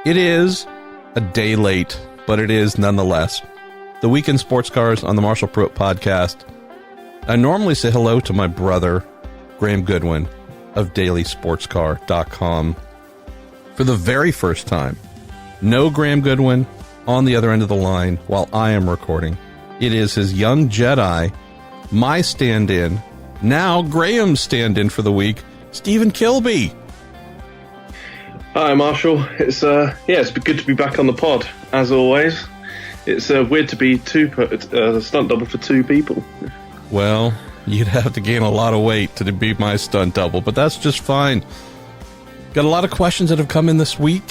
It is a day late, but it is nonetheless the Week in Sports Cars on the Marshall Pruett podcast. I normally say hello to my brother, Graham Goodwin of DailySportsCar.com. For the very first time, no Graham Goodwin on the other end of the line while I am recording. It is his young Jedi, my stand-in, now Graham's stand-in for the week, Stephen Kilbey. Hi, Marshall. It's good to be back on the pod, as always. It's weird to be a stunt double for two people. Well, you'd have to gain a lot of weight to be my stunt double, but that's just fine. Got a lot of questions that have come in this week.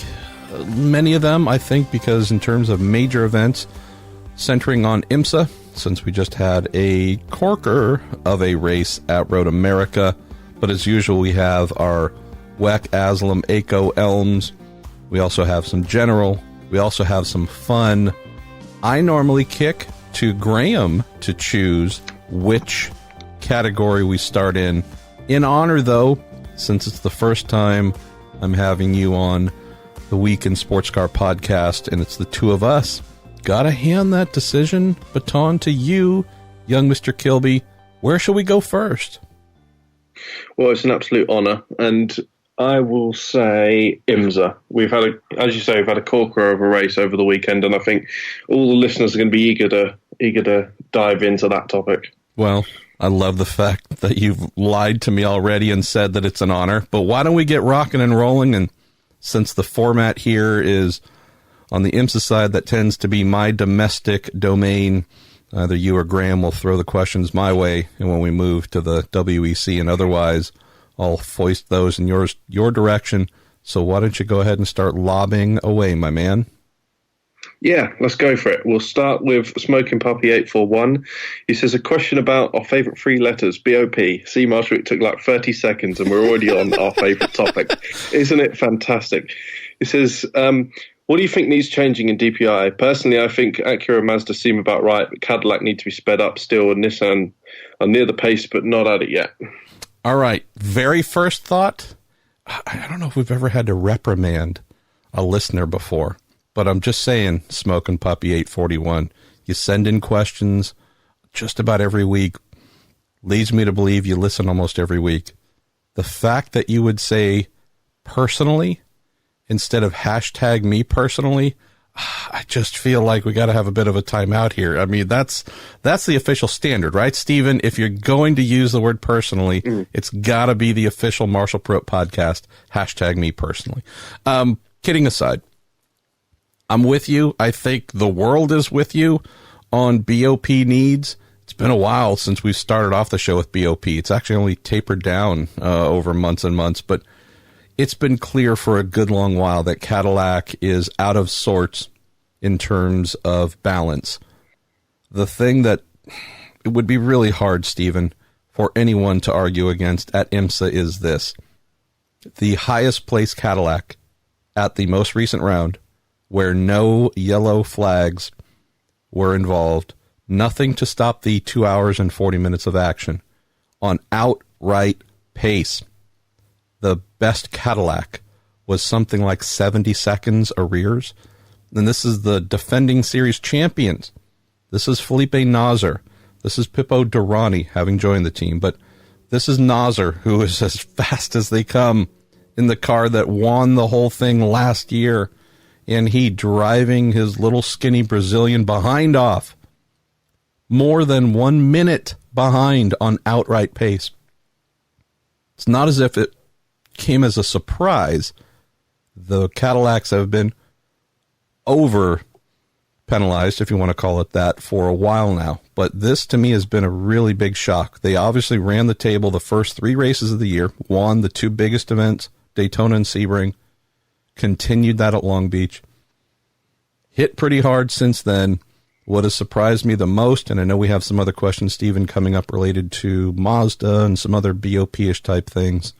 Many of them, I think, because in terms of major events centering on IMSA, since we just had a corker of a race at Road America. But as usual, we have our WEC, AsLMS, ACO, ELMS. We also have some general. We also have some fun. I normally kick to Graham to choose which category we start in. In honor, though, since it's the first time I'm having you on the Week in Sports Car podcast, and it's the two of us, gotta hand that decision baton to you, young Mr. Kilbey. Where shall we go first? Well, it's an absolute honor, and I will say IMSA. We've had a corker of a race over the weekend, and I think all the listeners are going to be eager to dive into that topic. Well, I love the fact that you've lied to me already and said that it's an honor, but why don't we get rocking and rolling? And since the format here is on the IMSA side, that tends to be my domestic domain, either you or Graham will throw the questions my way, and when we move to the WEC and otherwise, I'll foist those in your direction. So why don't you go ahead and start lobbing away, my man? Yeah, let's go for it. We'll start with Smoking Puppy 841. He says, a question about our favourite three letters, BOP. See, Marshall, it took like 30 seconds and we're already on our favourite topic. Isn't it fantastic? He says, what do you think needs changing in DPI? Personally, I think Acura and Mazda seem about right, but Cadillac need to be sped up still, and Nissan are near the pace, but not at it yet. All right. Very first thought, I don't know if we've ever had to reprimand a listener before, but I'm just saying, Smoking Puppy 841, you send in questions just about every week. Leads me to believe you listen almost every week. The fact that you would say personally instead of hashtag me personally, I just feel like we got to have a bit of a timeout here. I mean, that's the official standard, right, Stephen? If you're going to use the word personally, it's got to be the official Marshall Pruett podcast, hashtag me personally. Kidding aside, I'm with you. I think the world is with you on BOP needs. It's been a while since we started off the show with BOP. It's actually only tapered down over months and months, but it's been clear for a good long while that Cadillac is out of sorts in terms of balance. The thing that it would be really hard, Stephen, for anyone to argue against at IMSA is this. The highest placed Cadillac at the most recent round, where no yellow flags were involved, nothing to stop the 2 hours and 40 minutes of action, on outright pace. The best Cadillac was something like 70 seconds arrears. And this is the defending series champions. This is Felipe Nasr. This is Pippo Durrani, having joined the team. But this is Nasr, who is as fast as they come in the car that won the whole thing last year. And he driving his little skinny Brazilian behind off. More than 1 minute behind on outright pace. It's not as if it came as a surprise. The Cadillacs have been over penalized, if you want to call it that, for a while now. But this, to me, has been a really big shock. They obviously ran the table the first three races of the year, won the two biggest events, Daytona and Sebring, continued that at Long Beach. Hit pretty hard since then. What has surprised me the most, and I know we have some other questions, Stephen, coming up related to Mazda and some other BOP-ish type things,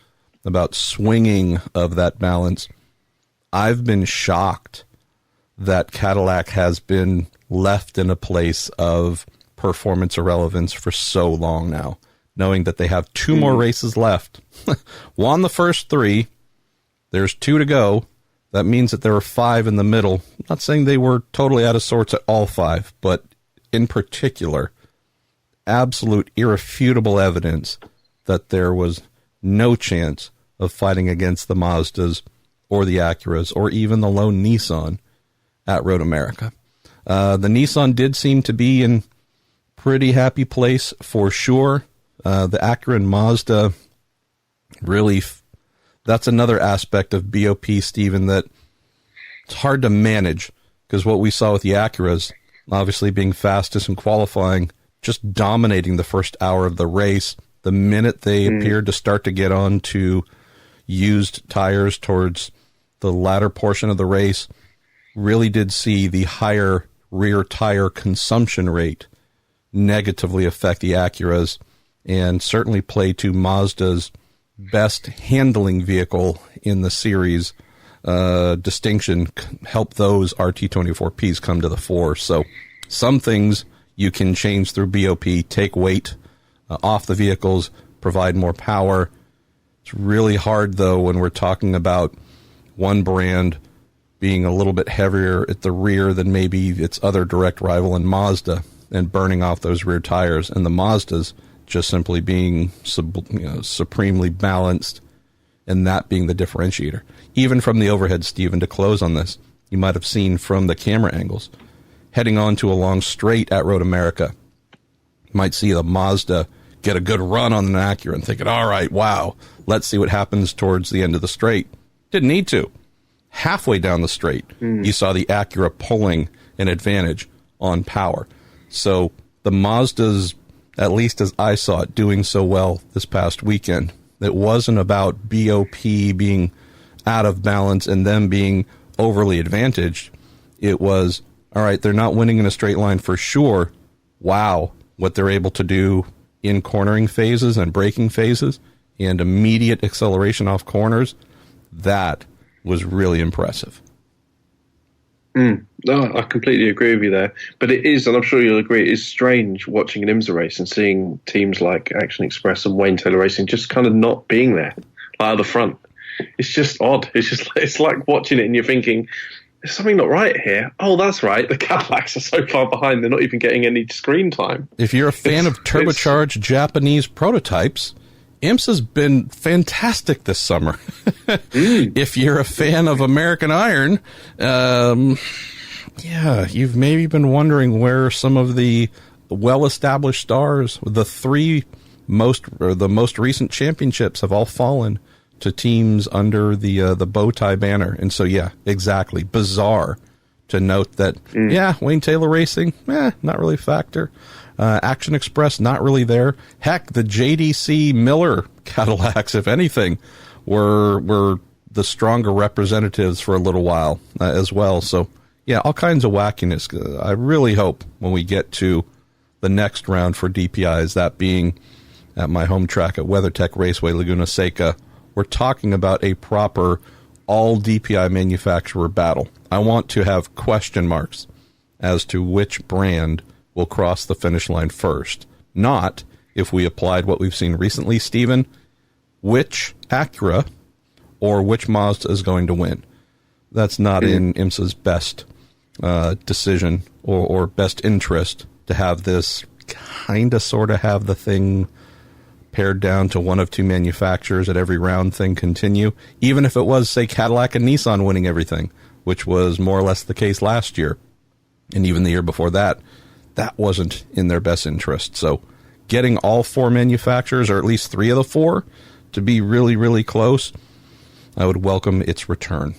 about swinging of that balance. I've been shocked that Cadillac has been left in a place of performance irrelevance for so long now, knowing that they have two more races left. Won the first three. There's two to go. That means that there were 5 in the middle. I'm not saying they were totally out of sorts at all 5, but in particular, absolute irrefutable evidence that there was no chance of fighting against the Mazdas or the Acuras or even the lone Nissan at Road America. The Nissan did seem to be in pretty happy place for sure. The Acura and Mazda really, that's another aspect of BOP, Stephen, that it's hard to manage, because what we saw with the Acuras, obviously being fastest in qualifying, just dominating the first hour of the race. The minute they appeared to start to get on to used tires towards the latter portion of the race, really did see the higher rear tire consumption rate negatively affect the Acuras, and certainly play to Mazda's best handling vehicle in the series distinction, help those RT24Ps come to the fore. So some things you can change through BOP, take weight off the vehicles, provide more power. It's really hard, though, when we're talking about one brand being a little bit heavier at the rear than maybe its other direct rival in Mazda, and burning off those rear tires, and the Mazdas just simply being supremely balanced, and that being the differentiator. Even from the overhead, Stephen, to close on this, you might have seen from the camera angles, heading on to a long straight at Road America, you might see the Mazda get a good run on an Acura and thinking, all right, wow, let's see what happens towards the end of the straight. Didn't need to. Halfway down the straight, you saw the Acura pulling an advantage on power. So the Mazdas, at least as I saw it, doing so well this past weekend, it wasn't about BOP being out of balance and them being overly advantaged. It was, all right, they're not winning in a straight line for sure. Wow, what they're able to do in cornering phases and braking phases and immediate acceleration off corners, that was really impressive. No, I completely agree with you there. But it is, and I'm sure you'll agree, it is strange watching an IMSA race and seeing teams like Action Express and Wayne Taylor Racing just kind of not being there, like at the front. It's just odd. It's like watching it and you're thinking, there's something not right here. Oh, that's right. The Cadillacs are so far behind, they're not even getting any screen time. If you're a fan of turbocharged Japanese prototypes, IMSA's been fantastic this summer. If you're a fan of American Iron, you've maybe been wondering where some of the well-established stars, the most recent championships have all fallen to teams under the bow tie banner. And so, yeah, exactly. Bizarre to note that, Wayne Taylor Racing, not really a factor. Action Express, not really there. Heck, the JDC Miller Cadillacs, if anything, were the stronger representatives for a little while as well. So, yeah, all kinds of wackiness. I really hope when we get to the next round for DPIs, that being at my home track at WeatherTech Raceway, Laguna Seca, we're talking about a proper all DPI manufacturer battle. I want to have question marks as to which brand will cross the finish line first. Not, if we applied what we've seen recently, Stephen, which Acura or which Mazda is going to win. That's not in IMSA's best decision or best interest to have this kind of sort of have the thing pared down to one of two manufacturers at every round thing continue, even if it was, say, Cadillac and Nissan winning everything, which was more or less the case last year. And even the year before that, that wasn't in their best interest. So getting all four manufacturers, or at least three of the four, to be really, really close, I would welcome its return.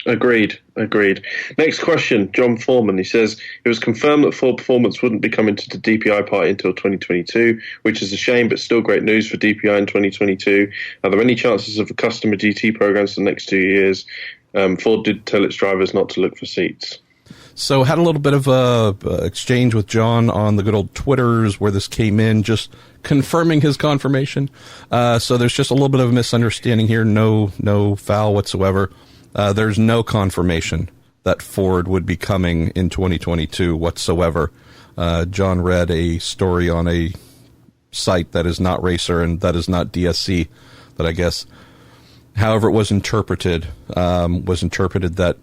Agreed. Next question, John Foreman. He says, it was confirmed that Ford Performance wouldn't be coming to the DPI party until 2022, which is a shame, but still great news for DPI in 2022. Are there any chances of a customer GT programs for the next 2 years? Ford did tell its drivers not to look for seats. So had a little bit of a exchange with John on the good old Twitters where this came in, just confirming his confirmation. So there's just a little bit of a misunderstanding here. No foul whatsoever. There's no confirmation that Ford would be coming in 2022 whatsoever. John read a story on a site that is not Racer and that is not DSC, that I guess However, it was interpreted that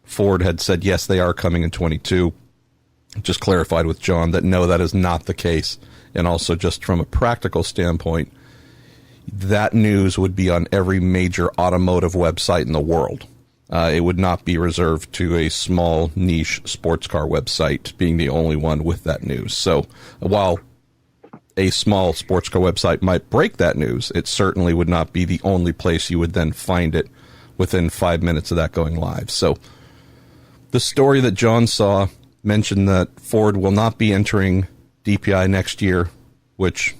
Ford had said, yes, they are coming in 22. Just clarified with John that no, that is not the case. And also just from a practical standpoint, that news would be on every major automotive website in the world. It would not be reserved to a small niche sports car website being the only one with that news. So while a small sports car website might break that news, it certainly would not be the only place you would then find it within 5 minutes of that going live. So the story that John saw mentioned that Ford will not be entering DPI next year, which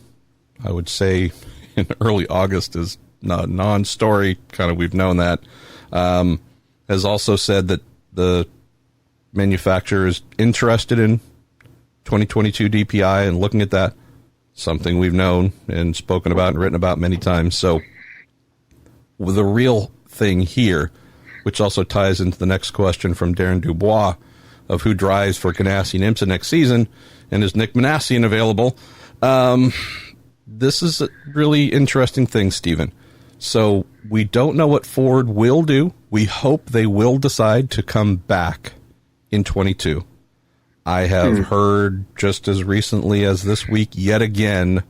I would say in early August is not a non-story. Kind of, we've known that. Has also said that the manufacturer is interested in 2022 DPI and looking at that, something we've known and spoken about and written about many times. So the real thing here, which also ties into the next question from Darren Dubois of who drives for Ganassi and IMSA next season, and is Nick Manassian available? This is a really interesting thing, Stephen. So we don't know what Ford will do. We hope they will decide to come back in 22. I have heard just as recently as this week, yet again,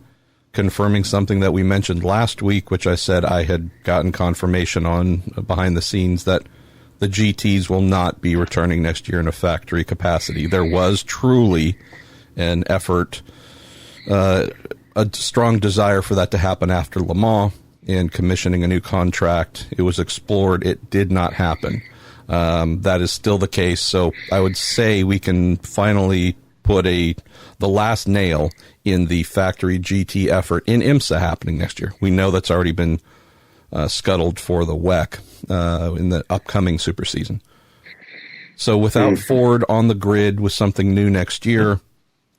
confirming something that we mentioned last week, which I said I had gotten confirmation on behind the scenes, that the GTs will not be returning next year in a factory capacity. There was truly an effort, a strong desire for that to happen after Le Mans and commissioning a new contract. It was explored. It did not happen. That is still the case. So I would say we can finally put the last nail in the factory GT effort in IMSA happening next year. We know that's already been scuttled for the WEC in the upcoming super season. So without Ford on the grid with something new next year,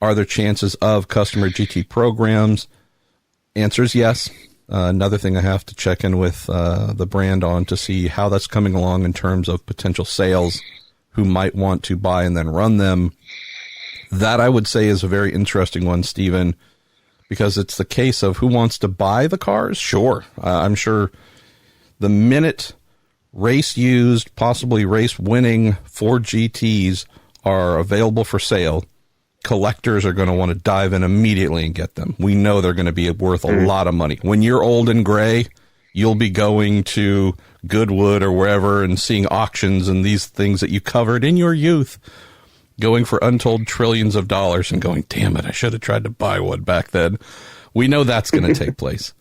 are there chances of customer GT programs? Answer is yes. Another thing I have to check in with the brand on to see how that's coming along in terms of potential sales, who might want to buy and then run them. That I would say is a very interesting one, Stephen, because it's the case of who wants to buy the cars. Sure. I'm sure the minute race used, possibly race winning Ford GTs are available for sale, collectors are going to want to dive in immediately and get them. We know they're going to be worth a lot of money. When you're old and gray, you'll be going to Goodwood or wherever and seeing auctions and these things that you covered in your youth, going for untold trillions of dollars and going, damn it, I should have tried to buy one back then. We know that's going to take place.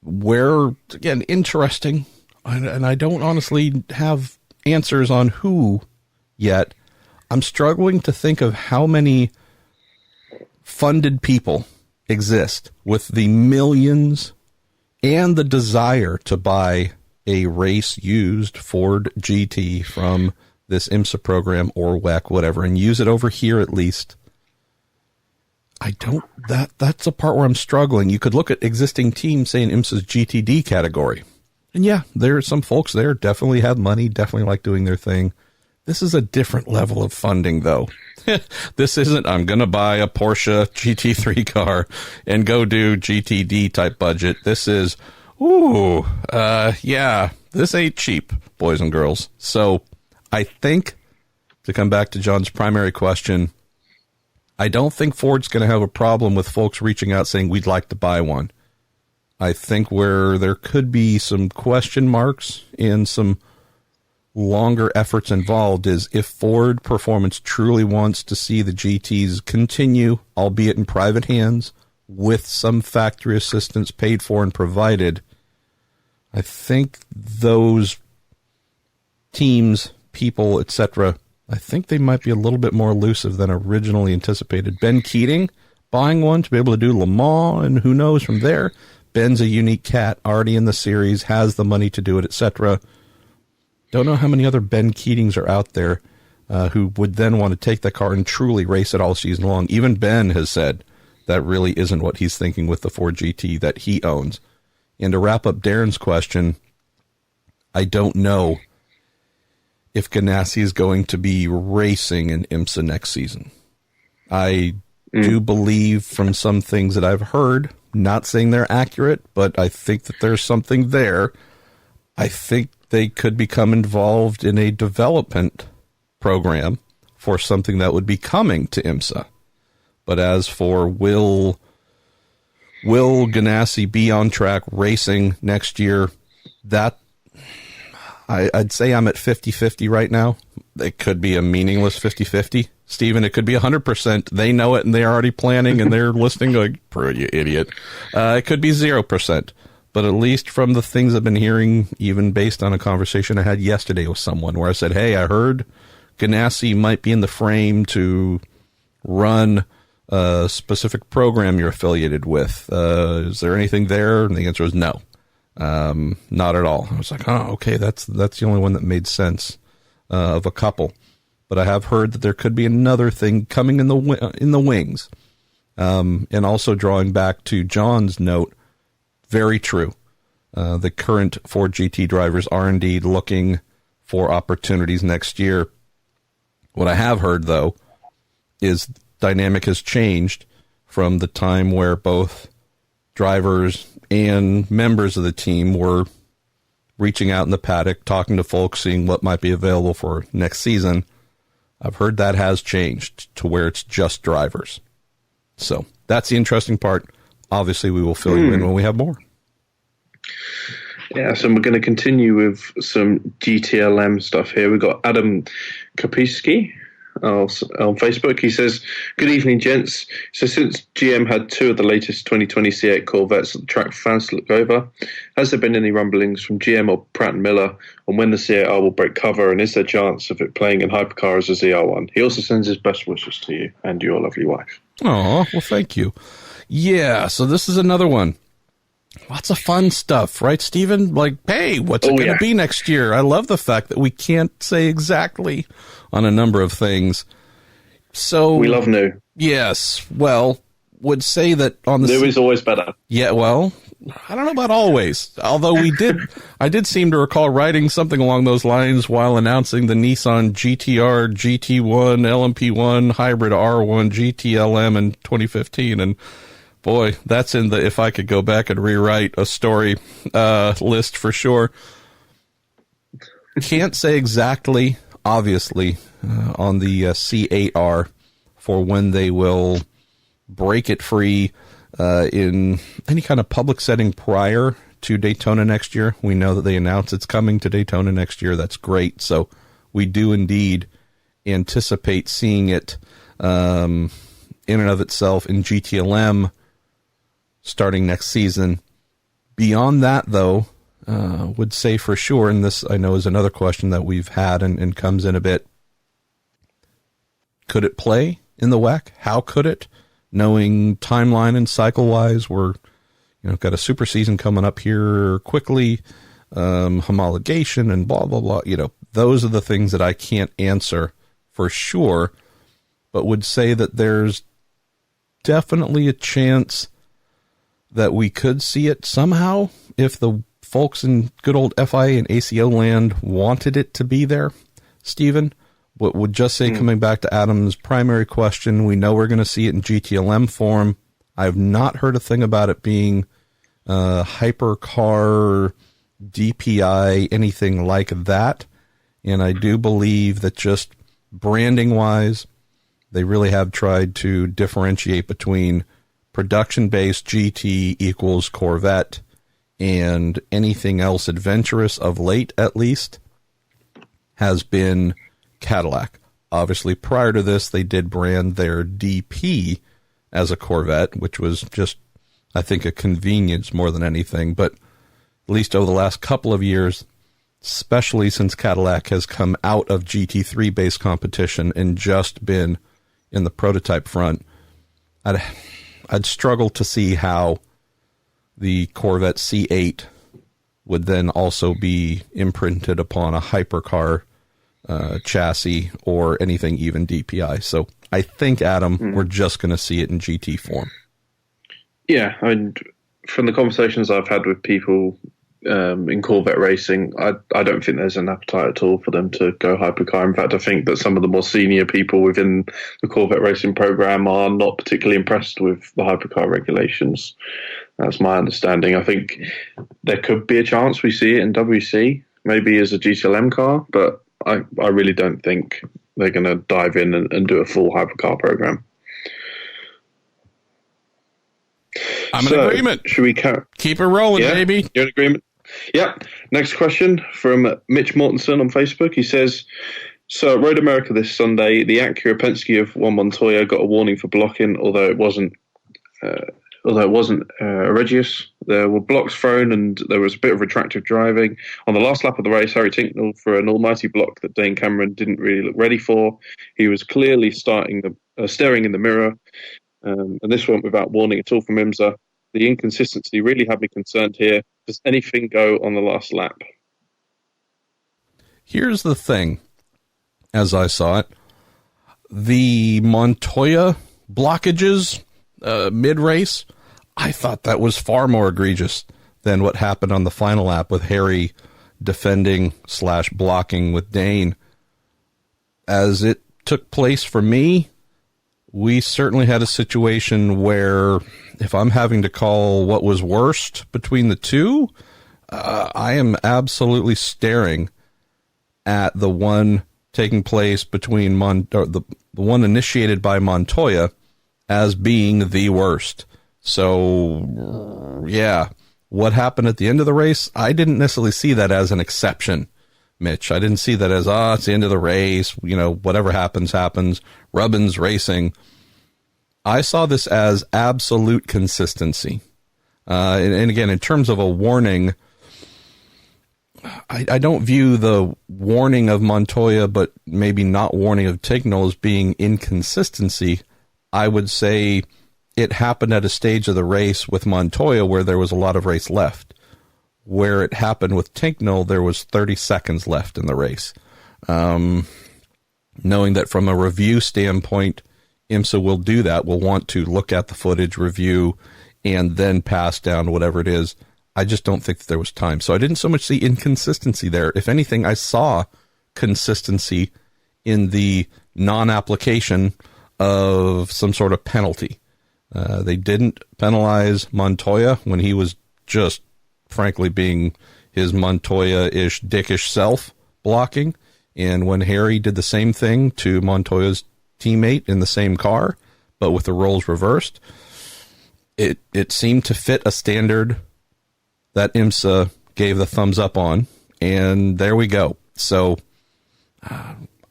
Where, again, interesting, and I don't honestly have answers on who yet. I'm struggling to think of how many funded people exist with the millions and the desire to buy a race used Ford GT from this IMSA program or WEC, whatever, and use it over here at least. That's a part where I'm struggling. You could look at existing teams, say in IMSA's GTD category. And yeah, there are some folks there definitely have money, definitely like doing their thing. This is a different level of funding, though. This isn't, I'm going to buy a Porsche GT3 car and go do GTD type budget. This is, yeah, this ain't cheap, boys and girls. So I think, to come back to John's primary question, I don't think Ford's going to have a problem with folks reaching out saying we'd like to buy one. I think where there could be some question marks and some longer efforts involved is if Ford Performance truly wants to see the GTs continue, albeit in private hands, with some factory assistance paid for and provided. I think those teams, people, etc., I think they might be a little bit more elusive than originally anticipated. Ben Keating buying one to be able to do Le Mans, and who knows from there. Ben's a unique cat, already in the series, has the money to do it, etc. Don't know how many other Ben Keatings are out there who would then want to take that car and truly race it all season long. Even Ben has said that really isn't what he's thinking with the Ford GT that he owns. And to wrap up Darren's question, I don't know if Ganassi is going to be racing in IMSA next season. I do believe from some things that I've heard, not saying they're accurate, but I think that there's something there. I think they could become involved in a development program for something that would be coming to IMSA. But as for will Ganassi be on track racing next year, that I'd say I'm at 50-50 right now. It could be a meaningless 50-50. Stephen, it could be 100%. They know it and they're already planning and they're listening like, Pruett, you idiot. It could be 0%. But at least from the things I've been hearing, even based on a conversation I had yesterday with someone where I said, hey, I heard Ganassi might be in the frame to run a specific program you're affiliated with. Is there anything there? And the answer was no. Not at all. I was like, oh, okay, that's the only one that made sense of a couple. But I have heard that there could be another thing coming in the wings. And also drawing back to John's note, very true. The current Ford GT drivers are indeed looking for opportunities next year. What I have heard, though, is dynamic has changed from the time where both drivers and members of the team were reaching out in the paddock, talking to folks, seeing what might be available for next season. I've heard that has changed to where it's just drivers. So that's the interesting part. Obviously, we will fill you in when we have more. Yeah, so we're going to continue with some GTLM stuff here. We've got Adam Kapiski on Facebook. He says, good evening, gents. So since GM had two of the latest 2020 C8 Corvettes at the track for fans to look over, has there been any rumblings from GM or Pratt & Miller on when the C8R will break cover, and is there a chance of it playing in hypercar as a ZR1? He also sends his best wishes to you and your lovely wife. Oh, well, thank you. Yeah, so this is another one. Lots of fun stuff, right, Stephen? Like, hey, what's it going to be next year? I love the fact that we can't say exactly on a number of things. So we love new. Yes. Well, would say that on the new is always better. Yeah. Well, I don't know about always. Although I did seem to recall writing something along those lines while announcing the Nissan GTR, GT1, LMP1, Hybrid R1, GTLM in 2015, and boy, that's in the if I could go back and rewrite a story list for sure. Can't say exactly, obviously, on the C8R for when they will break it free in any kind of public setting prior to Daytona next year. We know that they announced it's coming to Daytona next year. That's great. So we do indeed anticipate seeing it in and of itself in GTLM starting next season. Beyond that, though, would say for sure, and this I know is another question that we've had and comes in a bit, could it play in the WEC? How could it? Knowing timeline and cycle-wise, we're got a super season coming up here quickly, homologation and blah, blah, blah. Those are the things that I can't answer for sure, but would say that there's definitely a chance that we could see it somehow if the folks in good old FIA and ACO land wanted it to be there. Stephen, what would just say, coming back to Adam's primary question, we know we're going to see it in GTLM form. I've not heard a thing about it being hypercar, DPI, anything like that. And I do believe that just branding-wise, they really have tried to differentiate between production-based GT equals Corvette and anything else adventurous of late, at least, has been Cadillac. Obviously, prior to this, they did brand their DP as a Corvette, which was just, I think, a convenience more than anything. But at least over the last couple of years, especially since Cadillac has come out of GT3-based competition and just been in the prototype front, I'd struggle to see how the Corvette C8 would then also be imprinted upon a hypercar chassis or anything even DPI. So I think, Adam, we're just going to see it in GT form. Yeah, and from the conversations I've had with people in Corvette racing, I don't think there's an appetite at all for them to go hypercar. In fact, I think that some of the more senior people within the Corvette racing program are not particularly impressed with the hypercar regulations. That's my understanding. I think there could be a chance we see it in WC, maybe as a GTLM car, but I really don't think they're going to dive in and do a full hypercar program. I'm in agreement. Should we keep it rolling, baby? You're in agreement? Yep. Next question from Mitch Mortensen on Facebook. He says, so at Road America this Sunday, the Acura Penske of Juan Montoya got a warning for blocking, although it wasn't egregious. There were blocks thrown and there was a bit of retractive driving. On the last lap of the race, Harry Tincknell for an almighty block that Dane Cameron didn't really look ready for. He was clearly staring in the mirror, and this went without warning at all from IMSA. The inconsistency really had me concerned here. Does anything go on the last lap? Here's the thing, as I saw it. The Montoya blockages mid-race, I thought that was far more egregious than what happened on the final lap with Harry defending / blocking with Dane. As it took place for me, we certainly had a situation where if I'm having to call what was worst between the two, I am absolutely staring at the one taking place between the one initiated by Montoya as being the worst. So, yeah, what happened at the end of the race, I didn't necessarily see that as an exception, Mitch. I didn't see that as, it's the end of the race, whatever happens, happens, Rubbin's racing. I saw this as absolute consistency. And again, in terms of a warning, I don't view the warning of Montoya, but maybe not warning of Tincknell as being inconsistency. I would say it happened at a stage of the race with Montoya where there was a lot of race left. Where it happened with Tincknell, there was 30 seconds left in the race. Knowing that from a review standpoint, IMSA will do that. We'll want to look at the footage, review, and then pass down whatever it is. I just don't think that there was time. So I didn't so much see inconsistency there. If anything, I saw consistency in the non-application of some sort of penalty. They didn't penalize Montoya when he was just, frankly, being his Montoya-ish, dickish self blocking. And when Harry did the same thing to Montoya's teammate in the same car, but with the roles reversed, it seemed to fit a standard that IMSA gave the thumbs up on, and there we go. So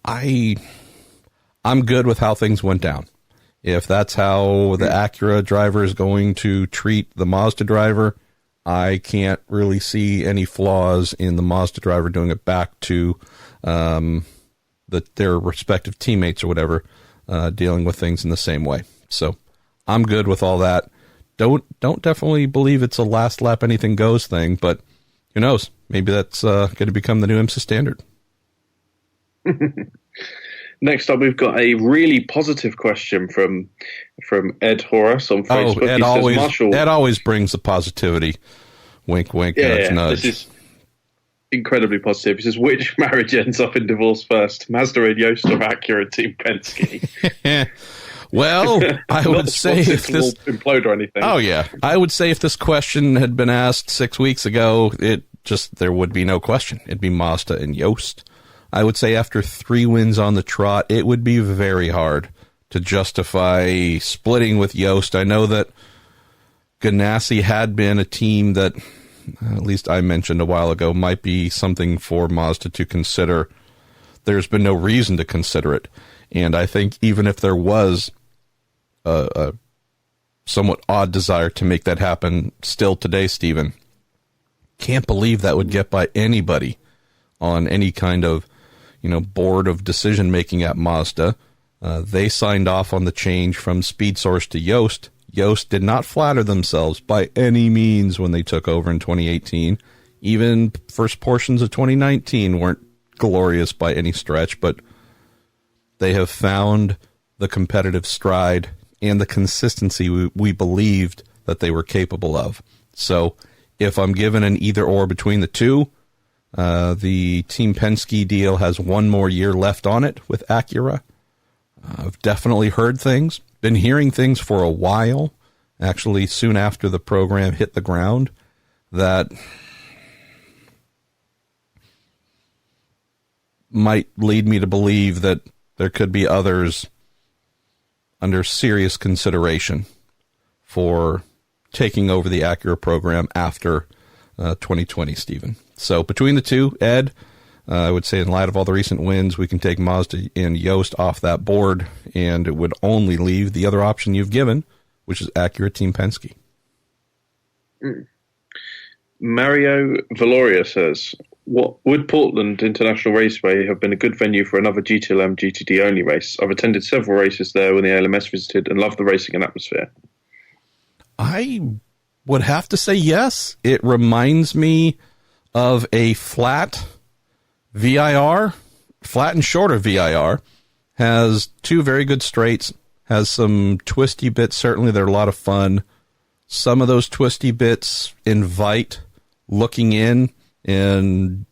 I'm good with how things went down. If that's how the Acura driver is going to treat the Mazda driver, I can't really see any flaws in the Mazda driver doing it back to their respective teammates or whatever, dealing with things in the same way. So I'm good with all that. Don't definitely believe it's a last lap anything goes thing, but who knows? Maybe that's going to become the new IMSA standard. Next up, we've got a really positive question from Ed Horace on Facebook. Ed always brings the positivity. Wink, wink, nudge, nudge. This is incredibly positive. He says, which marriage ends up in divorce first? Mazda and Yost or Acura Team Penske? Well, I would say if this will implode or anything. Oh yeah, I would say if this question had been asked 6 weeks ago, there would be no question. It'd be Mazda and Yost. I would say after 3 wins on the trot, it would be very hard to justify splitting with Yost. I know that Ganassi had been a team that, at least I mentioned a while ago, might be something for Mazda to consider. There's been no reason to consider it. And I think even if there was a somewhat odd desire to make that happen still today, Stephen, can't believe that would get by anybody on any kind of, board of decision making at Mazda. They signed off on the change from Speed Source to Yost. Yost did not flatter themselves by any means when they took over in 2018. Even first portions of 2019 weren't glorious by any stretch, but they have found the competitive stride and the consistency we believed that they were capable of. So if I'm given an either or between the two, the Team Penske deal has 1 more year left on it with Acura. I've definitely heard things, been hearing things for a while, actually soon after the program hit the ground, that might lead me to believe that there could be others under serious consideration for taking over the Acura program after 2020, Stephen. So between the two, Ed, I would say in light of all the recent wins, we can take Mazda and Yost off that board, and it would only leave the other option you've given, which is Acura Team Penske. Mario Valoria says, would Portland International Raceway have been a good venue for another GTLM GTD only race? I've attended several races there when the AsLMS visited and loved the racing and atmosphere. I would have to say yes. It reminds me of a flat VIR, flat and shorter VIR, has two very good straights, has some twisty bits. Certainly they're a lot of fun. Some of those twisty bits invite looking in and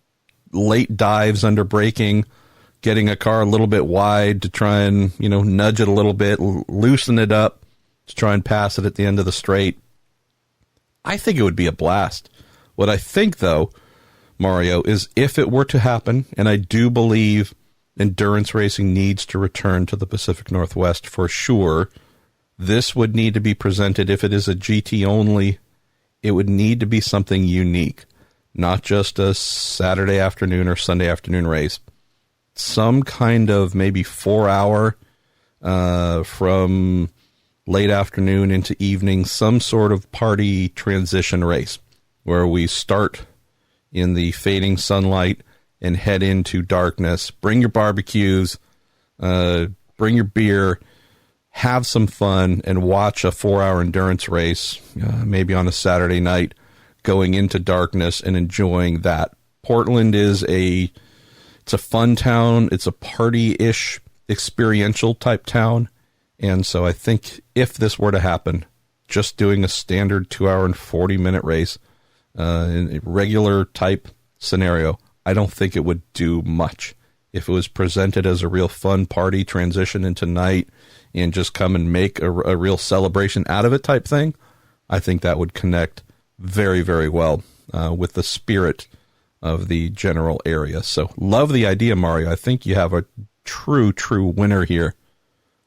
late dives under braking, getting a car a little bit wide to try and, nudge it a little bit, loosen it up to try and pass it at the end of the straight. I think it would be a blast. What I think, though, Mario, is if it were to happen, and I do believe endurance racing needs to return to the Pacific Northwest for sure, this would need to be presented, if it is a GT only, it would need to be something unique, not just a Saturday afternoon or Sunday afternoon race. Some kind of maybe 4-hour from late afternoon into evening, some sort of party transition race where we start in the fading sunlight and head into darkness. Bring your barbecues, bring your beer, have some fun, and watch a 4-hour endurance race, maybe on a Saturday night, going into darkness and enjoying that. Portland is it's a fun town. It's a party-ish, experiential type town. And so I think if this were to happen, just doing a standard 2-hour and 40-minute race in a regular type scenario, I don't think it would do much. If it was presented as a real fun party transition into night and just come and make a real celebration out of it type thing, I think that would connect very, very well with the spirit of the general area. So love the idea, Mario. I think you have a true winner here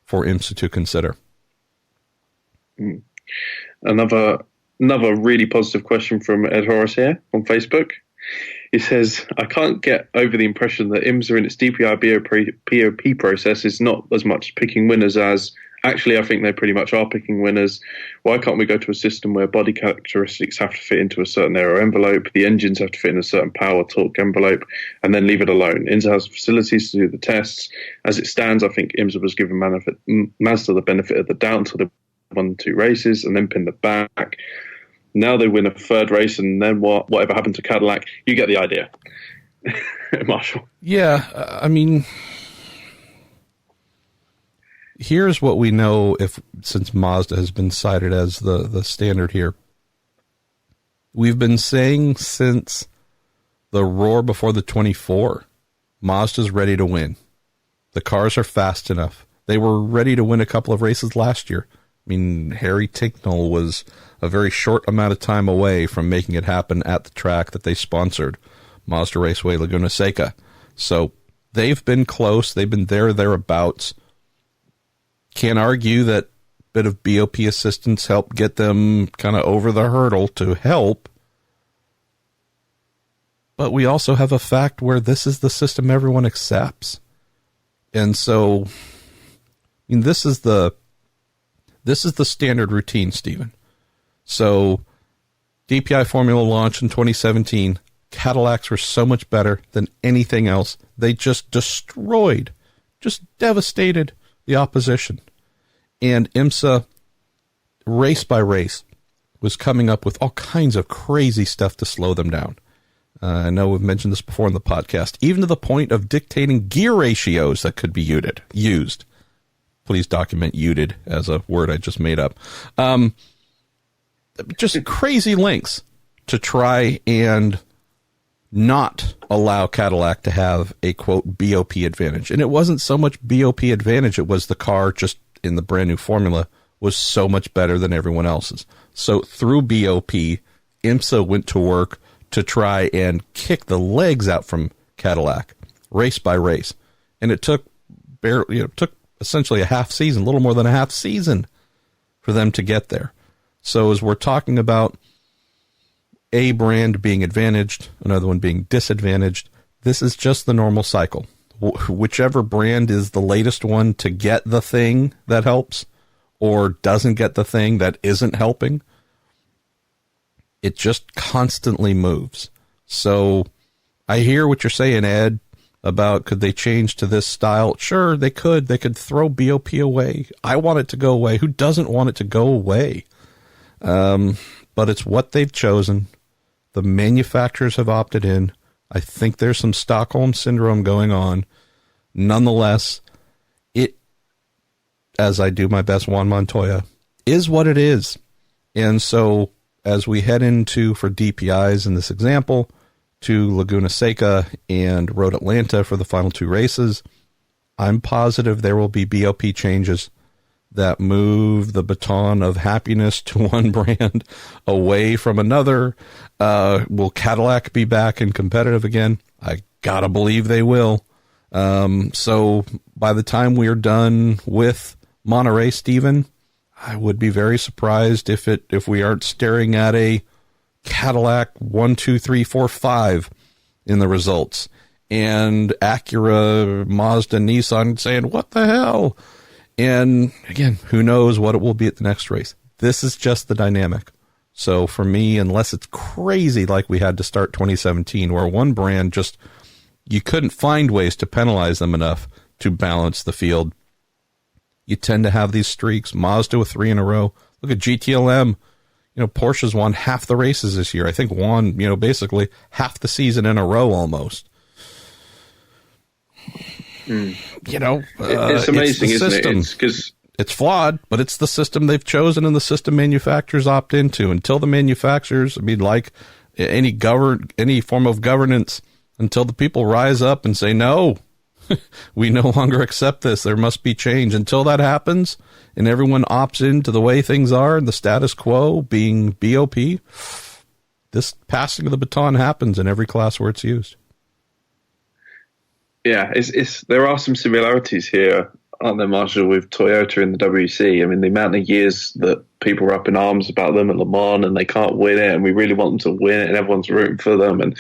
for IMSA to consider. Another really positive question from Ed Horace here on Facebook. He says, I can't get over the impression that IMSA in its DPI BOP process is not as much picking winners as, actually, I think they pretty much are picking winners. Why can't we go to a system where body characteristics have to fit into a certain aero envelope, the engines have to fit in a certain power torque envelope, and then leave it alone? IMSA has facilities to do the tests. As it stands, I think IMSA was giving Mazda the benefit of the doubt until they won 2 races and then pinned it back. Now they win a 3rd race, and then whatever happened to Cadillac? You get the idea. Marshall. Yeah, I mean, here's what we know since Mazda has been cited as the standard here. We've been saying since the roar before the 24, Mazda's ready to win. The cars are fast enough. They were ready to win a couple of races last year. I mean, Harry Tinknell was a very short amount of time away from making it happen at the track that they sponsored, Mazda Raceway Laguna Seca. So they've been close. They've been thereabouts. Can't argue that a bit of BOP assistance helped get them kind of over the hurdle to help. But we also have a fact where this is the system everyone accepts. And so, I mean, this is the standard routine, Stephen. So DPI Formula launched in 2017. Cadillacs were so much better than anything else. They just destroyed, just devastated the opposition. And IMSA, race by race, was coming up with all kinds of crazy stuff to slow them down. I know we've mentioned this before in the podcast, even to the point of dictating gear ratios that could be used. Please document "uded" as a word I just made up. Just crazy lengths to try and not allow Cadillac to have a, quote, BOP advantage. And it wasn't so much BOP advantage, it was the car just in the brand new formula was so much better than everyone else's. So through BOP, IMSA went to work to try and kick the legs out from Cadillac, race by race. And it took essentially a half season, a little more than a half season for them to get there. So as we're talking about a brand being advantaged, another one being disadvantaged, this is just the normal cycle. Whichever brand is the latest one to get the thing that helps or doesn't get the thing that isn't helping, it just constantly moves. So I hear what you're saying, Ed, about could they change to this style? Sure, they could. They could throw BOP away. I want it to go away. Who doesn't want it to go away? But it's what they've chosen. The manufacturers have opted in. I think there's some Stockholm syndrome going on. Nonetheless, it, as I do my best Juan Montoya, is what it is. And so as we head into, for DPIs in this example, to Laguna Seca and Road Atlanta for the final two races, I'm positive there will be BOP changes that move the baton of happiness to one brand away from another. Will Cadillac be back and competitive again? I gotta believe they will. So by the time we're done with Monterey, Stephen, I would be very surprised if we aren't staring at a Cadillac 1, 2, 3, 4, 5 in the results, and Acura, Mazda, Nissan saying, what the hell? And again, who knows what it will be at the next race. This is just the dynamic. So for me, unless it's crazy like we had to start 2017, where one brand just, you couldn't find ways to penalize them enough to balance the field, you tend to have these streaks. Mazda with 3 in a row. Look at GTLM. Porsche's won half the races this year. I think won, basically half the season in a row almost. It's amazing, isn't it? It's flawed, but it's the system they've chosen and the system manufacturers opt into. Until the manufacturers, like any form of governance, until the people rise up and say, no, we no longer accept this, there must be change. Until that happens and everyone opts into the way things are, the status quo being BOP, this passing of the baton happens in every class where it's used. Yeah, there are some similarities here, aren't there, Marshall, with Toyota and the WC? I mean, the amount of years that people are up in arms about them at Le Mans and they can't win it, and we really want them to win it, and everyone's rooting for them, and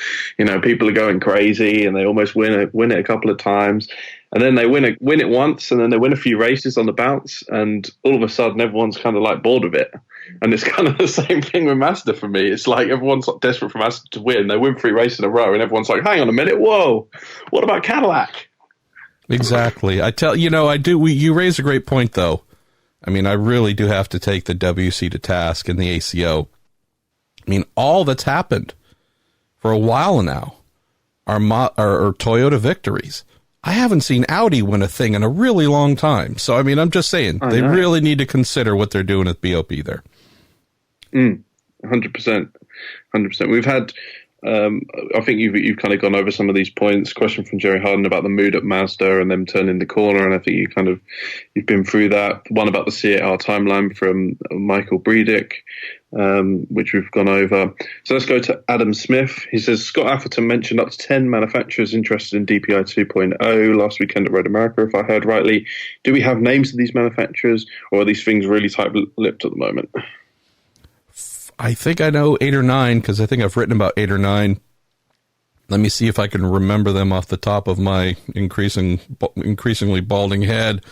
people are going crazy, and they almost win it a couple of times, and then they win it once, and then they win a few races on the bounce, and all of a sudden everyone's kind of like bored of it. And it's kind of the same thing with Mazda for me. It's like everyone's like desperate for Mazda to win. They win 3 races in a row, and everyone's like, hang on a minute, whoa, what about Cadillac? Exactly. You raise a great point, though. I mean, I really do have to take the WC to task and the ACO. I mean, all that's happened for a while now are Toyota victories. I haven't seen Audi win a thing in a really long time. So, I mean, I'm just saying, they really need to consider what they're doing with BOP there. 100%. 100%. We've had, I think you've kind of gone over some of these points. Question from Jerry Harden about the mood at Mazda and them turning the corner. And I think you've been through that. One about the C8R timeline from Michael Bredick, which we've gone over. So let's go to Adam Smith. He says, Scott Atherton mentioned up to 10 manufacturers interested in DPI 2.0 last weekend at Road America, if I heard rightly. Do we have names of these manufacturers, or are these things really tight-lipped at the moment? I think I know 8 or 9, because I think I've written about 8 or 9. Let me see if I can remember them off the top of my increasingly balding head.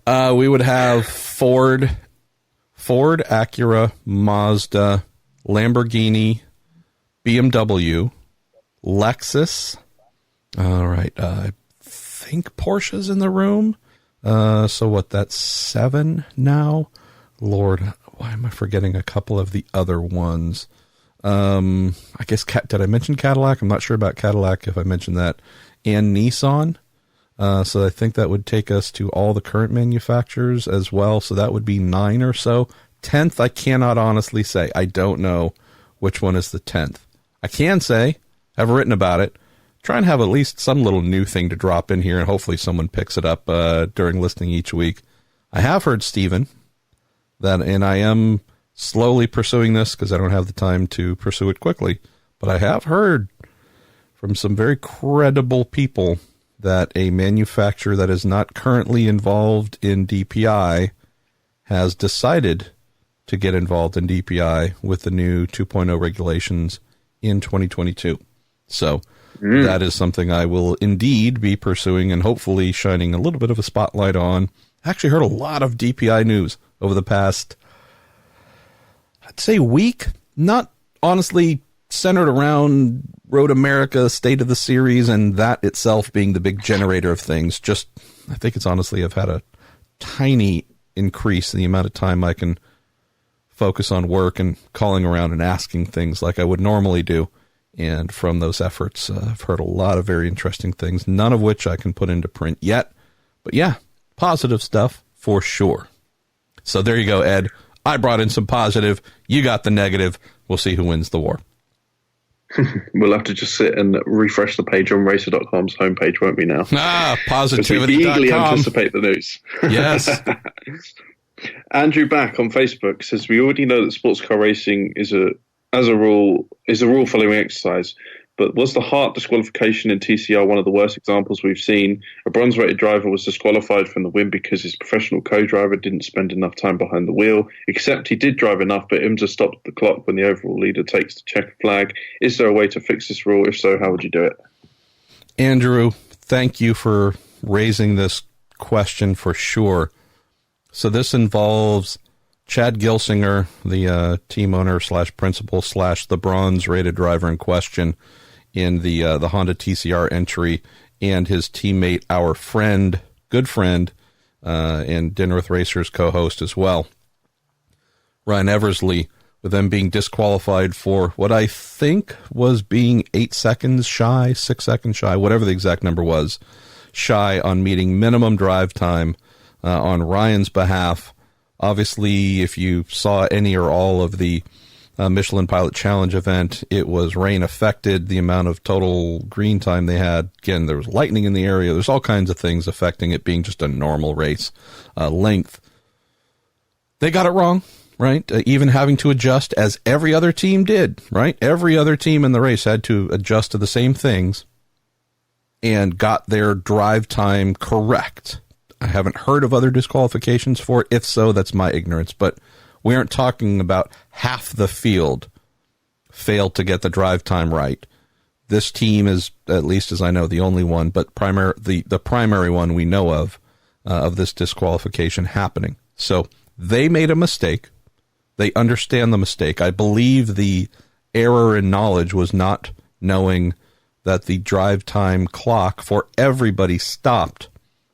We would have Ford, Acura, Mazda, Lamborghini, BMW, Lexus. All right. I think Porsche's in the room. So what, that's 7 now? Lord, why am I forgetting a couple of the other ones? I guess, did I mention Cadillac? I'm not sure about Cadillac if I mentioned that. And Nissan. So I think that would take us to all the current manufacturers as well. So that would be 9 or so. 10th, I cannot honestly say. I don't know which one is the 10th. I can say, I've written about it. Try and have at least some little new thing to drop in here, and hopefully someone picks it up during listening each week. I have heard, Stephen, and I am slowly pursuing this because I don't have the time to pursue it quickly, but I have heard from some very credible people that a manufacturer that is not currently involved in DPI has decided to get involved in DPI with the new 2.0 regulations in 2022. So that is something I will indeed be pursuing and hopefully shining a little bit of a spotlight on. I actually heard a lot of DPI news over the past, I'd say, week. Not honestly centered around Road America, State of the Series, and that itself being the big generator of things. Just, I think it's honestly, I've had a tiny increase in the amount of time I can focus on work and calling around and asking things like I would normally do. And from those efforts, I've heard a lot of very interesting things, none of which I can put into print yet. But yeah, positive stuff for sure. So there you go, Ed. I brought in some positive. You got the negative. We'll see who wins the war. We'll have to just sit and refresh the page on racer.com's homepage, won't we now? Positivity.com. We eagerly anticipate the news. Yes. Andrew Back on Facebook says, we already know that sports car racing is a rule following exercise, but was the Hart disqualification in TCR one of the worst examples we've seen? A bronze-rated driver was disqualified from the win because his professional co-driver didn't spend enough time behind the wheel, except he did drive enough, but IMSA stopped the clock when the overall leader takes the checker flag. Is there a way to fix this rule? If so, how would you do it? Andrew, thank you for raising this question for sure. So this involves Chad Gilsinger, the team owner / principal / the bronze-rated driver in question in the Honda TCR entry, and his teammate, our friend, good friend, and Dinner with Racers co-host as well, Ryan Eversley, with them being disqualified for what I think was being 8 seconds shy, 6 seconds shy, whatever the exact number was, shy on meeting minimum drive time on Ryan's behalf. Obviously, if you saw any or all of the Michelin Pilot Challenge event, it was rain affected, the amount of total green time they had. Again, there was lightning in the area. There's all kinds of things affecting it being just a normal race length. They got it wrong, right? Even having to adjust, as every other team did, right? Every other team in the race had to adjust to the same things and got their drive time correct. I haven't heard of other disqualifications for it. If so, that's my ignorance. But we aren't talking about half the field failed to get the drive time right. This team is, at least as I know, the only one, but the primary one we know of this disqualification happening. So they made a mistake. They understand the mistake. I believe the error in knowledge was not knowing that the drive time clock for everybody stopped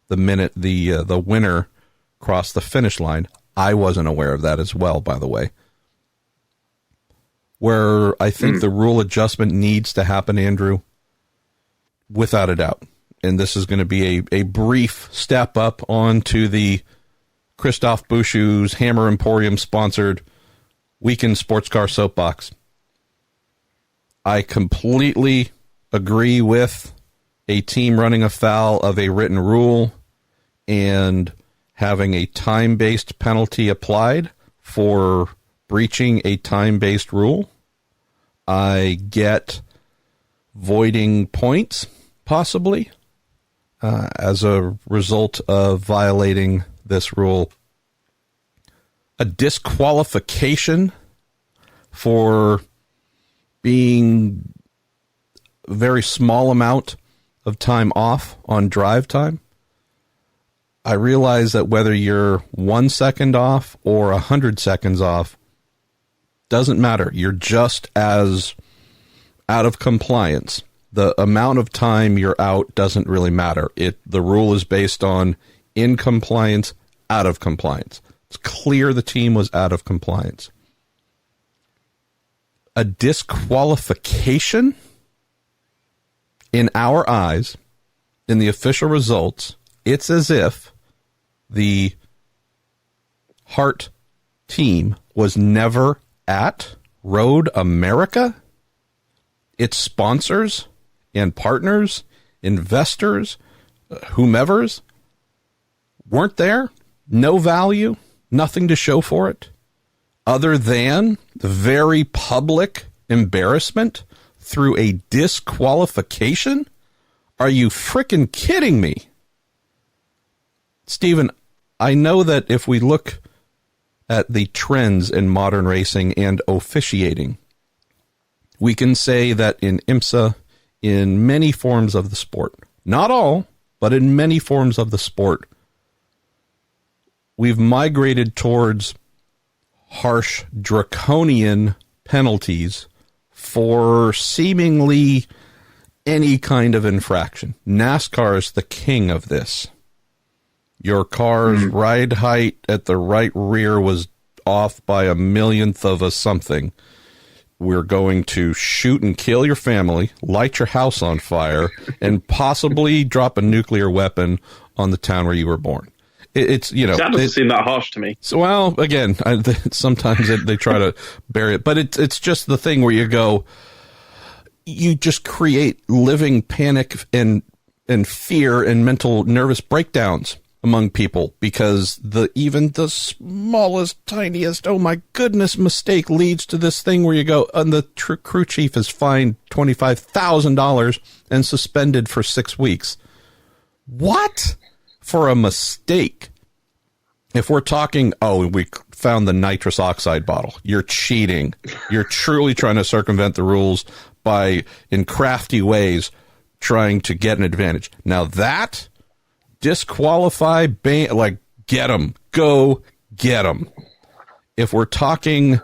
the minute the winner crossed the finish line. I wasn't aware of that as well, by the way. Where I think the rule adjustment needs to happen, Andrew, without a doubt, and this is going to be a brief step up onto the Christoph Bushu's Hammer Emporium sponsored Weekend Sports Car Soapbox. I completely agree with a team running afoul of a written rule and having a time-based penalty applied for breaching a time-based rule. I get voiding points, possibly, as a result of violating this rule. A disqualification for being a very small amount of time off on drive time. I realize that whether you're 1 second off or 100 seconds off doesn't matter. You're just as out of compliance. The amount of time you're out doesn't really matter. The rule is based on in compliance, out of compliance. It's clear the team was out of compliance. A disqualification, in our eyes, in the official results, it's as if the Hart team was never at Road America. Its sponsors and partners, investors, whomevers, weren't there. No value, Nothing to show for it other than the very public embarrassment through a disqualification? Are you frickin' kidding me? Stephen, I know that if we look at the trends in modern racing and officiating, we can say that in IMSA, in many forms of the sport, not all, but in many forms of the sport, we've migrated towards harsh, draconian penalties for seemingly any kind of infraction. NASCAR is the king of this. Your car's ride height at the right rear was off by a millionth of a something. We're going to shoot and kill your family, light your house on fire, and possibly drop a nuclear weapon on the town where you were born. It's, you know, that doesn't seem that harsh to me. So, well, again, sometimes they try to bury it, but it's just the thing where you go, you just create living panic and fear and mental nervous breakdowns among people because even the smallest, tiniest, oh my goodness, mistake leads to this thing where you go, and the crew chief is fined $25,000 and suspended for 6 weeks. What? For a mistake. If we're talking, we found the nitrous oxide bottle, you're cheating. You're truly trying to circumvent the rules by, in crafty ways, trying to get an advantage. Now that, disqualify, get them. Go get them. If we're talking,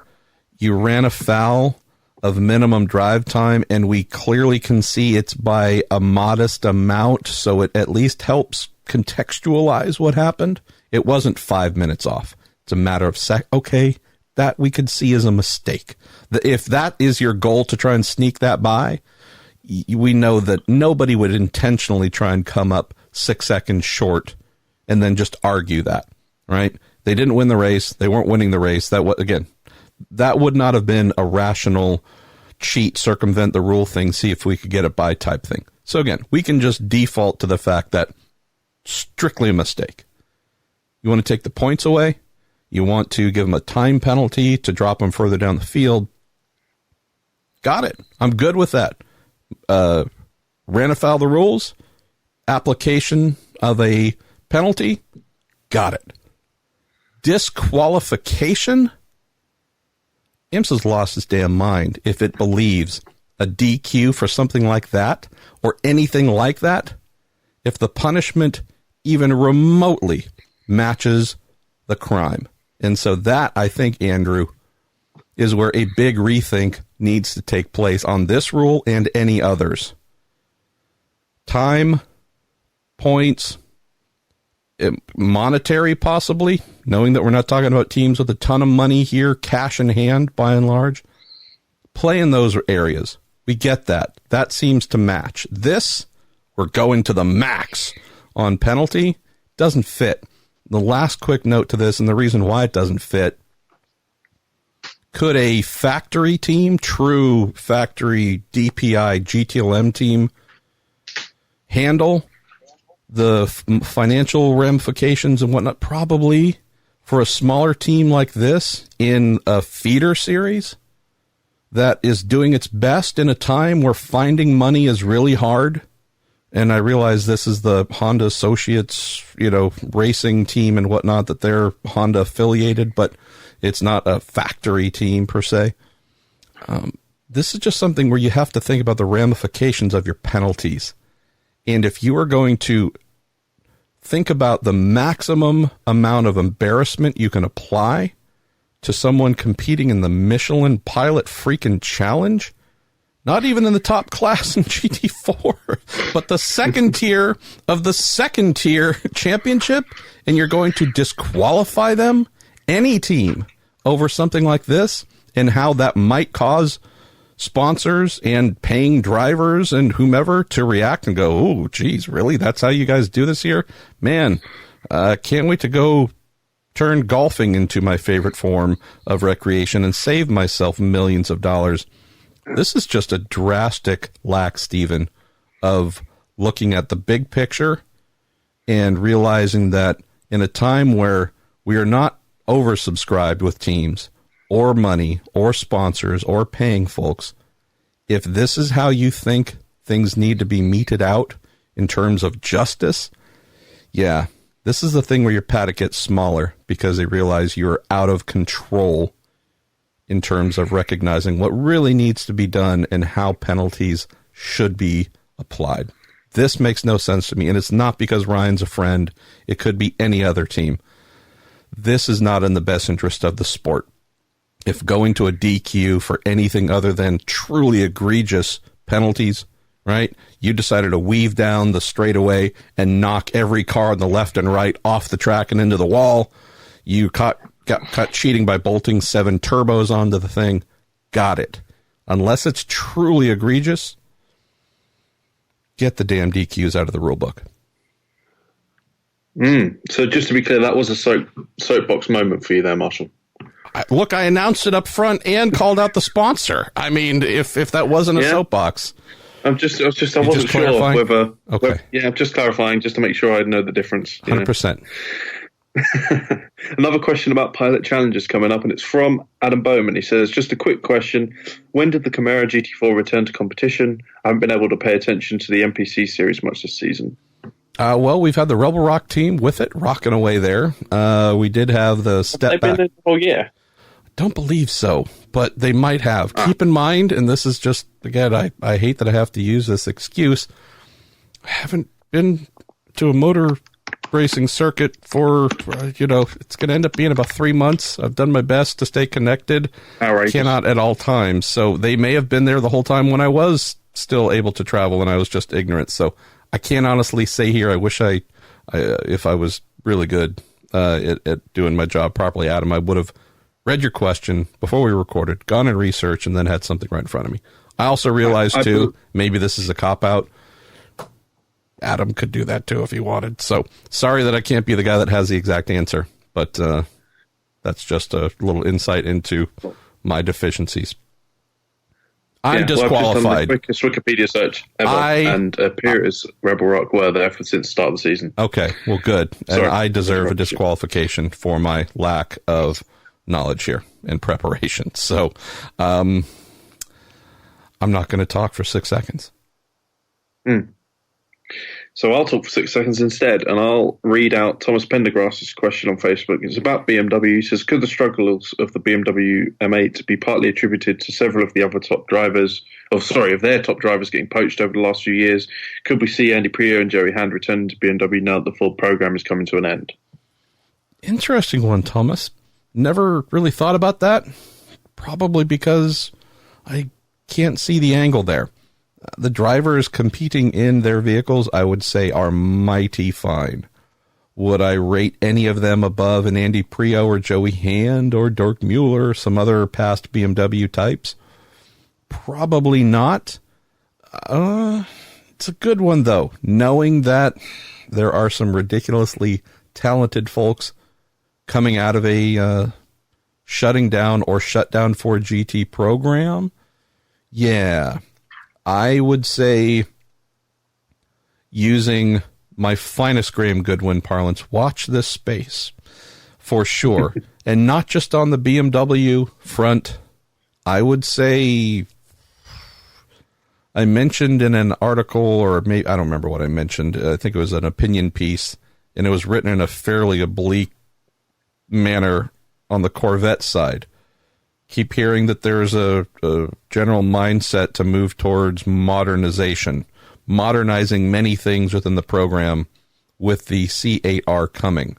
you ran afoul of minimum drive time, and we clearly can see it's by a modest amount, so it at least helps contextualize what happened. It wasn't 5 minutes off. It's a matter of okay, that we could see as a mistake. If that is your goal, to try and sneak that by, we know that nobody would intentionally try and come up 6 seconds short and then just argue that, right? They didn't win the race. They weren't winning the race. That would not have been a rational cheat, circumvent the rule thing, see if we could get it by type thing. So again, we can just default to the fact that strictly a mistake. You want to take the points away? You want to give them a time penalty to drop them further down the field? Got it. I'm good with that. Ran afoul the rules? Application of a penalty? Got it. Disqualification? IMSA's lost its damn mind if it believes a DQ for something like that or anything like that, if the punishment even remotely matches the crime. And so that, I think, Andrew, is where a big rethink needs to take place on this rule and any others. Time, points, monetary possibly, knowing that we're not talking about teams with a ton of money here, cash in hand by and large. Play in those areas. We get that. That seems to match. This, we're going to the max on penalty, doesn't fit. The last quick note to this, and the reason why it doesn't fit, could a factory team, true factory DPI, GTLM team, handle the financial ramifications and whatnot? Probably. For a smaller team like this in a feeder series that is doing its best in a time where finding money is really hard. And I realize this is the Honda Associates, racing team and whatnot, that they're Honda affiliated, but it's not a factory team per se. This is just something where you have to think about the ramifications of your penalties. And if you are going to think about the maximum amount of embarrassment you can apply to someone competing in the Michelin Pilot freaking Challenge, not even in the top class in GT4, but the second tier of the second tier championship, and you're going to disqualify them, any team, over something like this, and how that might cause sponsors and paying drivers and whomever to react and go, oh, geez, really? That's how you guys do this here? Man, can't wait to go turn golfing into my favorite form of recreation and save myself millions of dollars. This is just a drastic lack, Stephen, of looking at the big picture and realizing that in a time where we are not oversubscribed with teams or money or sponsors or paying folks, if this is how you think things need to be meted out in terms of justice, yeah, this is the thing where your paddock gets smaller because they realize you're out of control in terms of recognizing what really needs to be done and how penalties should be applied. This makes no sense to me, and it's not because Ryan's a friend. It could be any other team. This is not in the best interest of the sport. If going to a DQ for anything other than truly egregious penalties, right? You decided to weave down the straightaway and knock every car on the left and right off the track and into the wall. You got caught cheating by bolting 7 turbos onto the thing. Got it. Unless it's truly egregious, get the damn DQs out of the rule book. So just to be clear, that was a soapbox moment for you there, Marshall. Look, I announced it up front and called out the sponsor. I mean, if that wasn't a soapbox. I wasn't sure whether. Okay. I'm just clarifying just to make sure I know the difference. 100%. Another question about pilot challenges coming up, and it's from Adam Bowman. He says, just a quick question. When did the Camaro GT4 return to competition? I haven't been able to pay attention to the NPC series much this season. Well, we've had the Rebel Rock team with it, rocking away there. We did have the step back. They've been there the whole year? Don't believe so, but they might have. Keep in mind, and this is just, again, I hate that I have to use this excuse. I haven't been to a motor racing circuit for, it's going to end up being about 3 months. I've done my best to stay connected. Outrageous. Cannot at all times. So they may have been there the whole time when I was still able to travel and I was just ignorant. So I can't honestly say here. I wish if I was really good at doing my job properly, Adam, I would have read your question before we recorded, gone and researched, and then had something right in front of me. I also realized, maybe this is a cop-out. Adam could do that, too, if he wanted. So, sorry that I can't be the guy that has the exact answer, but that's just a little insight into my deficiencies. I'm disqualified. Well, I've just done the quickest Wikipedia search ever, and appears Rebel Rock were there since the start of the season. Okay, well, good. And I deserve a disqualification for my lack of knowledge here and preparation. So I'm not going to talk for 6 seconds. So I'll talk for 6 seconds instead, and I'll read out Thomas Pendergrass's question on Facebook. It's about BMW. He says, could the struggles of the BMW M8 be partly attributed to several of the other top drivers, of their top drivers getting poached over the last few years? Could we see Andy Priaulx and Jerry Hand returning to BMW now that the full program is coming to an end? Interesting one, Thomas. Never really thought about that. Probably because I can't see the angle there. The drivers competing in their vehicles, I would say, are mighty fine. Would I rate any of them above an Andy Priaulx or Joey Hand or Dirk Mueller or some other past BMW types? Probably not. It's a good one, though, knowing that there are some ridiculously talented folks coming out of a shutting down or shut down for GT program. Yeah, I would say, using my finest Graham Goodwin parlance, watch this space for sure. And not just on the BMW front. I would say, I mentioned in an article, or maybe, I don't remember what I mentioned. I think it was an opinion piece, and it was written in a fairly oblique manner on the Corvette side. Keep hearing that there's a general mindset to move towards modernization, modernizing many things within the program with the C8R coming.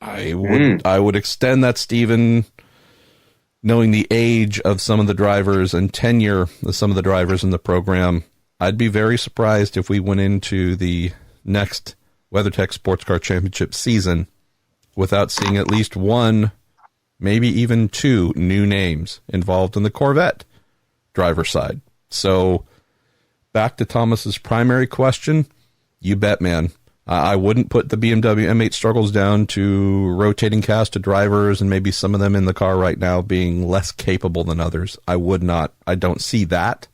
I would extend that, Stephen, knowing the age of some of the drivers and tenure of some of the drivers in the program. I'd be very surprised if we went into the next WeatherTech Sports Car Championship season without seeing at least one, maybe even two new names involved in the Corvette driver side. So back to Thomas's primary question, you bet, man. I wouldn't put the BMW M8 struggles down to rotating cast of drivers and maybe some of them in the car right now being less capable than others. I would not. I don't see that.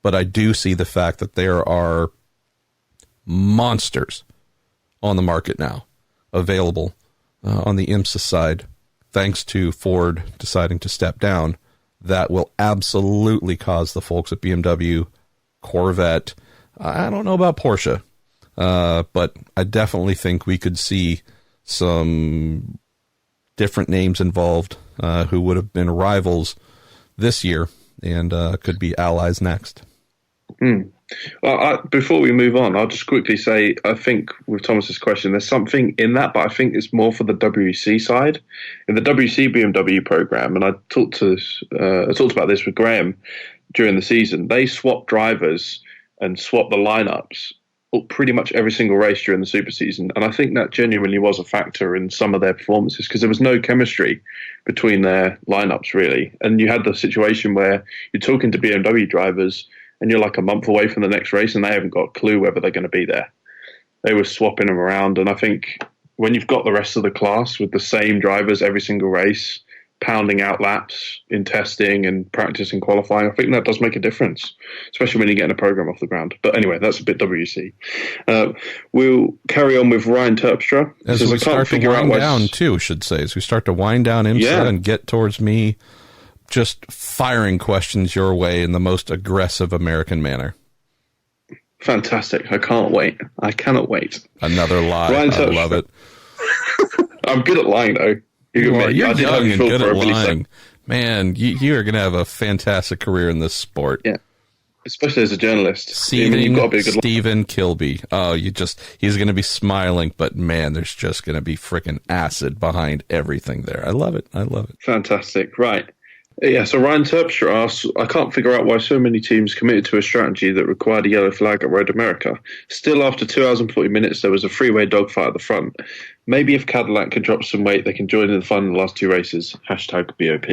But I do see the fact that there are monsters on the market now available on the IMSA side, thanks to Ford deciding to step down, that will absolutely cause the folks at BMW, Corvette, I don't know about Porsche, but I definitely think we could see some different names involved who would have been rivals this year and could be allies next. Well, before we move on, I'll just quickly say, I think with Thomas's question, there's something in that, but I think it's more for the WEC side. In the WEC BMW program, and I talked about this with Graham during the season, they swapped drivers and swapped the lineups pretty much every single race during the super season. And I think that genuinely was a factor in some of their performances because there was no chemistry between their lineups, really. And you had the situation where you're talking to BMW drivers and you're like a month away from the next race and they haven't got a clue whether they're going to be there. They were swapping them around. And I think when you've got the rest of the class with the same drivers every single race, pounding out laps in testing and practice and qualifying, I think that does make a difference, especially when you're getting a program off the ground. But anyway, that's a bit WC. We'll carry on with Ryan Terpstra. As we start to wind down, too, should say, as we start to wind down IMSA and get towards me, just firing questions your way in the most aggressive American manner. Fantastic. I can't wait. I cannot wait. Another lie. Ryan I love it. I'm good at lying, though. You're young and good at lying. Man, you are going to have a fantastic career in this sport. Yeah, especially as a journalist. Stephen Kilbey. Oh, he's going to be smiling, but man, there's just going to be freaking acid behind everything there. I love it. Fantastic. Right. Yeah, so Ryan Terpstra asks, I can't figure out why so many teams committed to a strategy that required a yellow flag at Road America. Still, after 2 hours and 40 minutes, there was a freeway dogfight at the front. Maybe if Cadillac can drop some weight, they can join in the fun in the last two races. #BOP.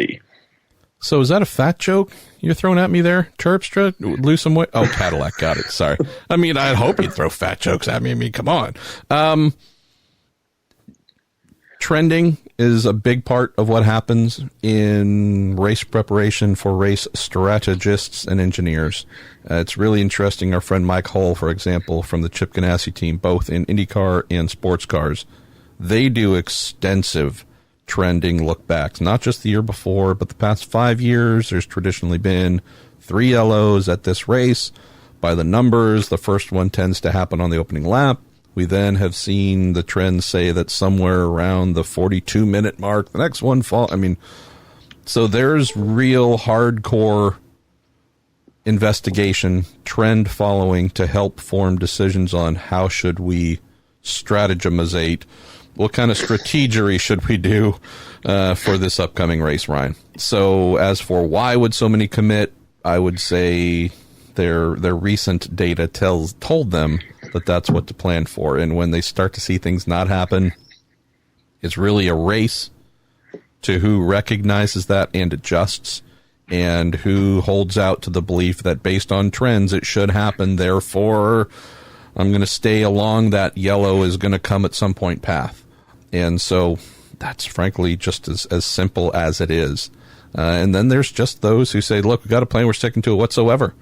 So is that a fat joke you're throwing at me there, Terpstra? Lose some weight? Oh, Cadillac, got it. Sorry. I mean, I'd hope you'd throw fat jokes at me. I mean, come on. Trending is a big part of what happens in race preparation for race strategists and engineers. It's really interesting. Our friend Mike Hull, for example, from the Chip Ganassi team, both in IndyCar and sports cars, they do extensive trending look backs, not just the year before, but the past 5 years. There's traditionally been 3 yellows at this race. By the numbers, the first one tends to happen on the opening lap. We then have seen the trend say that somewhere around the 42-minute mark, the next one fall. I mean, so there's real hardcore investigation, trend following to help form decisions on how should we strategize, what kind of strategery should we do for this upcoming race, Ryan. So as for why would so many commit, I would say their recent data told them that that's what to plan for. And when they start to see things not happen, it's really a race to who recognizes that and adjusts, and who holds out to the belief that based on trends it should happen, therefore I'm going to stay along that yellow is going to come at some point path. And so that's frankly just as simple as it is. And then there's just those who say, look, we've got a plan, we're sticking to it whatsoever.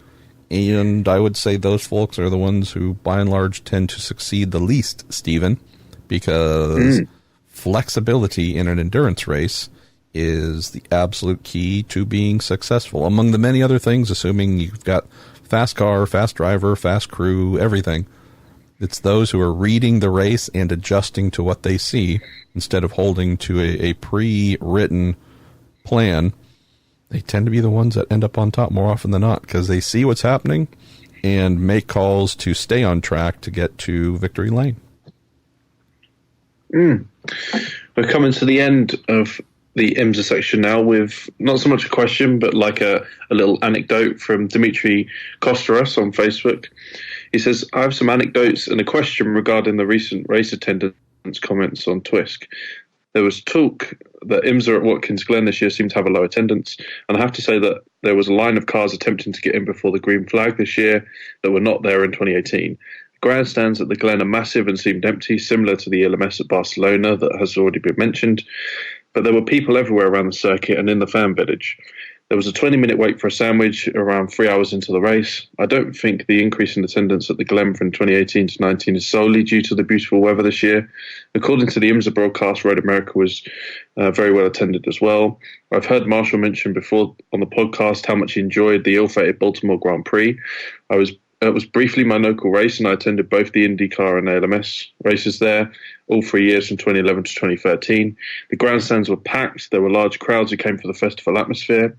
And I would say those folks are the ones who, by and large, tend to succeed the least, Stephen, because flexibility in an endurance race is the absolute key to being successful. Among the many other things, assuming you've got fast car, fast driver, fast crew, everything, it's those who are reading the race and adjusting to what they see instead of holding to a pre-written plan. They tend to be the ones that end up on top more often than not because they see what's happening and make calls to stay on track to get to victory lane. We're coming to the end of the IMSA section now with not so much a question, but like a little anecdote from Dimitri Kosteras on Facebook. He says, I have some anecdotes and a question regarding the recent race attendance comments on Twisk. There was talk that IMSA at Watkins Glen this year seemed to have a low attendance, and I have to say that there was a line of cars attempting to get in before the green flag this year that were not there in 2018. Grandstands at the Glen are massive and seemed empty, similar to the ELMS at Barcelona that has already been mentioned, but there were people everywhere around the circuit and in the fan village. There was a 20-minute wait for a sandwich around 3 hours into the race. I don't think the increase in attendance at the Glen from 2018 to 19 is solely due to the beautiful weather this year. According to the IMSA broadcast, Road America was very well attended as well. I've heard Marshall mention before on the podcast how much he enjoyed the ill-fated Baltimore Grand Prix. It was briefly my local race, and I attended both the IndyCar and AsLMS races there, all 3 years from 2011 to 2013. The grandstands were packed. There were large crowds who came for the festival atmosphere.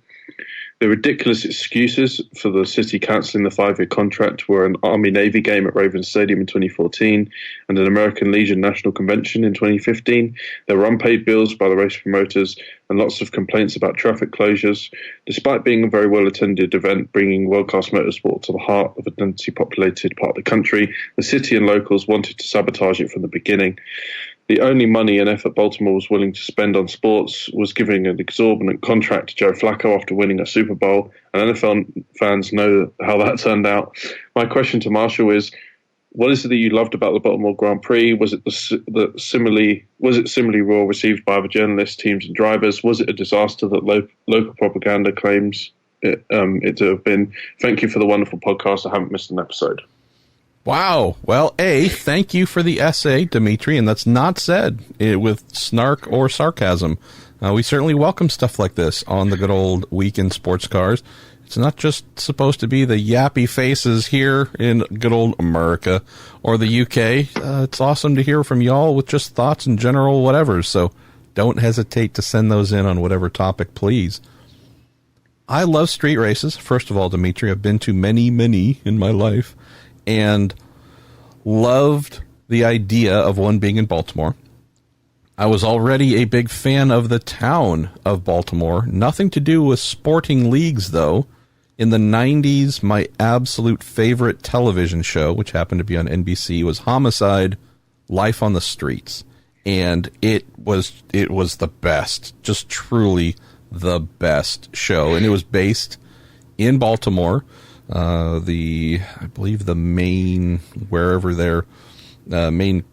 The ridiculous excuses for the city cancelling the 5-year contract were an Army-Navy game at Ravens Stadium in 2014 and an American Legion National Convention in 2015. There were unpaid bills by the race promoters and lots of complaints about traffic closures. Despite being a very well-attended event, bringing world-class motorsport to the heart of a densely populated part of the country, the city and locals wanted to sabotage it from the beginning. The only money and effort Baltimore was willing to spend on sports was giving an exorbitant contract to Joe Flacco after winning a Super Bowl, and NFL fans know how that turned out. My question to Marshall is, what is it that you loved about the Baltimore Grand Prix? Was it similarly well received by other journalists, teams, and drivers? Was it a disaster that local propaganda claims it to have been? Thank you for the wonderful podcast. I haven't missed an episode. Wow. Well, thank you for the essay, Dimitri, and that's not said with snark or sarcasm. We certainly welcome stuff like this on the good old Week in Sports Cars. It's not just supposed to be the yappy faces here in good old America or the UK. It's awesome to hear from y'all with just thoughts in general, whatever. So don't hesitate to send those in on whatever topic, please. I love street races. First of all, Dimitri, I've been to many, many in my life, and loved the idea of one being in Baltimore. I was already a big fan of the town of Baltimore. Nothing to do with sporting leagues, though. In the 90s, my absolute favorite television show, which happened to be on NBC, was Homicide: Life on the Streets. And it was the best, just truly the best show. And it was based in Baltimore. I believe the main, wherever their main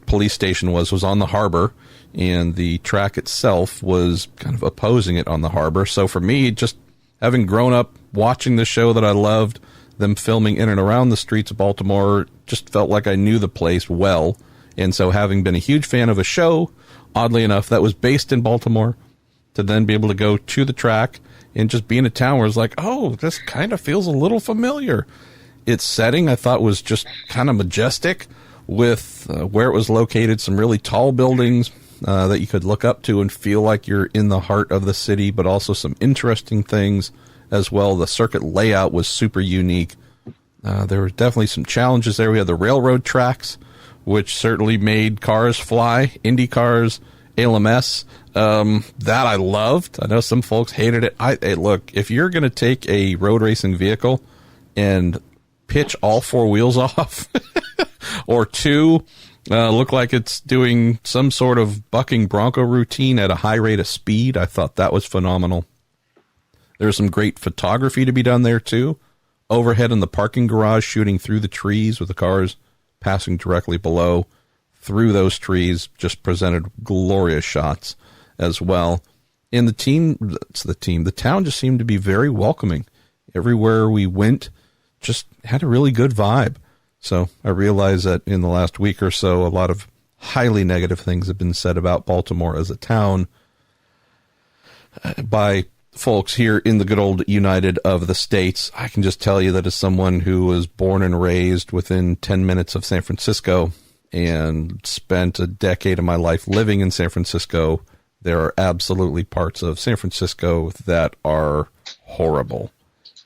police station was on the harbor, and the track itself was kind of opposing it on the harbor. So for me, just having grown up watching the show that I loved, them filming in and around the streets of Baltimore, just felt like I knew the place well. And so having been a huge fan of a show, oddly enough, that was based in Baltimore, to then be able to go to the track and just be in a town where it's like, oh, this kind of feels a little familiar. Its setting, I thought, was just kind of majestic with where it was located, some really tall buildings that you could look up to and feel like you're in the heart of the city, but also some interesting things as well. The circuit layout was super unique. There were definitely some challenges there. We had the railroad tracks, which certainly made cars fly, Indy cars, AsLMS. That I loved. I know some folks hated it. Hey, look, if you're going to take a road racing vehicle and pitch all four wheels off or two, look like it's doing some sort of bucking bronco routine at a high rate of speed, I thought that was phenomenal. There's some great photography to be done there too. Overhead in the parking garage, shooting through the trees with the cars passing directly below through those trees, just presented glorious shots as well. And the town just seemed to be very welcoming. Everywhere we went just had a really good vibe. So I realize that in the last week or so, a lot of highly negative things have been said about Baltimore as a town by folks here in the good old United of the States. I can just tell you that as someone who was born and raised within 10 minutes of San Francisco and spent a decade of my life living in San Francisco, there are absolutely parts of San Francisco that are horrible,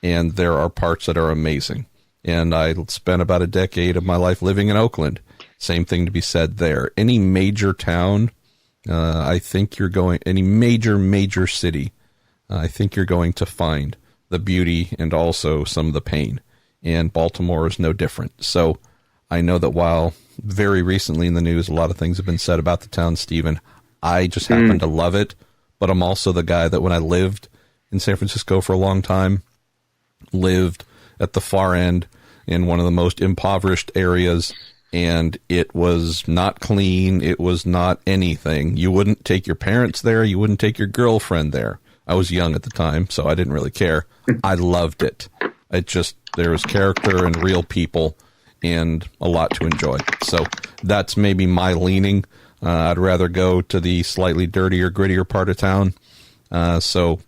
and there are parts that are amazing. And I spent about a decade of my life living in Oakland. Same thing to be said there. Any major town, any major city, I think you're going to find the beauty and also some of the pain. And Baltimore is no different. So I know that while very recently in the news, a lot of things have been said about the town, Stephen, I just happen to love it. But I'm also the guy that when I lived in San Francisco for a long time, lived at the far end in one of the most impoverished areas, and it was not clean. It was not anything. You wouldn't take your parents there. You wouldn't take your girlfriend there. I was young at the time, so I didn't really care. I loved it. There was character and real people and a lot to enjoy. So that's maybe my leaning. I'd rather go to the slightly dirtier, grittier part of town. So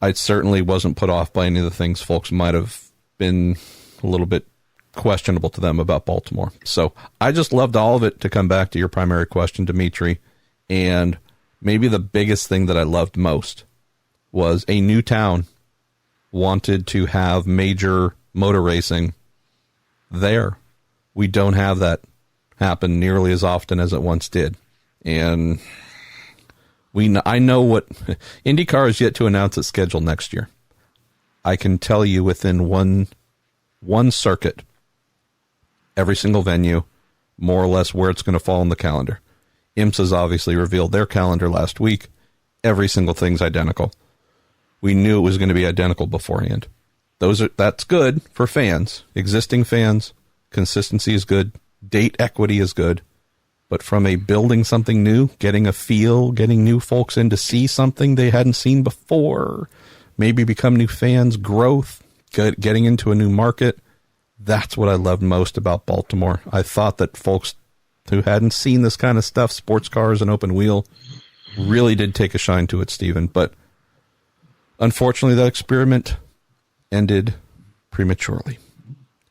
I certainly wasn't put off by any of the things folks might have been a little bit questionable to them about Baltimore. So I just loved all of it, to come back to your primary question, Dimitri. And maybe the biggest thing that I loved most was a new town wanted to have major motor racing there. We don't have that happen nearly as often as it once did. And I know what IndyCar is yet to announce its schedule next year. I can tell you within one circuit, every single venue, more or less where it's going to fall in the calendar. IMSA's obviously revealed their calendar last week. Every single thing's identical. We knew it was going to be identical beforehand. That's good for fans, existing fans. Consistency is good. Date equity is good. But from a building something new, getting a feel, getting new folks in to see something they hadn't seen before, maybe become new fans, growth, getting into a new market, that's what I loved most about Baltimore. I thought that folks who hadn't seen this kind of stuff, sports cars and open wheel, really did take a shine to it, Stephen. But unfortunately, that experiment ended prematurely.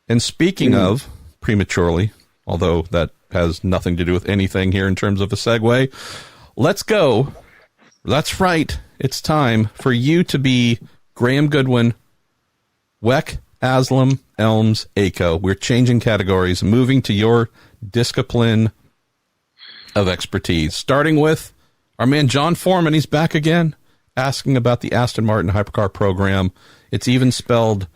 And speaking of prematurely, although that has nothing to do with anything here in terms of a segue, let's go. That's right. It's time for you to be Graham Goodwin, WEC, AsLMS, ELMS, ACO. We're changing categories, moving to your discipline of expertise. Starting with our man John Foreman. He's back again, asking about the Aston Martin Hypercar program. It's even spelled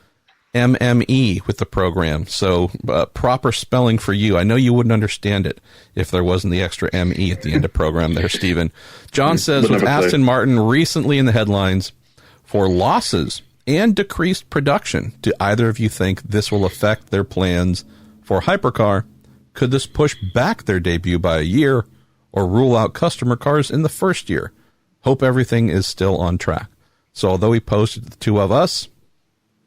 MME with the program. So proper spelling for you. I know you wouldn't understand it if there wasn't the extra ME at the end of program there, Stephen. John says, with Aston Martin recently in the headlines for losses and decreased production, do either of you think this will affect their plans for Hypercar? Could this push back their debut by a year or rule out customer cars in the first year? Hope everything is still on track. So although he posted the two of us,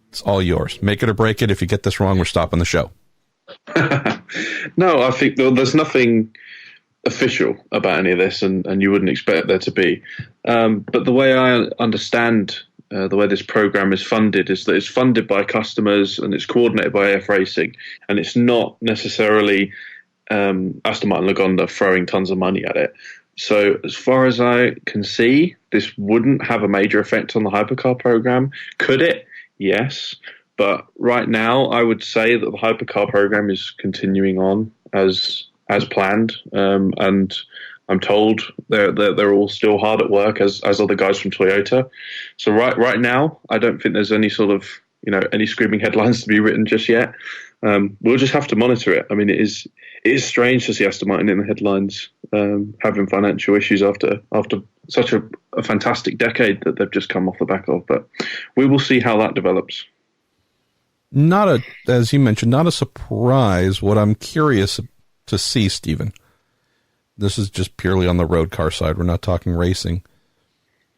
it's all yours. Make it or break it. If you get this wrong, we're stopping the show. No, I think there's nothing official about any of this, and you wouldn't expect there to be. But the way I understand the way this program is funded is that it's funded by customers and it's coordinated by AF Racing, and it's not necessarily Aston Martin Lagonda throwing tons of money at it. So as far as I can see, this wouldn't have a major effect on the Hypercar program. Could it? Yes. But right now, I would say that the Hypercar program is continuing on as planned. And I'm told they're all still hard at work, as are the guys from Toyota. So right now, I don't think there's any sort of, any screaming headlines to be written just yet. We'll just have to monitor it. I mean, it is strange to see Aston Martin in the headlines, having financial issues after such a fantastic decade that they've just come off the back of. But we will see how that develops. As you mentioned, not a surprise. What I'm curious to see, Stephen, this is just purely on the road car side. We're not talking racing.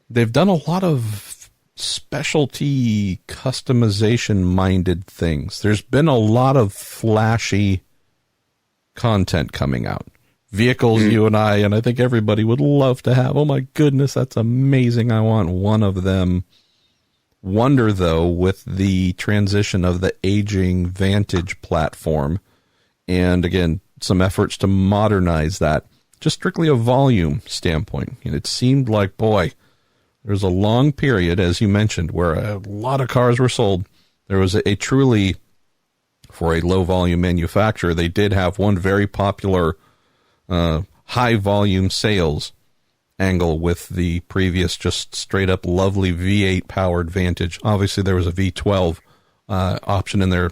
They've done a lot of specialty customization-minded things. There's been a lot of flashy content coming out. Vehicles you and I think everybody would love to have. Oh my goodness, that's amazing. I want one of them. Wonder, though, with the transition of the aging Vantage platform, and again, some efforts to modernize that, just strictly a volume standpoint. And it seemed like, boy, there's a long period, as you mentioned, where a lot of cars were sold. There was a truly, for a low volume manufacturer, they did have one very popular high volume sales angle with the previous just straight up lovely V8 powered Vantage. Obviously there was a V12 option in there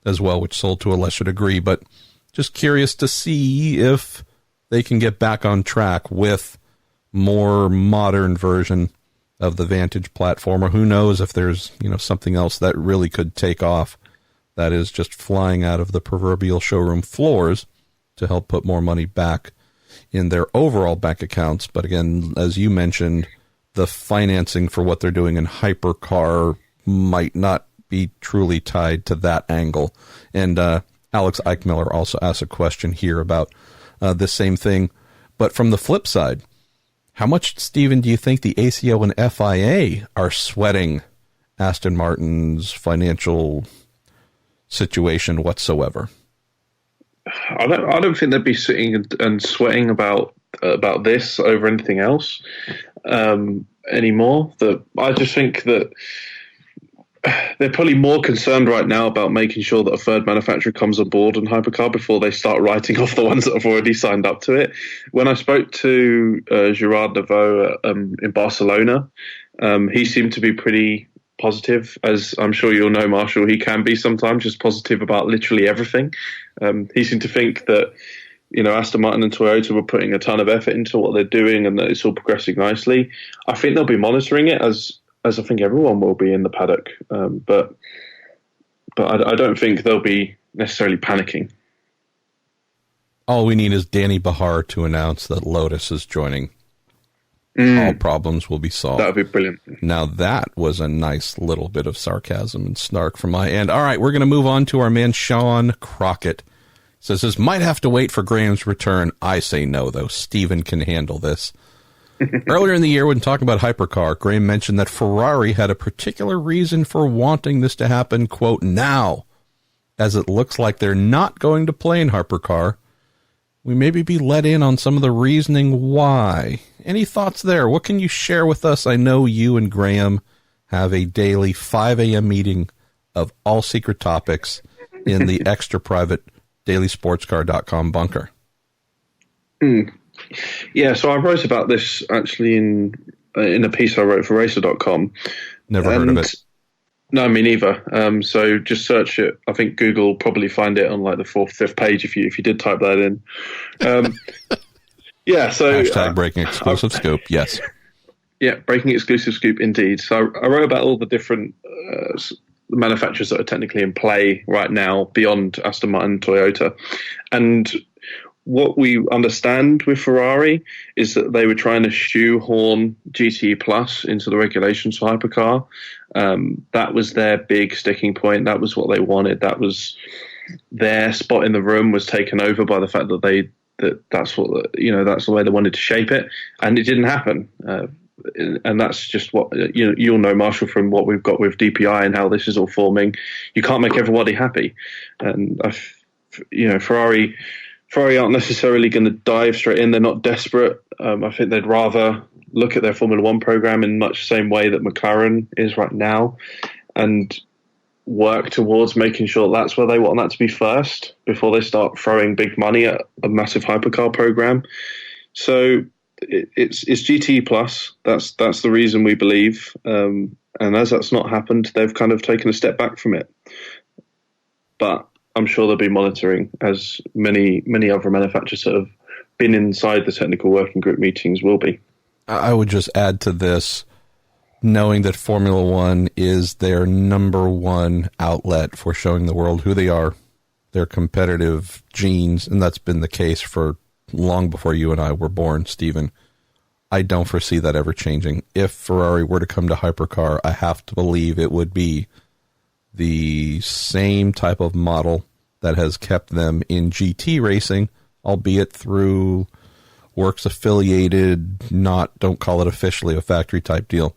as well, which sold to a lesser degree, but just curious to see if they can get back on track with more modern version of the Vantage platform, or who knows if there's something else that really could take off that is just flying out of the proverbial showroom floors to help put more money back in their overall bank accounts. But again, as you mentioned, the financing for what they're doing in hypercar might not be truly tied to that angle. And Alex Eichmiller also asked a question here about the same thing. But from the flip side, how much, Stephen, do you think the ACO and FIA are sweating Aston Martin's financial situation whatsoever? I don't think they'd be sitting and sweating about this over anything else anymore. I just think that they're probably more concerned right now about making sure that a third manufacturer comes on board in hypercar before they start writing off the ones that have already signed up to it. When I spoke to Gerard Neveu in Barcelona, he seemed to be pretty positive. As I'm sure you'll know, Marshall, he can be sometimes just positive about literally everything. He seemed to think that, Aston Martin and Toyota were putting a ton of effort into what they're doing and that it's all progressing nicely. I think they'll be monitoring it as I think everyone will be in the paddock. But I don't think they'll be necessarily panicking. All we need is Danny Bahar to announce that Lotus is joining. All problems will be solved. That would be brilliant. Now that was a nice little bit of sarcasm and snark from my end. All right, we're going to move on to our man Sean Crockett. Says this might have to wait for Graham's return. I say no, though. Stephen can handle this. Earlier in the year, when talking about hypercar, Graham mentioned that Ferrari had a particular reason for wanting this to happen, quote, now, as it looks like they're not going to play in hypercar. We maybe be let in on some of the reasoning why. Any thoughts there? What can you share with us? I know you and Graham have a daily 5 a.m. meeting of all secret topics in the extra private dailysportscar.com bunker. Yeah, so I wrote about this actually in a piece I wrote for racer.com. Never heard of it. No, me neither. So just search it. I think Google will probably find it on like the 4th, 5th page if you did type that in. Yeah, so hashtag breaking exclusive scoop. Yes. Yeah, breaking exclusive scoop indeed. So I wrote about all the different manufacturers that are technically in play right now beyond Aston Martin and Toyota. And what we understand with Ferrari is that they were trying to shoehorn GTE Plus into the regulations for hypercar. That was their big sticking point. That was what they wanted. That was their spot in the room was taken over by the fact that that's the way they wanted to shape it, and it didn't happen. And that's just what you'll know, Marshall, from what we've got with DPI and how this is all forming. You can't make everybody happy, and Ferrari aren't necessarily going to dive straight in. They're not desperate. I think they'd rather look at their Formula One program in much the same way that McLaren is right now, and work towards making sure that's where they want that to be first before they start throwing big money at a massive hypercar program. So it's GTE Plus. That's the reason we believe. And as that's not happened, they've kind of taken a step back from it. But I'm sure they'll be monitoring, as many other manufacturers that have been inside the technical working group meetings will be. I would just add to this, knowing that Formula One is their number one outlet for showing the world who they are, their competitive genes, and that's been the case for long before you and I were born, Stephen. I don't foresee that ever changing. If Ferrari were to come to hypercar, I have to believe it would be the same type of model that has kept them in GT racing, albeit through works affiliated, don't call it officially a factory type deal,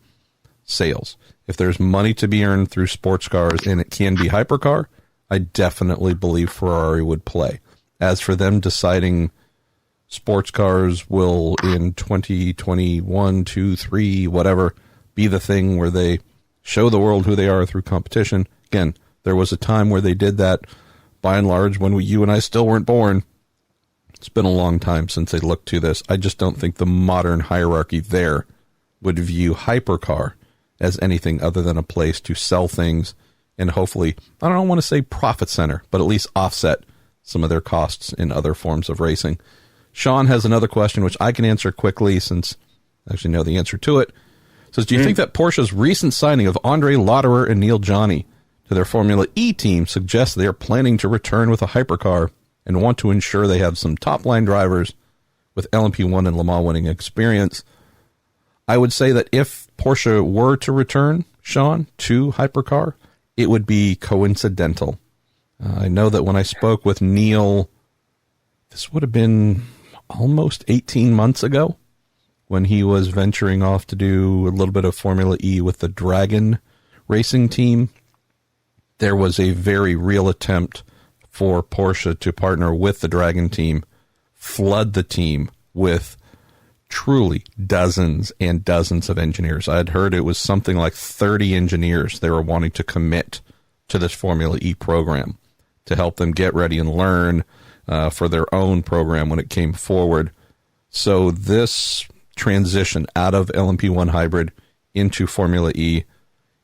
sales. If there's money to be earned through sports cars and it can be hypercar, I definitely believe Ferrari would play. As for them deciding sports cars will in 2021, 2, 3, whatever, be the thing where they show the world who they are through competition. Again, there was a time where they did that, by and large, when you and I still weren't born. It's been a long time since they looked to this. I just don't think the modern hierarchy there would view hypercar as anything other than a place to sell things and hopefully, I don't want to say profit center, but at least offset some of their costs in other forms of racing. Sean has another question, which I can answer quickly since I actually know the answer to it. It says, do you think that Porsche's recent signing of Andre Lauderer and Neil Johnny to their Formula E team suggests they are planning to return with a hypercar and want to ensure they have some top-line drivers with LMP1 and Le Mans winning experience? I would say that if Porsche were to return, Sean, to hypercar, it would be coincidental. I know that when I spoke with Neil, this would have been almost 18 months ago, when he was venturing off to do a little bit of Formula E with the Dragon racing team. There was a very real attempt for Porsche to partner with the Dragon team, flood the team with truly dozens and dozens of engineers. I had heard it was something like 30 engineers they were wanting to commit to this Formula E program to help them get ready and learn for their own program when it came forward. So this transition out of LMP1 hybrid into Formula E,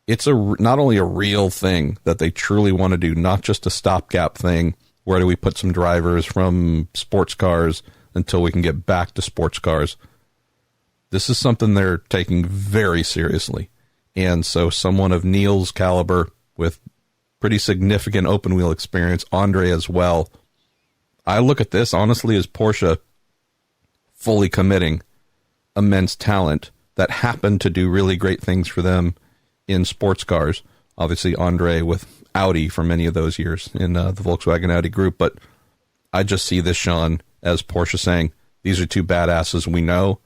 it's not only a real thing that they truly want to do, not just a stopgap thing. Where do we put some drivers from sports cars until we can get back to sports cars? This is something they're taking very seriously. And so someone of Neil's caliber with pretty significant open wheel experience, Andre as well, I look at this honestly as Porsche fully committing immense talent that happened to do really great things for them in sports cars. Obviously, Andre with Audi for many of those years in the Volkswagen Audi group. But I just see this, Sean, as Porsche saying, these are two badasses we know,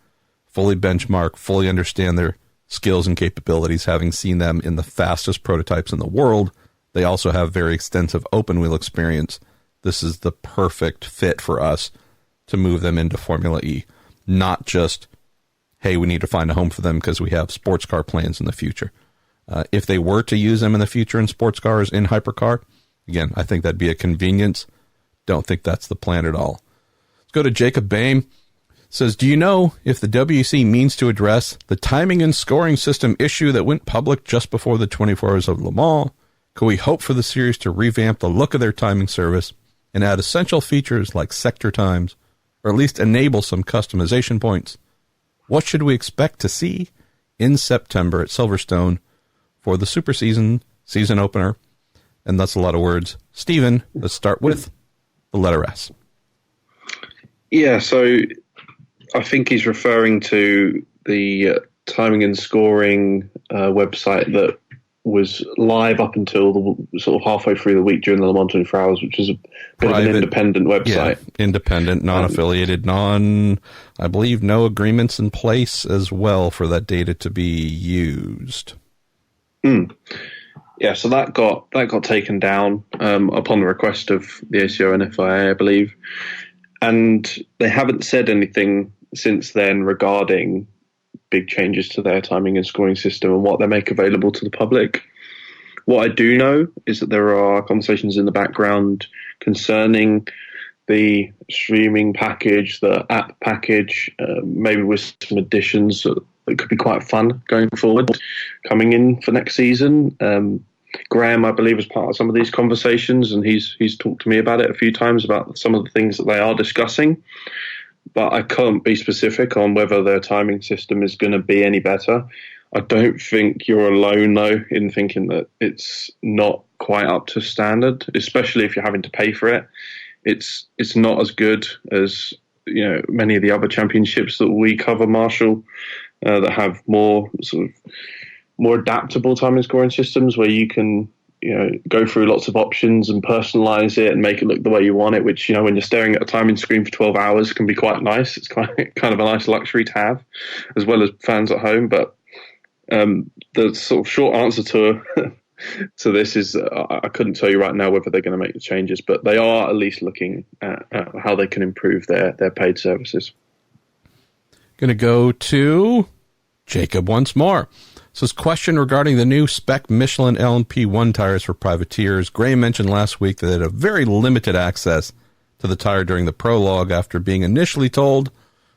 fully benchmark, fully understand their skills and capabilities, having seen them in the fastest prototypes in the world. They also have very extensive open wheel experience. This is the perfect fit for us to move them into Formula E. Not just, hey, we need to find a home for them because we have sports car plans in the future. If they were to use them in the future in sports cars, in hypercar, again, I think that'd be a convenience. Don't think that's the plan at all. Let's go to Jacob Bain. Says, do you know if the WEC means to address the timing and scoring system issue that went public just before the 24 Hours of Le Mans? Could we hope for the series to revamp the look of their timing service and add essential features like sector times, or at least enable some customization points? What should we expect to see in September at Silverstone for the Super Season opener? And that's a lot of words. Stephen, let's start with the letter S. Yeah, so I think he's referring to the timing and scoring website that was live up until the sort of halfway through the week during the Le Mans 24 Hours, which is a bit of an independent website. Yeah, independent, non-affiliated, I believe no agreements in place as well for that data to be used. Yeah, so that got taken down upon the request of the ACO and FIA, I believe. And they haven't said anything since then regarding big changes to their timing and scoring system and what they make available to the public. What I do know is that there are conversations in the background concerning the streaming package, the app package, maybe with some additions that could be quite fun going forward, coming in for next season. Graham, I believe, is part of some of these conversations, and he's talked to me about it a few times about some of the things that they are discussing. But I can't be specific on whether their timing system is going to be any better. I don't think you're alone, though, in thinking that it's not quite up to standard, especially if you're having to pay for it. It's not as good as many of the other championships that we cover, Marshall, that have more adaptable timing scoring systems where you can go through lots of options and personalize it and make it look the way you want it, which, when you're staring at a timing screen for 12 hours can be quite nice. It's kind of a nice luxury to have, as well as fans at home. But the sort of short answer to this is I couldn't tell you right now whether they're going to make the changes, but they are at least looking at how they can improve their paid services. Going to go to Jacob once more. So his question regarding the new spec Michelin LMP1 tires for privateers. Gray mentioned last week that they had a very limited access to the tire during the prologue after being initially told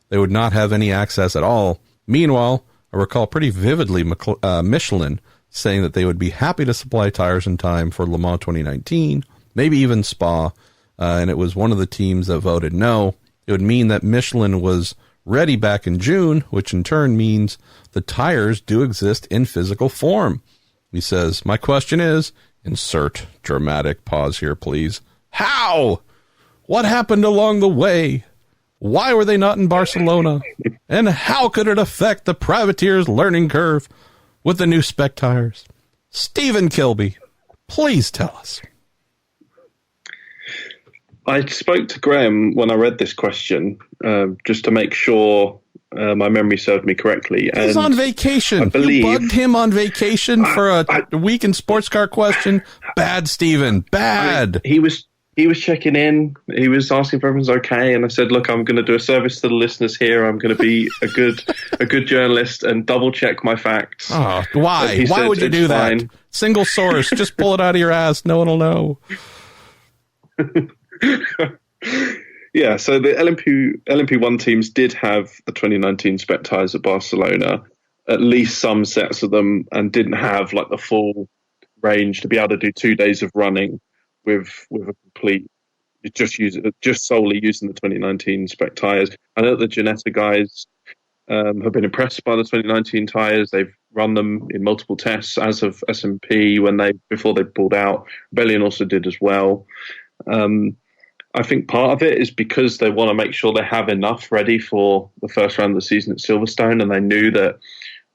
they would not have any access at all. Meanwhile, I recall pretty vividly Michelin saying that they would be happy to supply tires in time for Le Mans 2019, maybe even Spa, and it was one of the teams that voted no. It would mean that Michelin was ready back in June, which in turn means the tires do exist in physical form. He says, my question is, insert dramatic pause here, please. How? What happened along the way? Why were they not in Barcelona? And how could it affect the privateer's learning curve with the new spec tires? Stephen Kilbey, please tell us. I spoke to Graham when I read this question, just to make sure my memory served me correctly. He's on vacation. You bugged him on vacation for a week in sports car question. Bad, Stephen. Bad. He was checking in. He was asking if everyone's okay, and I said, "Look, I'm going to do a service to the listeners here. I'm going to be a good journalist and double check my facts." Oh, why? Why would you do that? Single source. Just pull it out of your ass. No one will know. Yeah, so the LMP1 teams did have the 2019 spec tires at Barcelona, at least some sets of them, and didn't have like the full range to be able to do 2 days of running with a complete, just solely using the 2019 spec tires. I know the Ginetta guys have been impressed by the 2019 tires. They've run them in multiple tests, as of S&P before they pulled out. Rebellion also did as well. I think part of it is because they want to make sure they have enough ready for the first round of the season at Silverstone, and they knew that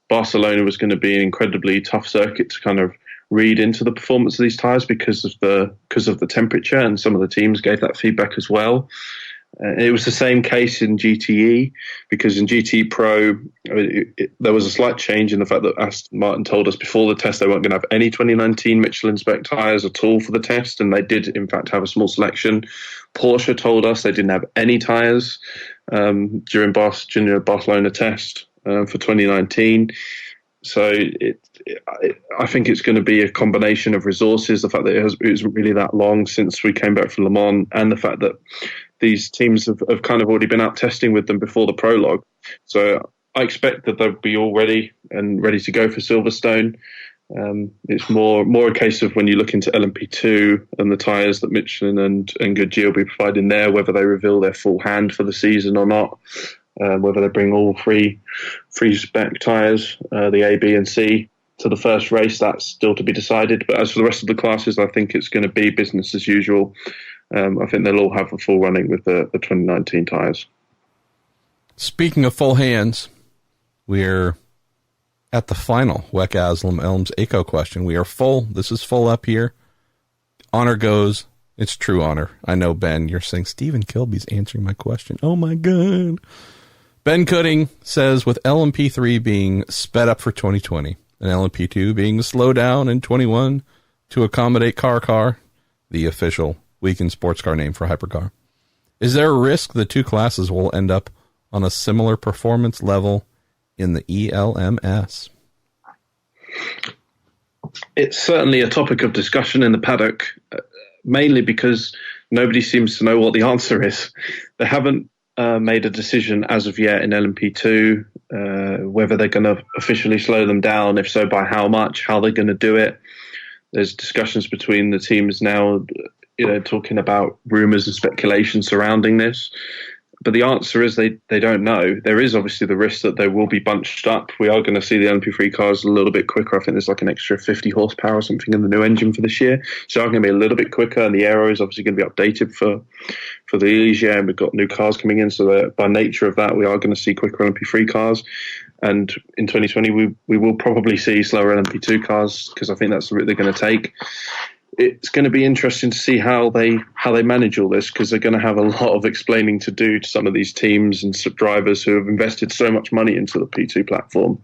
Barcelona was going to be an incredibly tough circuit to kind of read into the performance of these tyres because of the temperature, and some of the teams gave that feedback as well. It was the same case in GTE, because in GTE Pro, there was a slight change in the fact that Aston Martin told us before the test they weren't going to have any 2019 Michelin spec tyres at all for the test, and they did, in fact, have a small selection. Porsche told us they didn't have any tyres during Barcelona test for 2019. So I think it's going to be a combination of resources, the fact that it was really that long since we came back from Le Mans, and the fact that these teams have kind of already been out testing with them before the prologue. So I expect that they'll be all ready to go for Silverstone. It's more a case of when you look into LMP2 and the tyres that Michelin and Goodyear will be providing there, whether they reveal their full hand for the season or not, whether they bring all three spec tyres, the A, B and C, to the first race. That's still to be decided. But as for the rest of the classes, I think it's going to be business as usual. I think they'll all have a full running with the 2019 tyres. Speaking of full hands, we're at the final WEC AsLMS ACO question. We are full. This is full up here. Honor goes. It's true honor. I know, Ben, you're saying Stephen Kilbey's answering my question. Oh, my God. Ben Cutting says, with LMP3 being sped up for 2020 and LMP2 being slowed down in 21 to accommodate car, the official weekend sports car name for hypercar, is there a risk the two classes will end up on a similar performance level in the ELMS? It's certainly a topic of discussion in the paddock, mainly because nobody seems to know what the answer is. They haven't made a decision as of yet in LMP2, whether they're going to officially slow them down, if so, by how much, how they're going to do it. There's discussions between the teams now, talking about rumours and speculation surrounding this. But the answer is they don't know. There is obviously the risk that they will be bunched up. We are going to see the LMP3 cars a little bit quicker. I think there's like an extra 50 horsepower or something in the new engine for this year. So they're going to be a little bit quicker, and the aero is obviously going to be updated for the Elysia, and we've got new cars coming in. So by nature of that, we are going to see quicker LMP3 cars. And in 2020, we will probably see slower LMP2 cars, because I think that's the route they're going to take. It's going to be interesting to see how they manage all this, because they're going to have a lot of explaining to do to some of these teams and drivers who have invested so much money into the P2 platform.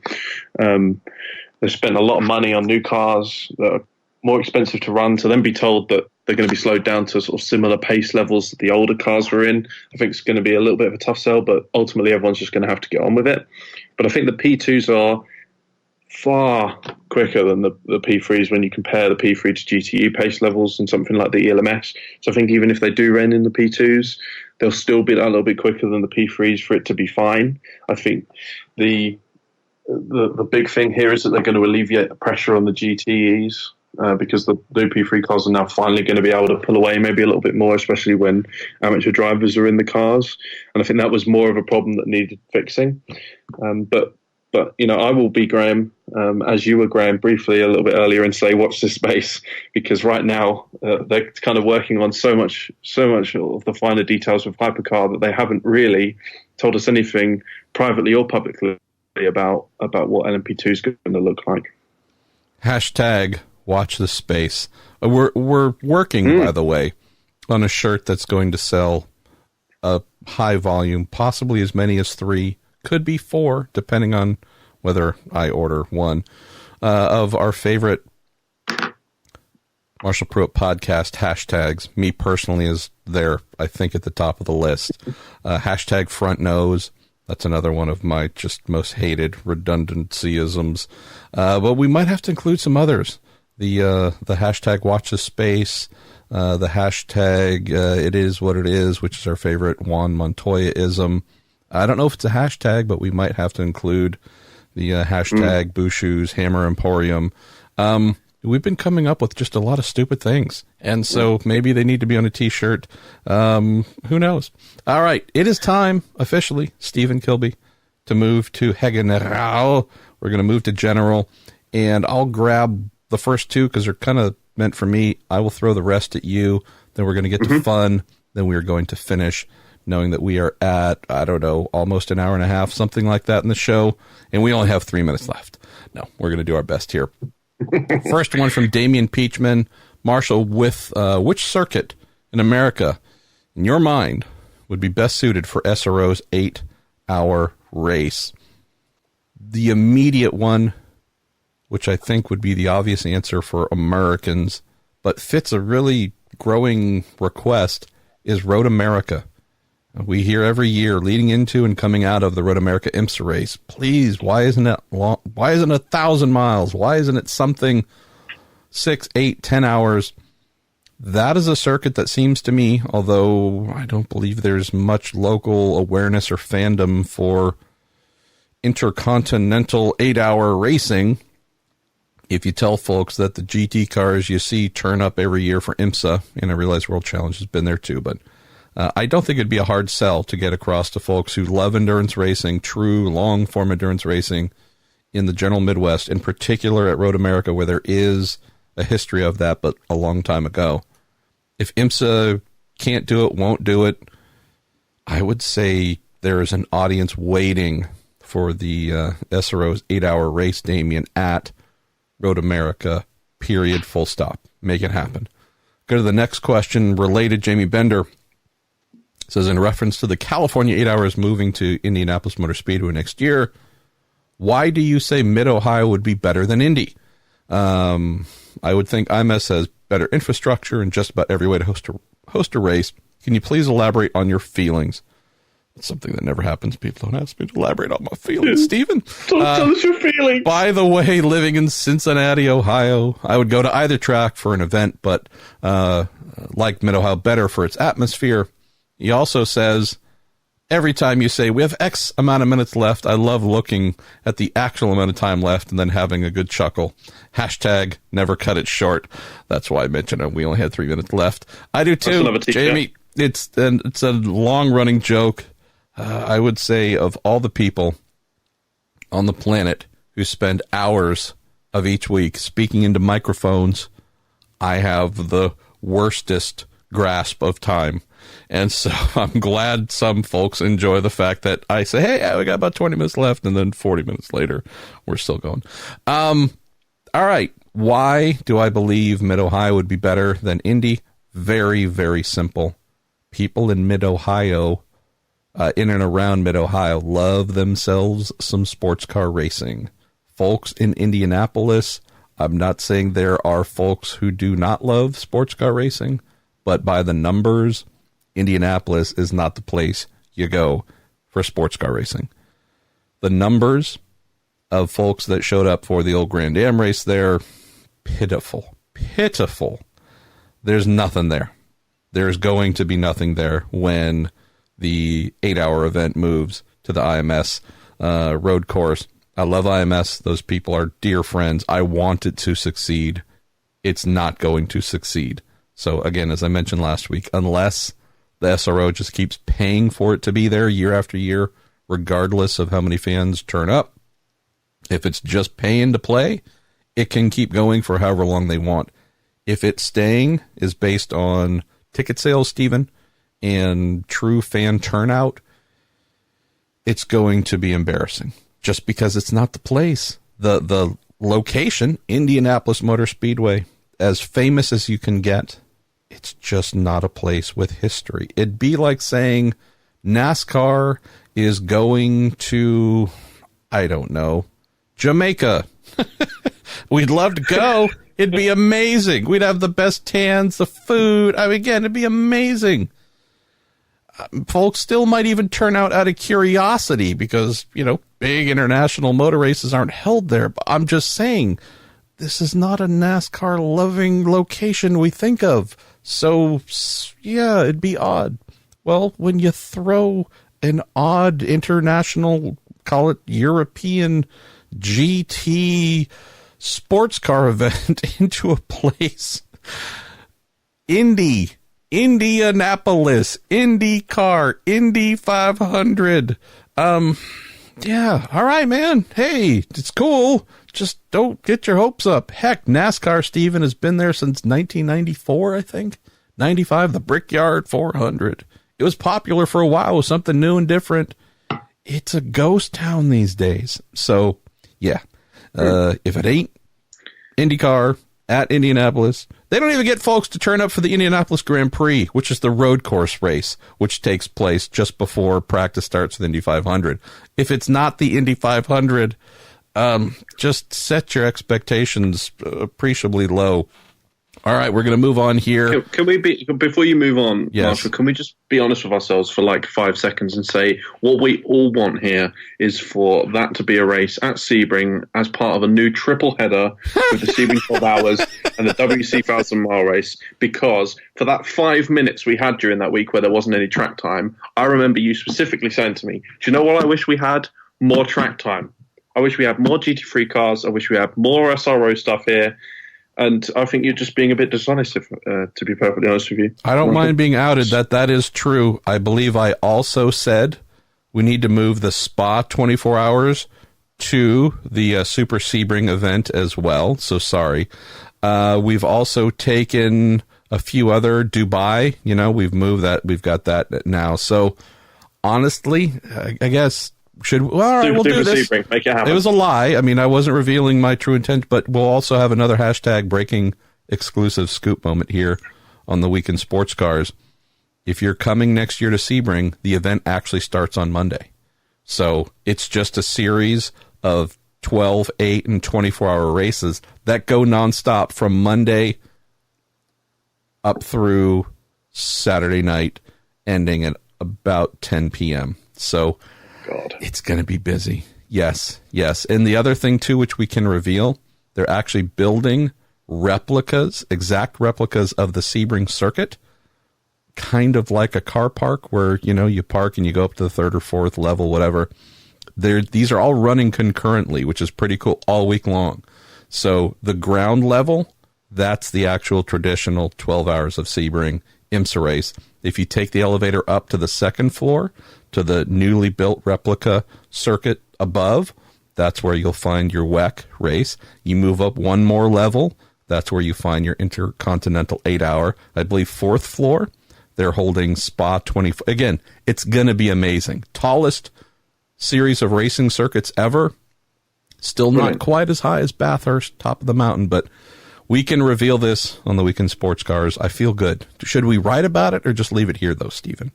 They've spent a lot of money on new cars that are more expensive to run, to then be told that they're going to be slowed down to sort of similar pace levels that the older cars were in. I think it's going to be a little bit of a tough sell, but ultimately everyone's just going to have to get on with it. But I think the P2s are far quicker than the P3s when you compare the P3 to GTE pace levels and something like the ELMS. So I think even if they do run in the P2s, they'll still be a little bit quicker than the P3s for it to be fine. I think the big thing here is that they're going to alleviate the pressure on the GTEs, because the new P3 cars are now finally going to be able to pull away maybe a little bit more, especially when amateur drivers are in the cars. And I think that was more of a problem that needed fixing. But I will be Graham, as you were, Graham, briefly a little bit earlier, and say watch this space, because right now they're kind of working on so much of the finer details of hypercar that they haven't really told us anything privately or publicly about what LMP2 is going to look like. Hashtag watch the space. We're working, by the way, on a shirt that's going to sell a high volume, possibly as many as 3, could be 4, depending on whether I order one, of our favorite Marshall Pruett podcast hashtags. Me personally is there, I think, at the top of the list. Hashtag front nose. That's another one of my just most hated redundancyisms. But we might have to include some others. The hashtag watch the space, the hashtag it is what it is, which is our favorite Juan Montoya-ism. I don't know if it's a hashtag, but we might have to include the hashtag Boo Shoes Hammer Emporium. We've been coming up with just a lot of stupid things, and so maybe they need to be on a T-shirt. Who knows? All right, it is time, officially, Stephen Kilbey, to move to General. We're going to move to General, and I'll grab the first 2 because they're kind of meant for me. I will throw the rest at you. Then we're going to get to fun. Then we are going to finish, knowing that we are at, I don't know, almost an hour and a half, something like that in the show, and we only have 3 minutes left. No, we're going to do our best here. First one from Damian Peachman. Marshall, with which circuit in America, in your mind, would be best suited for SRO's 8-hour race? The immediate one, which I think would be the obvious answer for Americans, but fits a really growing request, is Road America. We hear every year, leading into and coming out of the Road America IMSA race, please, why isn't it long? Why isn't it 1,000 miles? Why isn't it something 6, 8, 10 hours? That is a circuit that seems to me, although I don't believe there's much local awareness or fandom for intercontinental 8-hour racing. If you tell folks that the GT cars you see turn up every year for IMSA, and I realize World Challenge has been there too, but I don't think it'd be a hard sell to get across to folks who love endurance racing, true long-form endurance racing in the general Midwest, in particular at Road America, where there is a history of that, but a long time ago. If IMSA can't do it, won't do it, I would say there is an audience waiting for the SRO's 8-hour race, Damien, at Road America, period, full stop. Make it happen. Go to the next question, related. Jamie Bender says, in reference to the California 8 hours moving to Indianapolis Motor Speedway next year, why do you say Mid-Ohio would be better than Indy? I would think IMS has better infrastructure in just about every way to host a race. Can you please elaborate on your feelings? It's something that never happens. People don't ask me to elaborate on my feelings, Stephen. Tell us your feelings. By the way, living in Cincinnati, Ohio, I would go to either track for an event, but like Mid-Ohio better for its atmosphere. He also says, every time you say, we have X amount of minutes left, I love looking at the actual amount of time left and then having a good chuckle. Hashtag never cut it short. That's why I mentioned it. We only had 3 minutes left. I do too, Jamie. It's a long-running joke. I would say of all the people on the planet who spend hours of each week speaking into microphones, I have the worstest grasp of time. And so I'm glad some folks enjoy the fact that I say, hey, we got about 20 minutes left, and then 40 minutes later, we're still going. All right. Why do I believe Mid-Ohio would be better than Indy? Very, very simple. People in Mid-Ohio, in and around Mid-Ohio, love themselves some sports car racing. Folks in Indianapolis, I'm not saying there are folks who do not love sports car racing, but by the numbers, Indianapolis is not the place you go for sports car racing. The numbers of folks that showed up for the old Grand Am race there, pitiful. There's nothing there. There's going to be nothing there when the 8-hour event moves to the IMS road course. I love IMS. Those people are dear friends. I want it to succeed. It's not going to succeed. So again, as I mentioned last week, unless the SRO just keeps paying for it to be there year after year, regardless of how many fans turn up, if it's just paying to play, it can keep going for however long they want. If it's staying is based on ticket sales, Stephen, and true fan turnout, it's going to be embarrassing just because it's not the place. The location, Indianapolis Motor Speedway, as famous as you can get, it's just not a place with history. It'd be like saying NASCAR is going to, I don't know, Jamaica. We'd love to go. It'd be amazing. We'd have the best tans, the food. I mean, again, it'd be amazing. Folks still might even turn out of curiosity because, big international motor races aren't held there. But I'm just saying, this is not a NASCAR-loving location we think of. So, yeah, it'd be odd. Well, when you throw an odd international, call it European GT sports car event into a place, Indianapolis, IndyCar, Indy 500. Yeah, all right, man. Hey, it's cool. Just don't get your hopes up. Heck, NASCAR, Stephen, has been there since 1994, I think. 95, the Brickyard 400. It was popular for a while with something new and different. It's a ghost town these days. So, yeah. If it ain't IndyCar at Indianapolis, they don't even get folks to turn up for the Indianapolis Grand Prix, which is the road course race, which takes place just before practice starts with Indy 500. If it's not the Indy 500, just set your expectations appreciably low. All right, we're going to move on here. Can we before you move on, yes. Marshall, can we just be honest with ourselves for like 5 seconds and say what we all want here is for that to be a race at Sebring as part of a new triple header with the Sebring 12 hours and the WC 1,000-mile race, because for that 5 minutes we had during that week where there wasn't any track time, I remember you specifically saying to me, do you know what I wish we had? More track time. I wish we had more GT3 cars. I wish we had more SRO stuff here. And I think you're just being a bit dishonest, to be perfectly honest with you. I don't mind being outed. That is true. I believe I also said we need to move the Spa 24 hours to the Super Sebring event as well. So sorry. We've also taken a few other Dubai. We've moved that. We've got that now. So honestly, I guess... all right, we'll do this. Make it happen. It was a lie. I mean, I wasn't revealing my true intent, but we'll also have another hashtag breaking exclusive scoop moment here on the Week in Sports Cars. If you're coming next year to Sebring, the event actually starts on Monday. So it's just a series of 12, 8, and 24-hour races that go nonstop from Monday up through Saturday night, ending at about 10 p.m. So... God. It's going to be busy. Yes. And the other thing, too, which we can reveal, they're actually building exact replicas of the Sebring circuit, kind of like a car park where, you park and you go up to the third or fourth level, whatever. These are all running concurrently, which is pretty cool, all week long. So the ground level, that's the actual traditional 12 hours of Sebring IMSA race. If you take the elevator up to the second floor, to the newly built replica circuit above, that's where you'll find your WEC race. You move up one more level, that's where you find your Intercontinental 8-hour. I believe fourth floor, they're holding Spa 24. Again, it's going to be amazing. Tallest series of racing circuits ever. Still not quite as high as Bathurst, top of the mountain, but we can reveal this on the Week in Sports Cars. I feel good. Should we write about it or just leave it here, though, Stephen?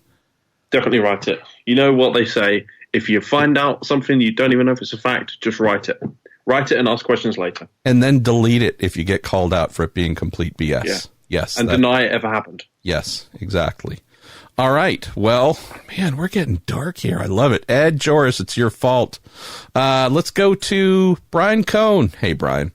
Definitely write it. You know what they say, if you find out something you don't even know if it's a fact, just write it. Write it and ask questions later. And then delete it if you get called out for it being complete BS. Yeah. Yes. And deny it ever happened. Yes, exactly. All right. Well, man, we're getting dark here. I love it. Ed Joris, it's your fault. Let's go to Brian Cohn. Hey, Brian.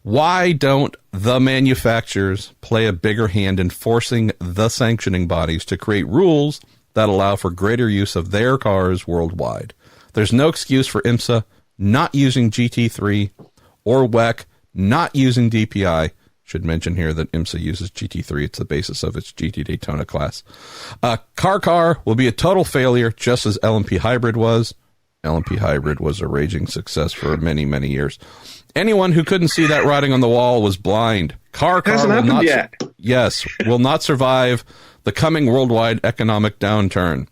Why don't the manufacturers play a bigger hand in forcing the sanctioning bodies to create rules that allow for greater use of their cars worldwide? There's no excuse for IMSA not using GT3 or WEC not using DPI. Should mention here that IMSA uses GT3. It's the basis of its GT Daytona class. Car will be a total failure, just as LMP Hybrid was. LMP Hybrid was a raging success for many, many years. Anyone who couldn't see that writing on the wall was blind. Car will not. Yes, will not survive the coming worldwide economic downturn.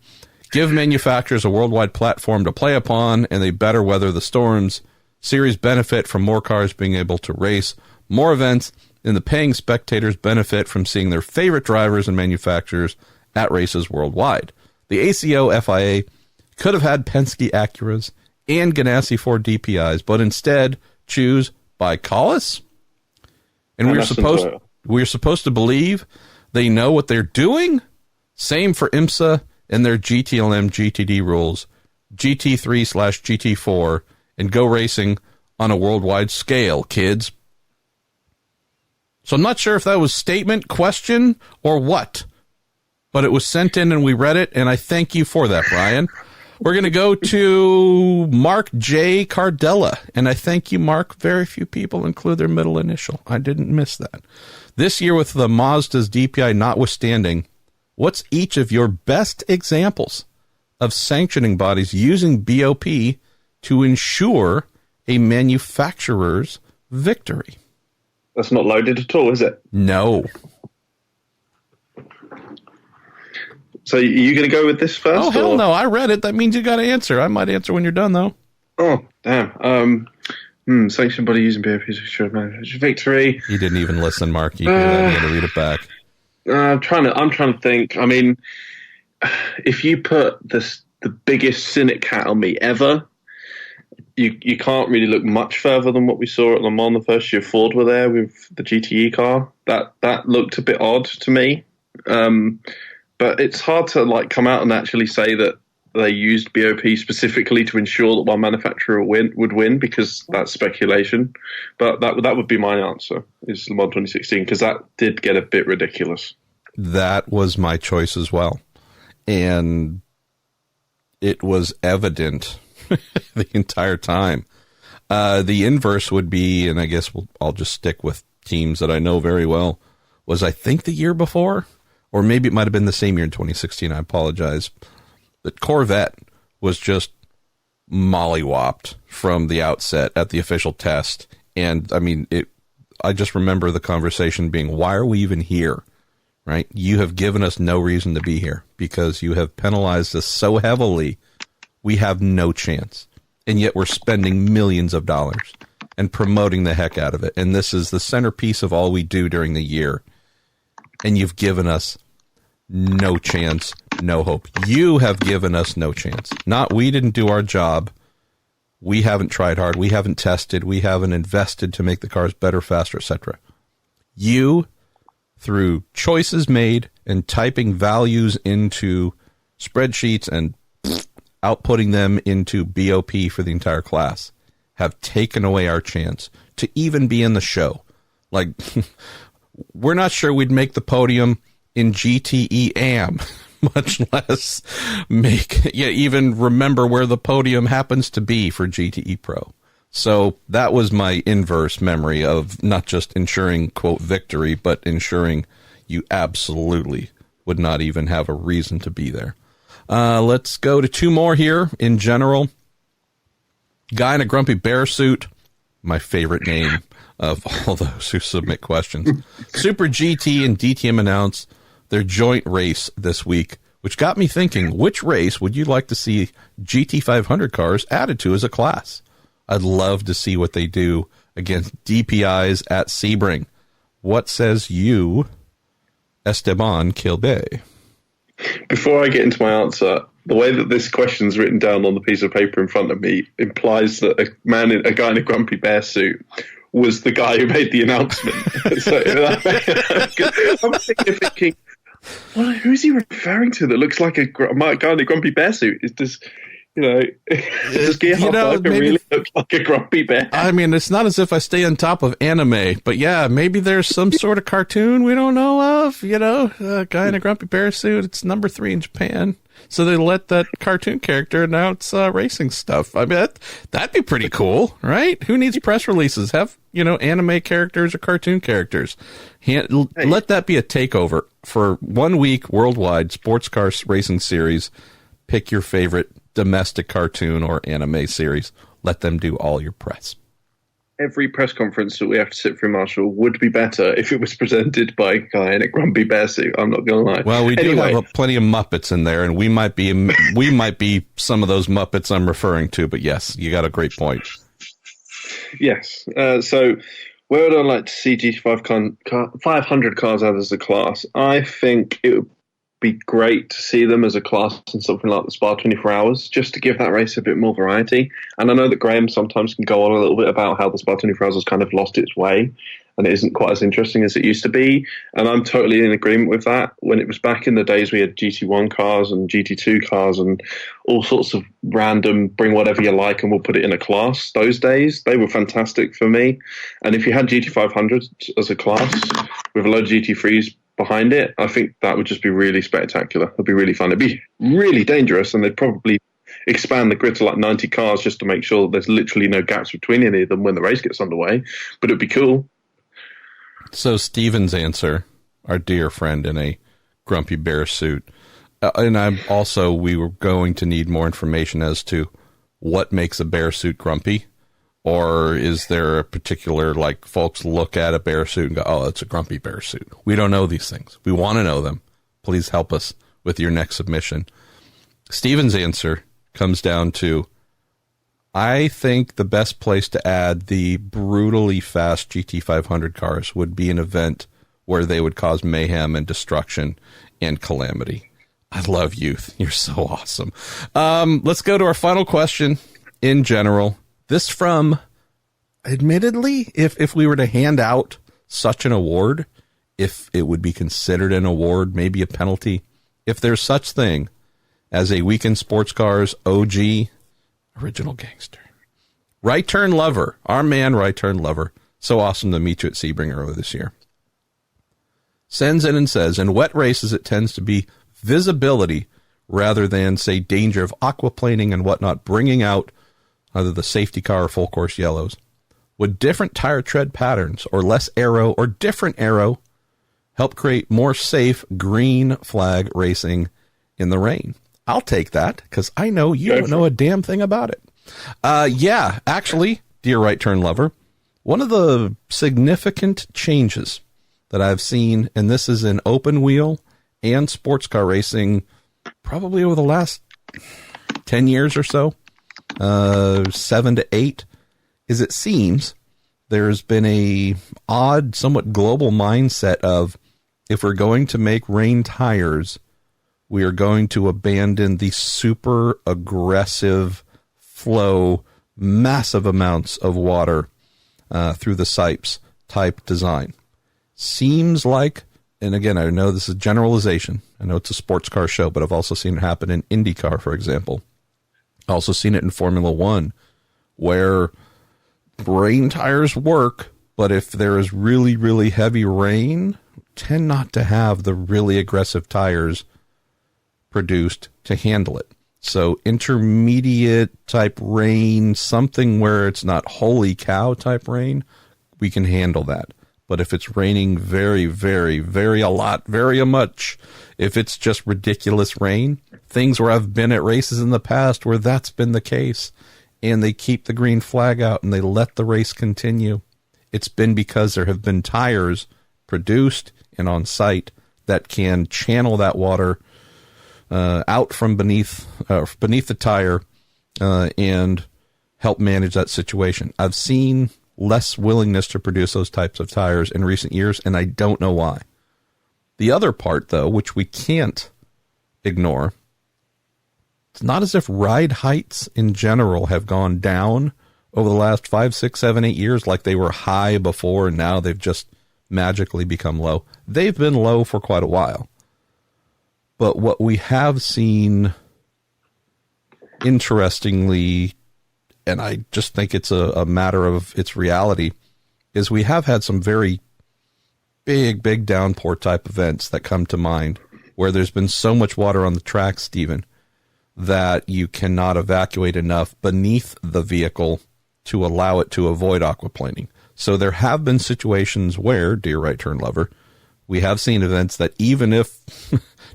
Give manufacturers a worldwide platform to play upon, and they better weather the storms. Series benefit from more cars being able to race, more events, and the paying spectators benefit from seeing their favorite drivers and manufacturers at races worldwide. The ACO FIA could have had Penske Acuras and Ganassi Ford DPIs, but instead choose Bicallis. And we're supposed to believe they know what they're doing. Same for IMSA and their GTLM GTD rules, GT3/GT4, and go racing on a worldwide scale, kids. So I'm not sure if that was statement, question, or what, but it was sent in and we read it, and I thank you for that, Brian. We're going to go to Mark J. Cardella, and I thank you, Mark. Very few people include their middle initial. I didn't miss that. This year, with the Mazda's DPI notwithstanding, what's each of your best examples of sanctioning bodies using BOP to ensure a manufacturer's victory? That's not loaded at all, is it? No. So are you going to go with this first? Oh, hell no. I read it. That means you got to answer. I might answer when you're done, though. Oh, damn. Sanctioned body using BOP to ensure manufacturer's victory. You didn't even listen, Mark. You had to read it back. I'm trying to think. I mean, if you put the biggest cynic hat on me ever, you can't really look much further than what we saw at Le Mans the first year Ford were there with the GTE car. That looked a bit odd to me. But it's hard to come out and actually say that they used BOP specifically to ensure that one manufacturer would win, because that's speculation. But that would be my answer, is Le Mans 2016, because that did get a bit ridiculous. That was my choice as well. And it was evident the entire time. The inverse would be, and I guess I'll just stick with teams that I know very well, was I think the year before, or maybe it might have been the same year in 2016, I apologize, that Corvette was just mollywopped from the outset at the official test. And I mean, I just remember the conversation being, why are we even here? Right? You have given us no reason to be here because you have penalized us so heavily. We have no chance. And yet we're spending millions of dollars and promoting the heck out of it. And this is the centerpiece of all we do during the year. And you've given us no chance, no hope. You have given us no chance. Not we didn't do our job. We haven't tried hard. We haven't tested. We haven't invested to make the cars better, faster, etc. You, through choices made and typing values into spreadsheets and outputting them into BOP for the entire class, have taken away our chance to even be in the show. Like, we're not sure we'd make the podium in GTEM, much less even remember where the podium happens to be for GTE Pro. So that was my inverse memory of not just ensuring, quote, victory, but ensuring you absolutely would not even have a reason to be there. Let's go to two more here in general. Guy in a grumpy bear suit, my favorite name of all those who submit questions. Super GT and DTM announce their joint race this week, which got me thinking, which race would you like to see GT500 cars added to as a class? I'd love to see what they do against DPIs at Sebring. What says you, Esteban Kilbey? Before I get into my answer, the way that this question's written down on the piece of paper in front of me implies that a guy in a grumpy bear suit was the guy who made the announcement. So I'm thinking, who's he referring to that looks like a guy in a grumpy bear suit? Is this, does Gerhard Berger really look like a grumpy bear? I mean, it's not as if I stay on top of anime, but yeah, maybe there's some sort of cartoon we don't know of, a guy in a grumpy bear suit. It's number 3 in Japan. So they let that cartoon character announce racing stuff. I mean, that'd be pretty cool, right? Who needs press releases? Have, anime characters or cartoon characters. Let that be a takeover for 1 week worldwide sports car racing series. Pick your favorite domestic cartoon or anime series. Let them do all your press. every press conference that we have to sit through, Marshall, would be better if it was presented by a guy in a grumpy bear suit. I'm not going to lie. Well, we do have plenty of Muppets in there, and we might be some of those Muppets I'm referring to. But yes, you got a great point. Yes. So where would I like to see GT 500 cars out as a class? I think it would be great to see them as a class in something like the Spa 24 Hours, just to give that race a bit more variety. And I know that Graham sometimes can go on a little bit about how the Spa 24 Hours has kind of lost its way and it isn't quite as interesting as it used to be. And I'm totally in agreement with that. When it was back in the days, we had GT1 cars and GT2 cars and all sorts of random bring whatever you like and we'll put it in a class. Those days, they were fantastic for me. And if you had GT 500 as a class with a load of GT3s behind it, I think that would just be really spectacular. It'd be really fun. It'd be really dangerous, and they'd probably expand the grid to like 90 cars just to make sure there's literally no gaps between any of them when the race gets underway. But it'd be cool. So Stephen's answer, our dear friend in a grumpy bear suit, and we were going to need more information as to what makes a bear suit grumpy. Or is there a particular, like, folks look at a bear suit and go, oh, it's a grumpy bear suit? We don't know these things. We want to know them. Please help us with your next submission. Stephen's answer comes down to, I think the best place to add the brutally fast GT500 cars would be an event where they would cause mayhem and destruction and calamity. I love youth. You're so awesome. Let's go to our final question in general. This from, admittedly, if we were to hand out such an award, if it would be considered an award, maybe a penalty, if there's such thing as a Weekend Sports Cars OG original gangster. Right Turn Lover, our man Right Turn Lover, so awesome to meet you at Sebring earlier this year, sends in and says, in wet races it tends to be visibility rather than, say, danger of aquaplaning and whatnot, bringing out either the safety car or full course yellows. Would different tire tread patterns or less aero or different aero help create more safe green flag racing in the rain? I'll take that because I know you don't know a damn thing about it. Yeah, actually, dear Right Turn Lover, one of the significant changes that I've seen, and this is in open wheel and sports car racing, probably over the last 10 years or so, 7 to 8, is it seems there's been a odd, somewhat global mindset of, if we're going to make rain tires, we are going to abandon the super aggressive flow, massive amounts of water through the sipes type design. Seems like, and again, I know this is generalization. I know it's a sports car show, but I've also seen it happen in IndyCar, for example. Also seen it in Formula One, where rain tires work, but if there is really, really heavy rain, tend not to have the really aggressive tires produced to handle it. So intermediate type rain, something where it's not holy cow type rain, we can handle that. But if it's raining very, very, very a lot, very much, if it's just ridiculous rain, things where I've been at races in the past where that's been the case, and they keep the green flag out and they let the race continue, it's been because there have been tires produced and on site that can channel that water out from beneath the tire and help manage that situation. I've seen less willingness to produce those types of tires in recent years, and I don't know why. The other part, though, which we can't ignore, it's not as if ride heights in general have gone down over the last 5, 6, 7, 8 years like they were high before, and now they've just magically become low. They've been low for quite a while. But what we have seen, interestingly, and I just think it's a matter of its reality, is we have had some very big downpour type events that come to mind where there's been so much water on the track, Stephen, that you cannot evacuate enough beneath the vehicle to allow it to avoid aquaplaning. So there have been situations where, dear Right Turn Lover, we have seen events that even if,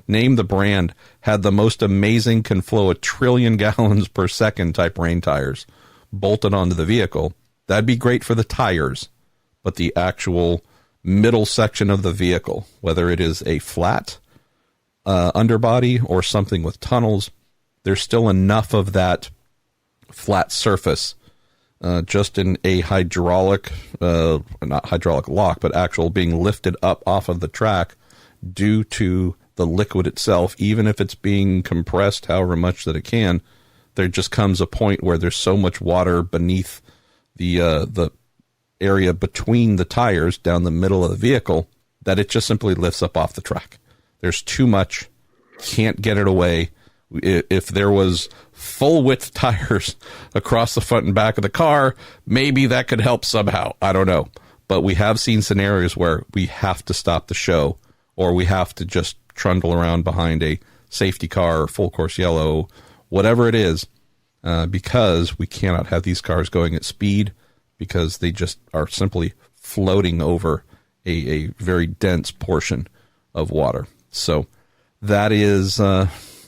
name the brand, had the most amazing, can flow 1 trillion gallons per second type rain tires bolted onto the vehicle, That'd be great for the tires, but the actual middle section of the vehicle, whether it is a flat underbody or something with tunnels, there's still enough of that flat surface just in a hydraulic, not hydraulic lock, but actual being lifted up off of the track due to the liquid itself. Even if it's being compressed however much that it can, there just comes a point where there's so much water beneath the area between the tires down the middle of the vehicle that it just simply lifts up off the track. There's too much, can't get it away. If there was full width tires across the front and back of the car, maybe that could help somehow. I don't know. But we have seen scenarios where we have to stop the show, or we have to just trundle around behind a safety car or full course yellow, whatever it is, because we cannot have these cars going at speed because they just are simply floating over a very dense portion of water. So that is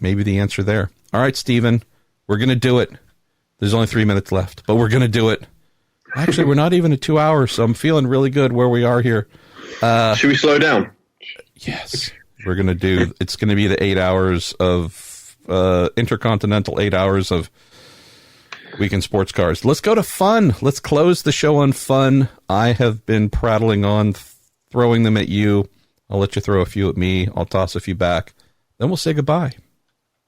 maybe the answer there. All right, Stephen, we're going to do it. There's only 3 minutes left, but we're going to do it. Actually, we're not even at 2 hours, so I'm feeling really good where we are here. Should we slow down? Yes. We're going to do, it's going to be the 8 hours of intercontinental 8 hours of Weekend Sports Cars. Let's go to fun. Let's close the show on fun. I have been prattling on, throwing them at you. I'll let you throw a few at me. I'll toss a few back. Then we'll say goodbye.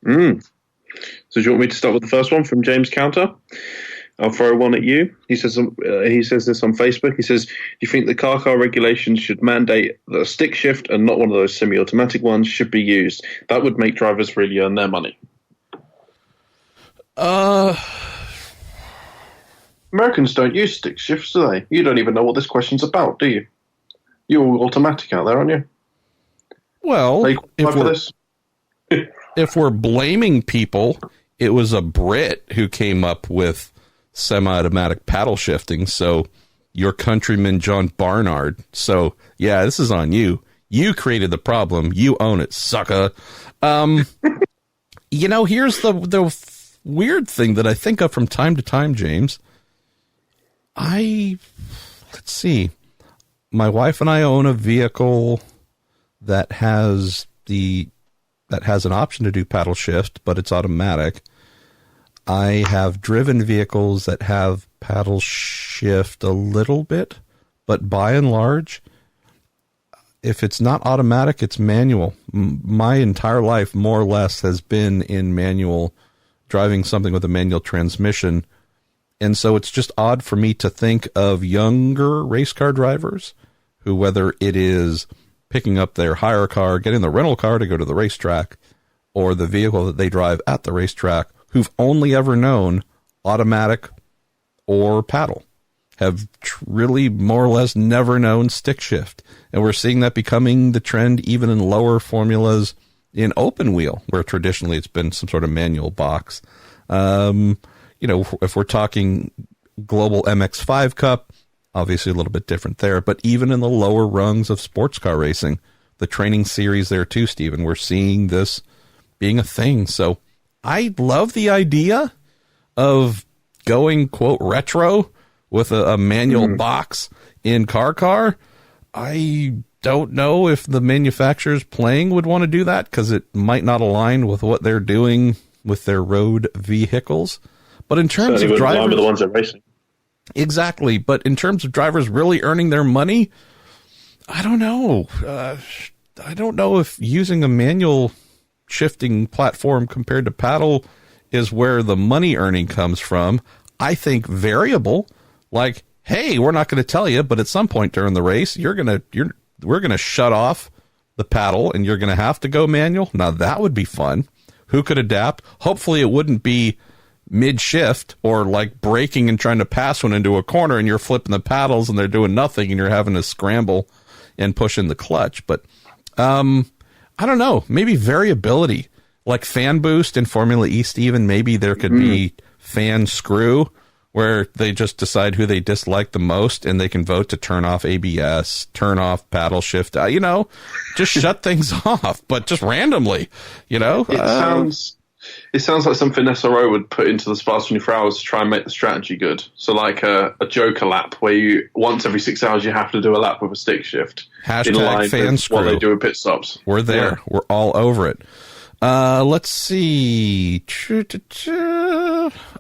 So do you want me to start with the first one from James Counter? I'll throw one at you. He says this on Facebook. He says, do you think the car regulations should mandate that a stick shift and not one of those semi-automatic ones should be used? That would make drivers really earn their money. Americans don't use stick shifts, do they? You don't even know what this question's about, do you? You're all automatic out there, aren't you? Well, if we're blaming people, it was a Brit who came up with semi-automatic paddle shifting. So your countryman, John Barnard. So, yeah, this is on you. You created the problem. You own it, sucker. Here's the weird thing that I think of from time to time, James. Let's see. My wife and I own a vehicle that has an option to do paddle shift, but it's automatic. I have driven vehicles that have paddle shift a little bit, but by and large, if it's not automatic, it's manual. My entire life, more or less, has been in manual, driving something with a manual transmission. And so it's just odd for me to think of younger race car drivers who, whether it is picking up their hire car, getting the rental car to go to the racetrack, or the vehicle that they drive at the racetrack, who've only ever known automatic or paddle, have really more or less never known stick shift. And we're seeing that becoming the trend even in lower formulas in open wheel, where traditionally it's been some sort of manual box. If we're talking global MX5 Cup, obviously a little bit different there, but even in the lower rungs of sports car racing, the training series there too, Stephen, we're seeing this being a thing. So I love the idea of going, quote, retro with a manual box in car. I don't know if the manufacturers playing would want to do that because it might not align with what they're doing with their road vehicles. But in terms of drivers, the ones that are racing. Exactly. But in terms of drivers really earning their money, I don't know. I don't know if using a manual shifting platform compared to paddle is where the money earning comes from. I think variable, like, hey, we're not going to tell you, but at some point during the race, we're going to shut off the paddle and you're going to have to go manual. Now that would be fun. Who could adapt? Hopefully it wouldn't be mid-shift or like braking and trying to pass one into a corner and you're flipping the paddles and they're doing nothing and you're having to scramble and push in the clutch. But I don't know, maybe variability, like fan boost in Formula E, Stephen. Maybe there could be fan screw where they just decide who they dislike the most and they can vote to turn off ABS, turn off paddle shift, just shut things off, but just randomly, It It sounds like something SRO would put into the Spas 24 hours to try and make the strategy good. So like a joker lap where you once every 6 hours you have to do a lap with a stick shift. Hashtag fan screw. What they do with pit stops. We're there. Yeah. We're all over it. Let's see.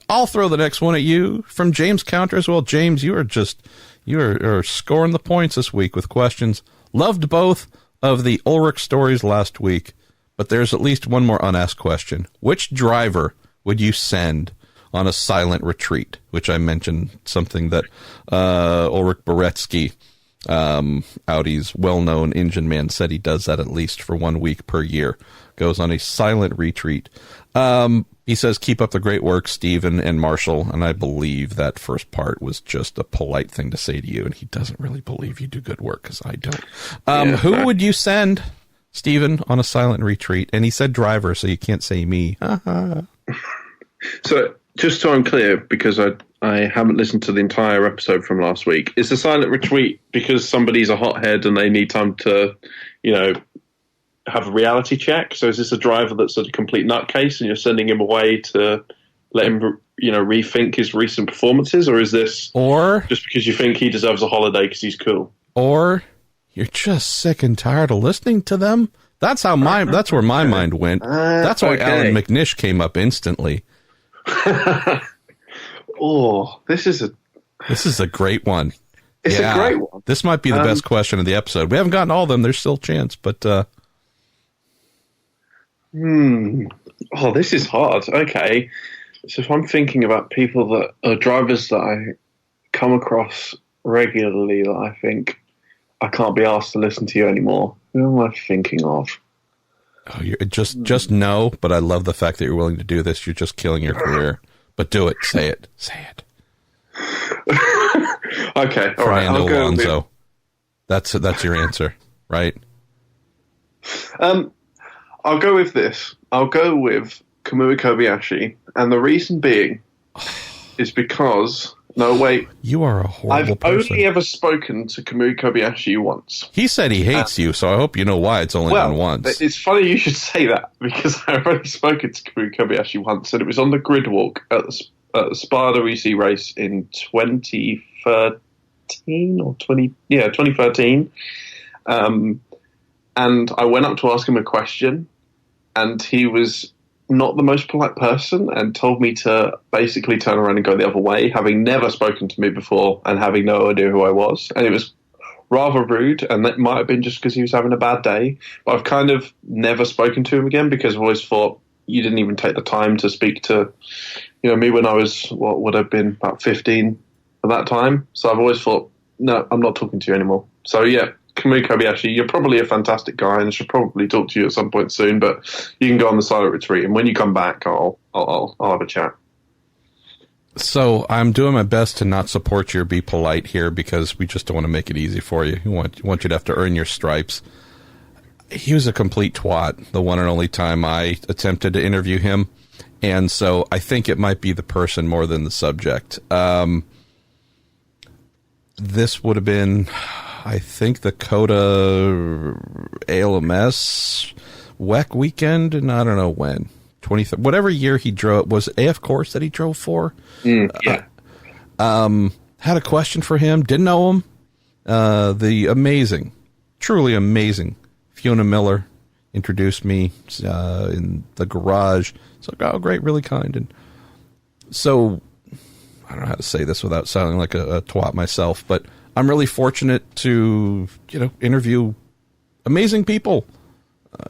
I'll throw the next one at you from James Counter as well. James, you are scoring the points this week with questions. Loved both of the Ulrich stories last week, but there's at least one more unasked question. Which driver would you send on a silent retreat? Which I mentioned something that Ulrich Beretsky, Audi's well-known engine man, said he does that at least for 1 week per year. Goes on a silent retreat. He says, keep up the great work, Stephen and Marshall. And I believe that first part was just a polite thing to say to you. And he doesn't really believe you do good work, because I don't. Who would you send, Stephen, on a silent retreat? And he said driver, so you can't say me. So just so I'm clear, because I haven't listened to the entire episode from last week, is the silent retreat because somebody's a hothead and they need time to, have a reality check? So is this a driver that's a complete nutcase and you're sending him away to let him, rethink his recent performances? Or is this just because you think he deserves a holiday because he's cool? Or you're just sick and tired of listening to them? That's where my mind went. That's why Alan McNish came up instantly. This is a great one. It's a great one. This might be the best question of the episode. We haven't gotten all of them. There's still a chance, but this is hard. Okay. So if I'm thinking about people that are drivers that I come across regularly that I think I can't be asked to listen to you anymore, who am I thinking of? Oh, you're just no, but I love the fact that you're willing to do this. You're just killing your career. But do it. Say it. Okay. All right. Fernando Alonso. That's your answer, right? I'll go with this. I'll go with Kamui Kobayashi. And the reason being is because... No, wait. You are a horrible person. I've only ever spoken to Kamui Kobayashi once. He said he hates you, so I hope you know why it's only been once. It's funny you should say that, because I've only spoken to Kamui Kobayashi once, and it was on the grid walk at the Spa WEC race in 2013 or 2013. And I went up to ask him a question, and he was not the most polite person and told me to basically turn around and go the other way, having never spoken to me before and having no idea who I was. And it was rather rude, and that might have been just because he was having a bad day. But I've kind of never spoken to him again, because I've always thought you didn't even take the time to speak to, me when I was, what would have been about 15 at that time. So I've always thought, no, I'm not talking to you anymore. So yeah, Kamui Kobayashi, you're probably a fantastic guy and I should probably talk to you at some point soon, but you can go on the silent retreat, and when you come back, I'll have a chat. So I'm doing my best to not support you or be polite here, because we just don't want to make it easy for you. We want you to have to earn your stripes. He was a complete twat the one and only time I attempted to interview him, and so I think it might be the person more than the subject. This would have been, I think, the Coda ALMS WEC weekend, and I don't know when. Whatever year he drove, was AF course that he drove for? Yeah. Had a question for him, didn't know him. The amazing, truly amazing Fiona Miller introduced me in the garage. It's like, oh, great, really kind. And so, I don't know how to say this without sounding like a twat myself, but I'm really fortunate to, interview amazing people.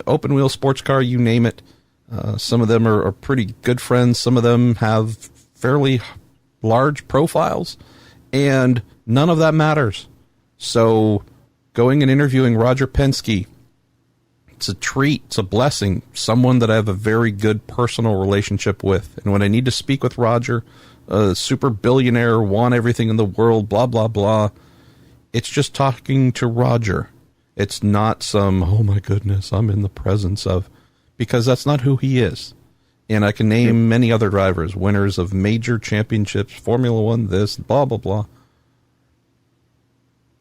Open wheel, sports car, you name it. Some of them are pretty good friends. Some of them have fairly large profiles, and none of that matters. So going and interviewing Roger Penske, it's a treat. It's a blessing. Someone that I have a very good personal relationship with. And when I need to speak with Roger, a super billionaire, want everything in the world, blah, blah, blah, it's just talking to Roger. It's not some, oh my goodness, I'm in the presence of, because that's not who he is. And I can name many other drivers, winners of major championships, Formula One, this, blah, blah, blah.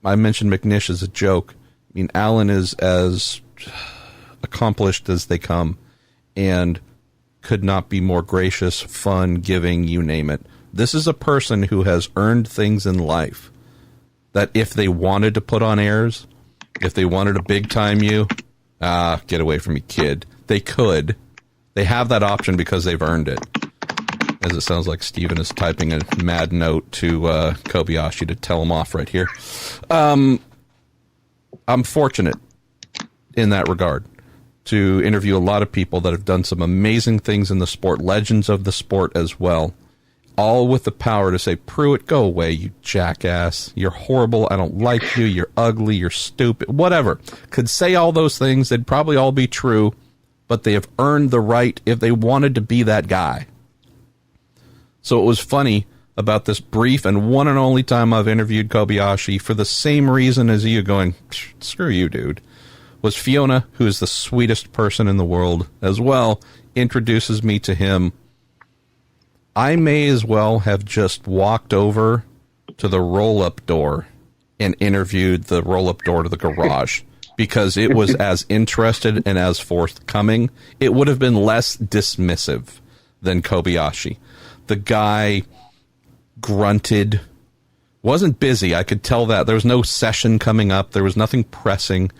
I mentioned McNish as a joke. I mean, Alan is as accomplished as they come. And could not be more gracious, fun, giving, you name it. This is a person who has earned things in life that if they wanted to put on airs, if they wanted to big time you, get away from me, kid. They could. They have that option because they've earned it. As it sounds like Stephen is typing a mad note to Kobayashi to tell him off right here. I'm fortunate in that regard to interview a lot of people that have done some amazing things in the sport, legends of the sport as well, all with the power to say, Pruett, go away, you jackass. You're horrible. I don't like you. You're ugly. You're stupid. Whatever. Could say all those things. They'd probably all be true, but they have earned the right if they wanted to be that guy. So it was funny about this brief and one and only time I've interviewed Kobayashi for the same reason as you, going, screw you, dude, was Fiona, who is the sweetest person in the world as well, introduces me to him. I may as well have just walked over to the roll-up door and interviewed the roll-up door to the garage because it was as interested and as forthcoming. It would have been less dismissive than Kobayashi. The guy grunted, wasn't busy. I could tell that. There was no session coming up. There was nothing pressing.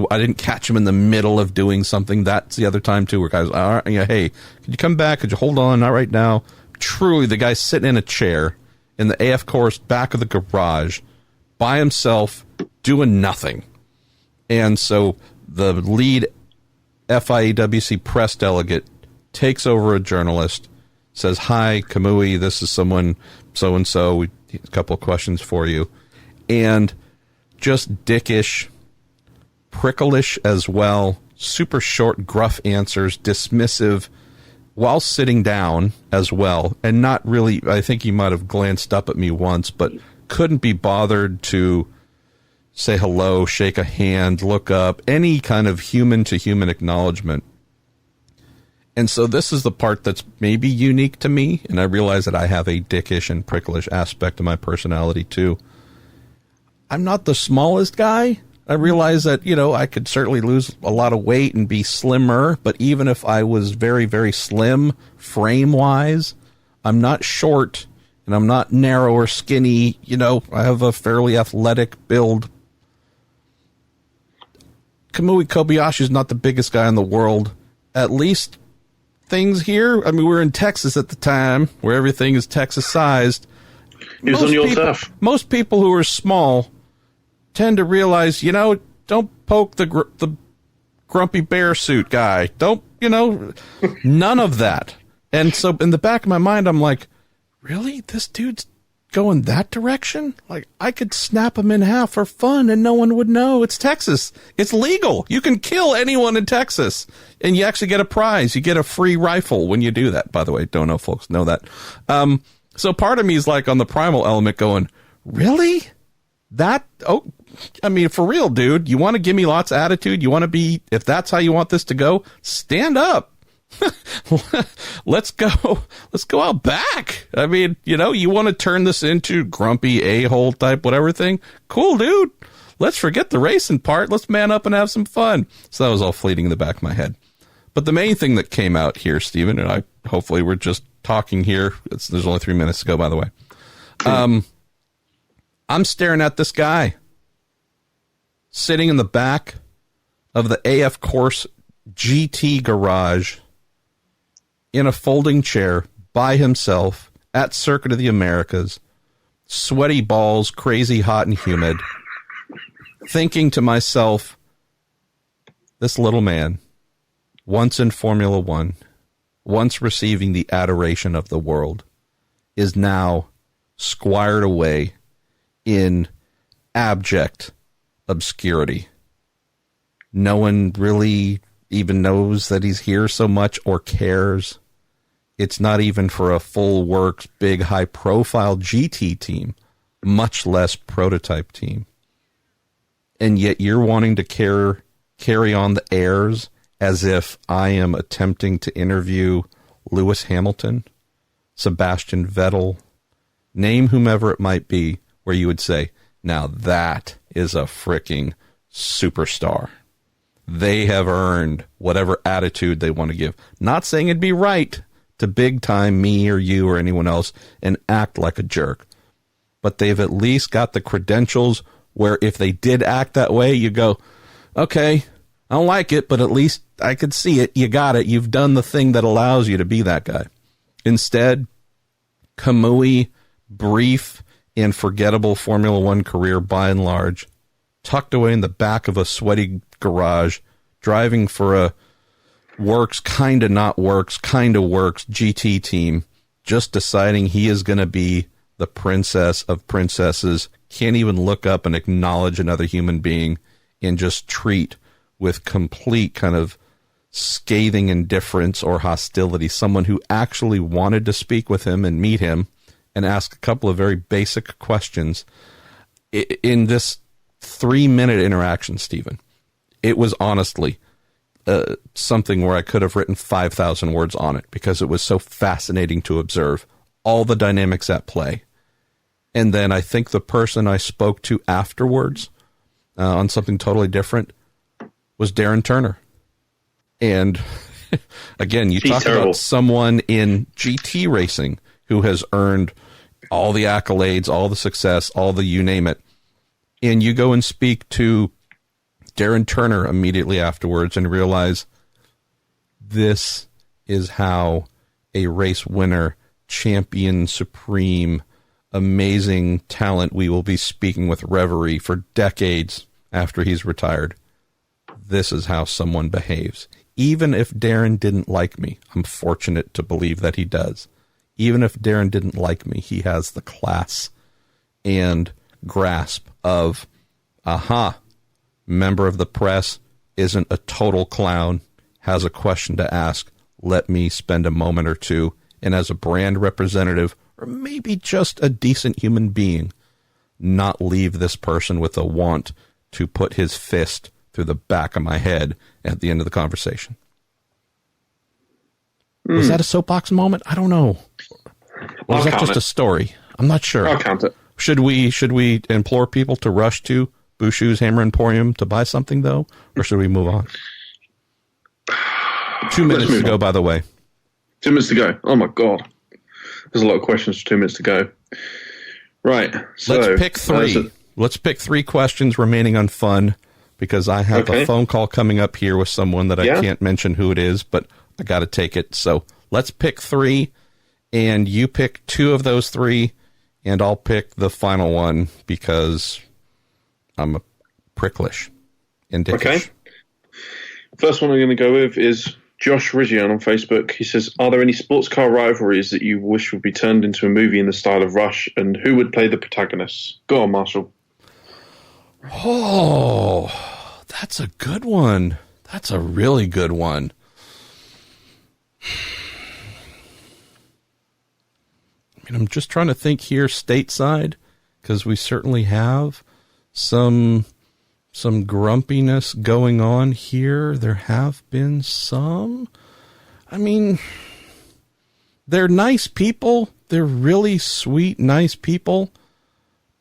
I didn't catch him in the middle of doing something. That's the other time, too, where guys, all right, yeah, hey, could you come back? Could you hold on? Not right now. Truly, the guy's sitting in a chair in the AF course back of the garage by himself doing nothing. And so the lead FIAWC press delegate takes over a journalist, says, hi, Kamui, this is someone so-and-so. A couple of questions for you. And just dickish, pricklish as well, super short, gruff answers, dismissive, while sitting down as well. And not really, I think he might have glanced up at me once, but couldn't be bothered to say hello, shake a hand, look up, any kind of human-to-human acknowledgement. And so this is the part that's maybe unique to me, and I realize that I have a dickish and pricklish aspect of my personality too. I'm not the smallest guy. I realize that, I could certainly lose a lot of weight and be slimmer, but even if I was very, very slim frame-wise, I'm not short, and I'm not narrow or skinny. I have a fairly athletic build. Kamui Kobayashi is not the biggest guy in the world, at least things here. I mean, we were in Texas at the time, where everything is Texas-sized. He was on your turf. Most people who are small tend to realize, don't poke the grumpy bear suit guy. Don't, none of that. And so in the back of my mind, I'm like, really? This dude's going that direction? Like, I could snap him in half for fun and no one would know. It's Texas. It's legal. You can kill anyone in Texas and you actually get a prize. You get a free rifle when you do that. By the way, don't know if folks know that. So part of me is like on the primal element going, really? That? Oh, I mean, for real, dude, you want to give me lots of attitude? You want to be, if that's how you want this to go, stand up. Let's go out back. I mean, you want to turn this into grumpy a-hole type whatever thing. Cool, dude. Let's forget the racing part. Let's man up and have some fun. So that was all fleeting in the back of my head. But the main thing that came out here, Stephen, and hopefully we're just talking here. There's only 3 minutes to go, by the way. I'm staring at this guy sitting in the back of the AF course GT garage in a folding chair by himself at Circuit of the Americas, sweaty balls, crazy hot and humid, thinking to myself, this little man, once in Formula One, once receiving the adoration of the world, is now squired away in abject obscurity. No one really even knows that he's here so much or cares. It's not even for a full works, big, high-profile GT team, much less prototype team. And yet you're wanting to carry on the airs as if I am attempting to interview Lewis Hamilton, Sebastian Vettel, name whomever it might be, where you would say, now that is a freaking superstar. they have earned whatever attitude they want to give. Not saying it'd be right to big time me or you or anyone else and act like a jerk, but they've at least got the credentials where if they did act that way, you go, okay, I don't like it, but at least I could see it. You got it. You've done the thing that allows you to be that guy. Instead, Kamui, brief and forgettable Formula One career by and large, tucked away in the back of a sweaty garage, driving for a works, kind of not works, kind of works GT team, just deciding he is going to be the princess of princesses, can't even look up and acknowledge another human being, and just treat with complete kind of scathing indifference or hostility someone who actually wanted to speak with him and meet him and ask a couple of very basic questions in this 3-minute interaction, Stephen. It was honestly something where I could have written 5,000 words on it because it was so fascinating to observe all the dynamics at play. And then I think the person I spoke to afterwards on something totally different was Darren Turner. And again, you talk about someone in GT racing who has earned all the accolades, all the success, all the you name it. And you go and speak to Darren Turner immediately afterwards and realize this is how a race winner, champion, supreme, amazing talent we will be speaking with reverie for decades after he's retired. This is how someone behaves. Even if Darren didn't like me, I'm fortunate to believe that he does. Even if Darren didn't like me, he has the class and grasp of, member of the press, isn't a total clown, has a question to ask, let me spend a moment or two, and as a brand representative, or maybe just a decent human being, not leave this person with a want to put his fist through the back of my head at the end of the conversation. Was that a soapbox moment? I don't know. Or was that just a story? I'm not sure. I'll count it. Should we implore people to rush to Bushu's Hammer Emporium to buy something, though? Or should we move on? 2 minutes to go, by the way. 2 minutes to go. Oh, my God. There's a lot of questions for 2 minutes to go. Right. So, let's pick three. Let's pick 3 questions remaining on fun, because I have a phone call coming up here with someone that I can't mention who it is, but I got to take it. So let's pick 3, and you pick 2 of those 3, and I'll pick the final one because I'm a pricklish and dickish. Okay. First one I'm going to go with is Josh Rigian on Facebook. He says, are there any sports car rivalries that you wish would be turned into a movie in the style of Rush, and who would play the protagonists? Go on, Marshall. Oh, that's a good one. That's a really good one. I mean, I'm just trying to think here stateside, because we certainly have some grumpiness going on here. There have been some. I mean, they're nice people. They're really sweet, nice people.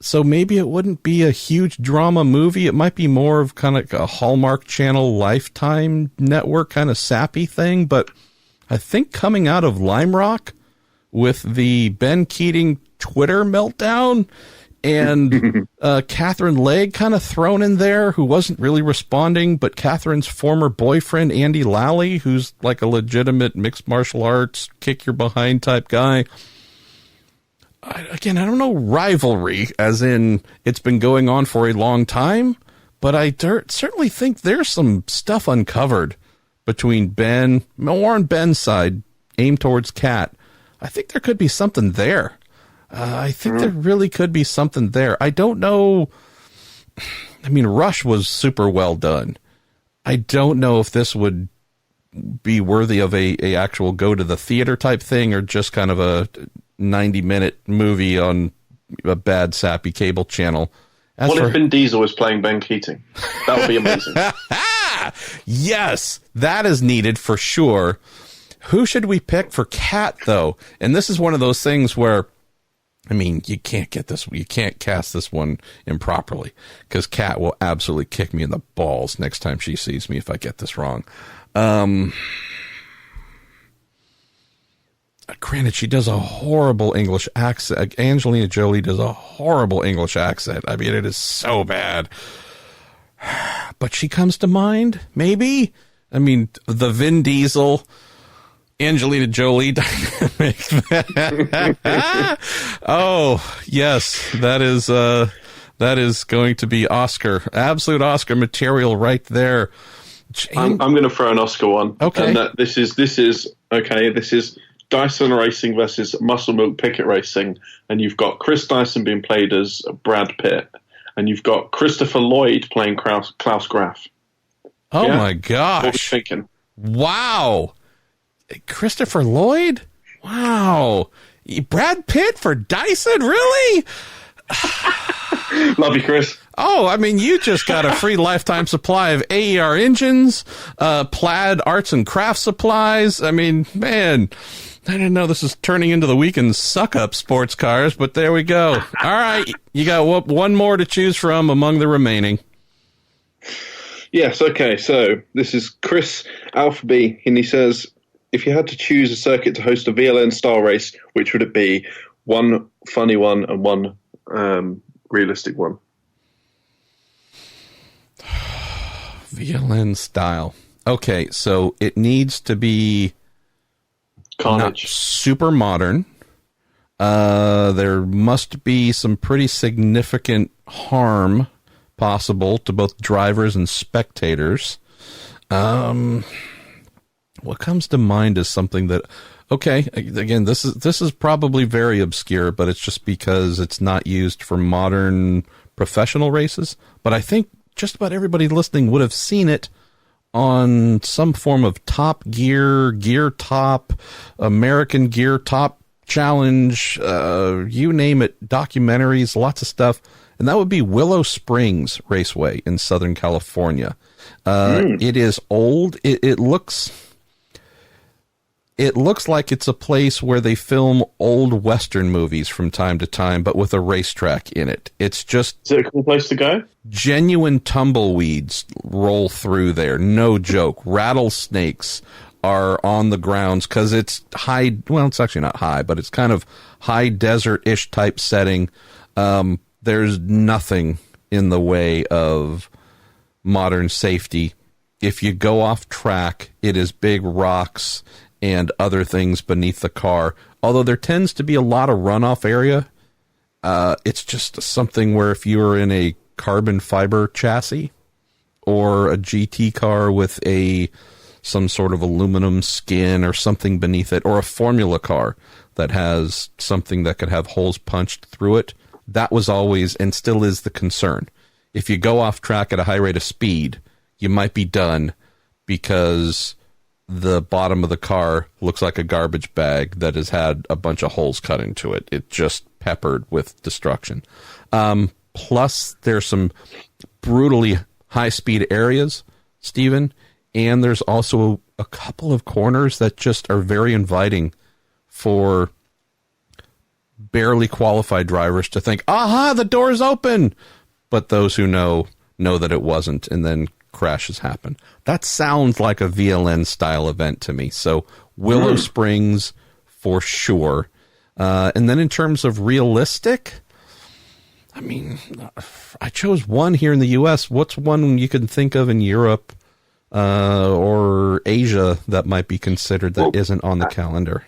So maybe it wouldn't be a huge drama movie. It might be more of kind of a Hallmark Channel Lifetime Network kind of sappy thing. But I think coming out of Lime Rock with the Ben Keating Twitter meltdown and Catherine Legg kind of thrown in there, who wasn't really responding, but Catherine's former boyfriend, Andy Lally, who's like a legitimate mixed martial arts, kick your behind type guy. I don't know rivalry, as in it's been going on for a long time, but I certainly think there's some stuff uncovered between Ben, more on Ben's side, aimed towards Cat. I think there could be something there. I think there really could be something there. I don't know. I mean, Rush was super well done. I don't know if this would be worthy of a actual go to the theater type thing, or just kind of a 90-minute movie on a bad sappy cable channel. What if Vin Diesel was playing Ben Keating? That would be amazing. Yes, that is needed for sure. Who should we pick for Cat, though? And this is one of those things where I mean, you can't cast this one improperly, because Kat will absolutely kick me in the balls next time she sees me if I get this wrong. Granted, she does a horrible English accent. Angelina Jolie does a horrible English accent. I mean, it is so bad. But she comes to mind, maybe? I mean, the Vin Diesel, Angelina Jolie dynamic. Oh, yes, that is going to be absolute Oscar material right there. I'm going to throw an Oscar one. Okay. And this is okay. This is Dyson Racing versus Muscle Milk Picket Racing, and you've got Chris Dyson being played as Brad Pitt, and you've got Christopher Lloyd playing Klaus Graf. Oh my gosh! What were you thinking? Wow, Christopher Lloyd. Wow, Brad Pitt for Dyson, really? Love you, Chris. Oh, I mean, you just got a free lifetime supply of AER engines, Plaid arts and crafts supplies. I mean, man, I didn't know this is turning into the weekend suck-up sports cars, but there we go. All right, you got one more to choose from among the remaining. Yes, okay, so this is Chris Alphaby, and he says, if you had to choose a circuit to host a VLN-style race, which would it be? One funny one and one realistic one. VLN style. Okay, so it needs to be Carnage. Not super modern. There must be some pretty significant harm possible to both drivers and spectators. What comes to mind is something that, okay, again, this is probably very obscure, but it's just because it's not used for modern professional races. But I think just about everybody listening would have seen it on some form of Top Gear, Gear Top, American Gear Top Challenge, you name it, documentaries, lots of stuff. And that would be Willow Springs Raceway in Southern California. It is old. It looks like it's a place where they film old Western movies from time to time, but with a racetrack in it. It's just... Is it a cool place to go? Genuine tumbleweeds roll through there. No joke. Rattlesnakes are on the grounds because it's high... Well, it's actually not high, but it's kind of high desert-ish type setting. There's nothing in the way of modern safety. If you go off track, it is big rocks and other things beneath the car. Although there tends to be a lot of runoff area, it's just something where if you were in a carbon fiber chassis or a GT car with some sort of aluminum skin or something beneath it, or a formula car that has something that could have holes punched through it, that was always and still is the concern. If you go off track at a high rate of speed, you might be done because the bottom of the car looks like a garbage bag that has had a bunch of holes cut into it. It just peppered with destruction. Plus, there's some brutally high-speed areas, Stephen, and there's also a couple of corners that just are very inviting for barely qualified drivers to think, aha, the door's open. But those who know that it wasn't, and then crashes happen. That sounds like a VLN style event to me. So Willow Springs for sure. And then in terms of realistic, I mean, I chose one here in the U.S. What's one you can think of in Europe or Asia that might be considered that isn't on the calendar?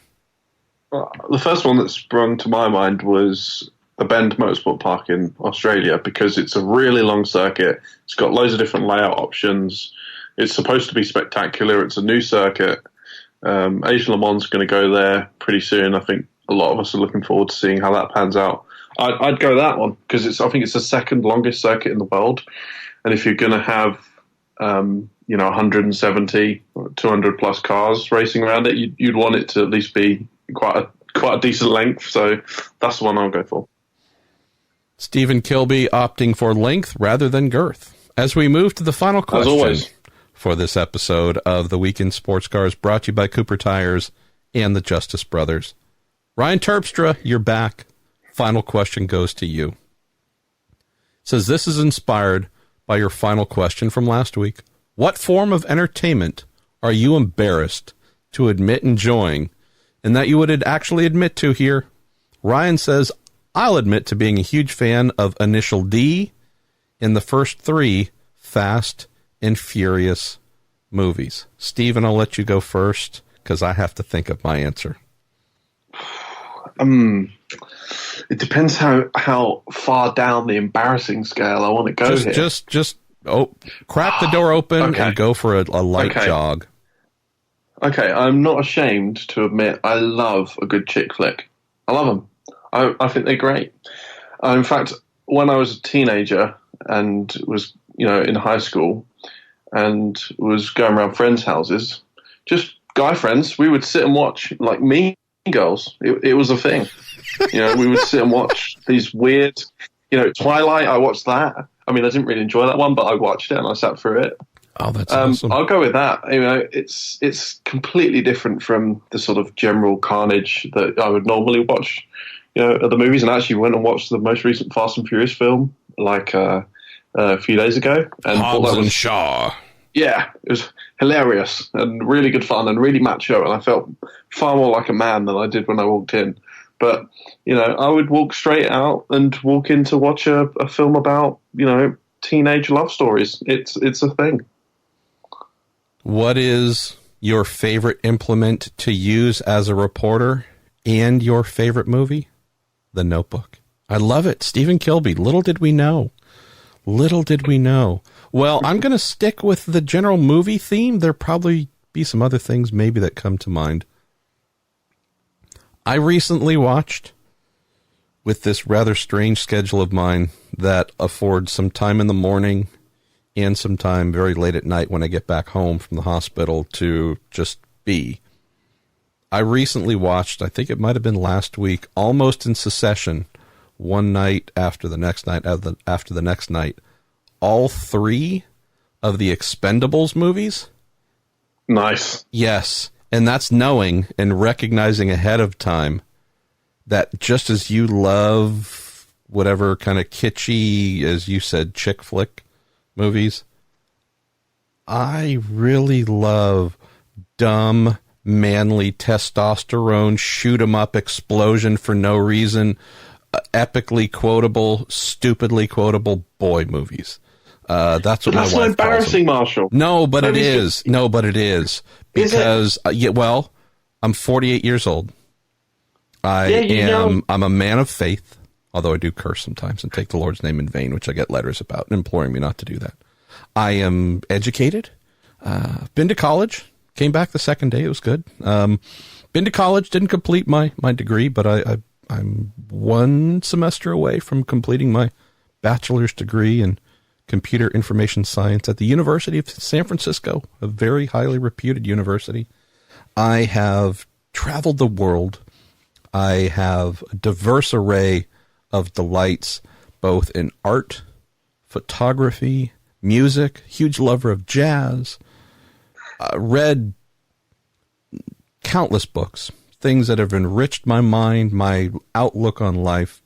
The first one that sprung to my mind was the Bend Motorsport Park in Australia, because it's a really long circuit. It's got loads of different layout options. It's supposed to be spectacular. It's a new circuit. AsLMS is going to go there pretty soon. I think a lot of us are looking forward to seeing how that pans out. I'd go that one because I think it's the second longest circuit in the world. And if you're going to have 170, 200 plus cars racing around it, you'd want it to at least be quite a decent length. So that's the one I'll go for. Stephen Kilbey opting for length rather than girth. As we move to the final question for this episode of the Weekend Sports Cars, brought to you by Cooper Tires and the Justice Brothers. Ryan Terpstra, you're back. final question goes to you. It says, this is inspired by your final question from last week. What form of entertainment are you embarrassed to admit enjoying and that you would actually admit to here? Ryan says, I'll admit to being a huge fan of Initial D in the first 3 Fast and Furious movies. Stephen, I'll let you go first because I have to think of my answer. It depends how far down the embarrassing scale I want to go here. Just crack the door open and go for a light jog. Okay, I'm not ashamed to admit I love a good chick flick. I love them. I think they're great. In fact, when I was a teenager and was, in high school and was going around friends' houses, just guy friends, we would sit and watch like Mean Girls. It was a thing. We would sit and watch these weird, Twilight. I watched that. I mean, I didn't really enjoy that one, but I watched it and I sat through it. Oh, that's awesome. I'll go with that. It's completely different from the sort of general carnage that I would normally watch, at the movies. And I actually went and watched the most recent Fast and Furious film like a few days ago. And Hobbs and Shaw. Yeah, it was hilarious and really good fun and really macho. And I felt far more like a man than I did when I walked in. But, I would walk straight out and walk in to watch a film about, teenage love stories. It's a thing. What is your favorite implement to use as a reporter and your favorite movie? The Notebook. I love it. Stephen Kilbey. Little did we know. Well, I'm going to stick with the general movie theme. There'll probably be some other things maybe that come to mind. I recently watched, with this rather strange schedule of mine that affords some time in the morning and some time very late at night when I get back home from the hospital to just be. I recently watched, I think it might have been last week, almost in succession, one night after the next night, after the next night, all 3 of the Expendables movies. Nice. Yes. And that's knowing and recognizing ahead of time that just as you love whatever kind of kitschy, as you said, chick flick movies, I really love dumb, manly, testosterone, shoot 'em up explosion for no reason, epically quotable, stupidly quotable boy movies. That's what my wife calls them. That's not embarrassing, Marshall. No, but it is. No, but it is. Because, I'm 48 years old. I'm a man of faith, although I do curse sometimes and take the Lord's name in vain, which I get letters about imploring me not to do that. I am educated, been to college, came back the second day, it was good. Been to college, didn't complete my degree, but I'm 1 semester away from completing my bachelor's degree in computer information science at the University of San Francisco, a very highly reputed university. I have traveled the world. I have a diverse array of delights, both in art, photography, music, huge lover of jazz, read countless books, things that have enriched my mind, my outlook on life.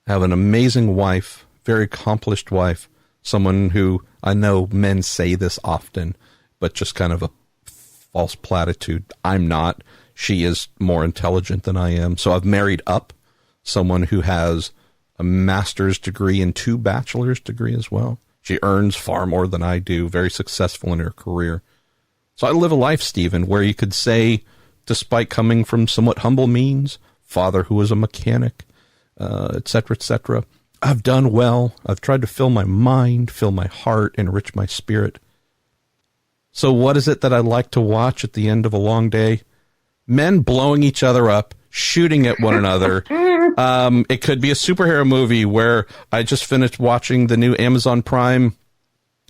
I have an amazing wife, very accomplished wife, someone who I know men say this often, but just kind of a false platitude. I'm not. She is more intelligent than I am. So I've married up someone who has a master's degree and 2 bachelor's degree as well. She earns far more than I do, very successful in her career. So I live a life, Stephen, where you could say, despite coming from somewhat humble means, father who was a mechanic, et cetera, I've done well. I've tried to fill my mind, fill my heart, enrich my spirit. So what is it that I like to watch at the end of a long day? Men blowing each other up, shooting at one another. It could be a superhero movie where I just finished watching the new Amazon Prime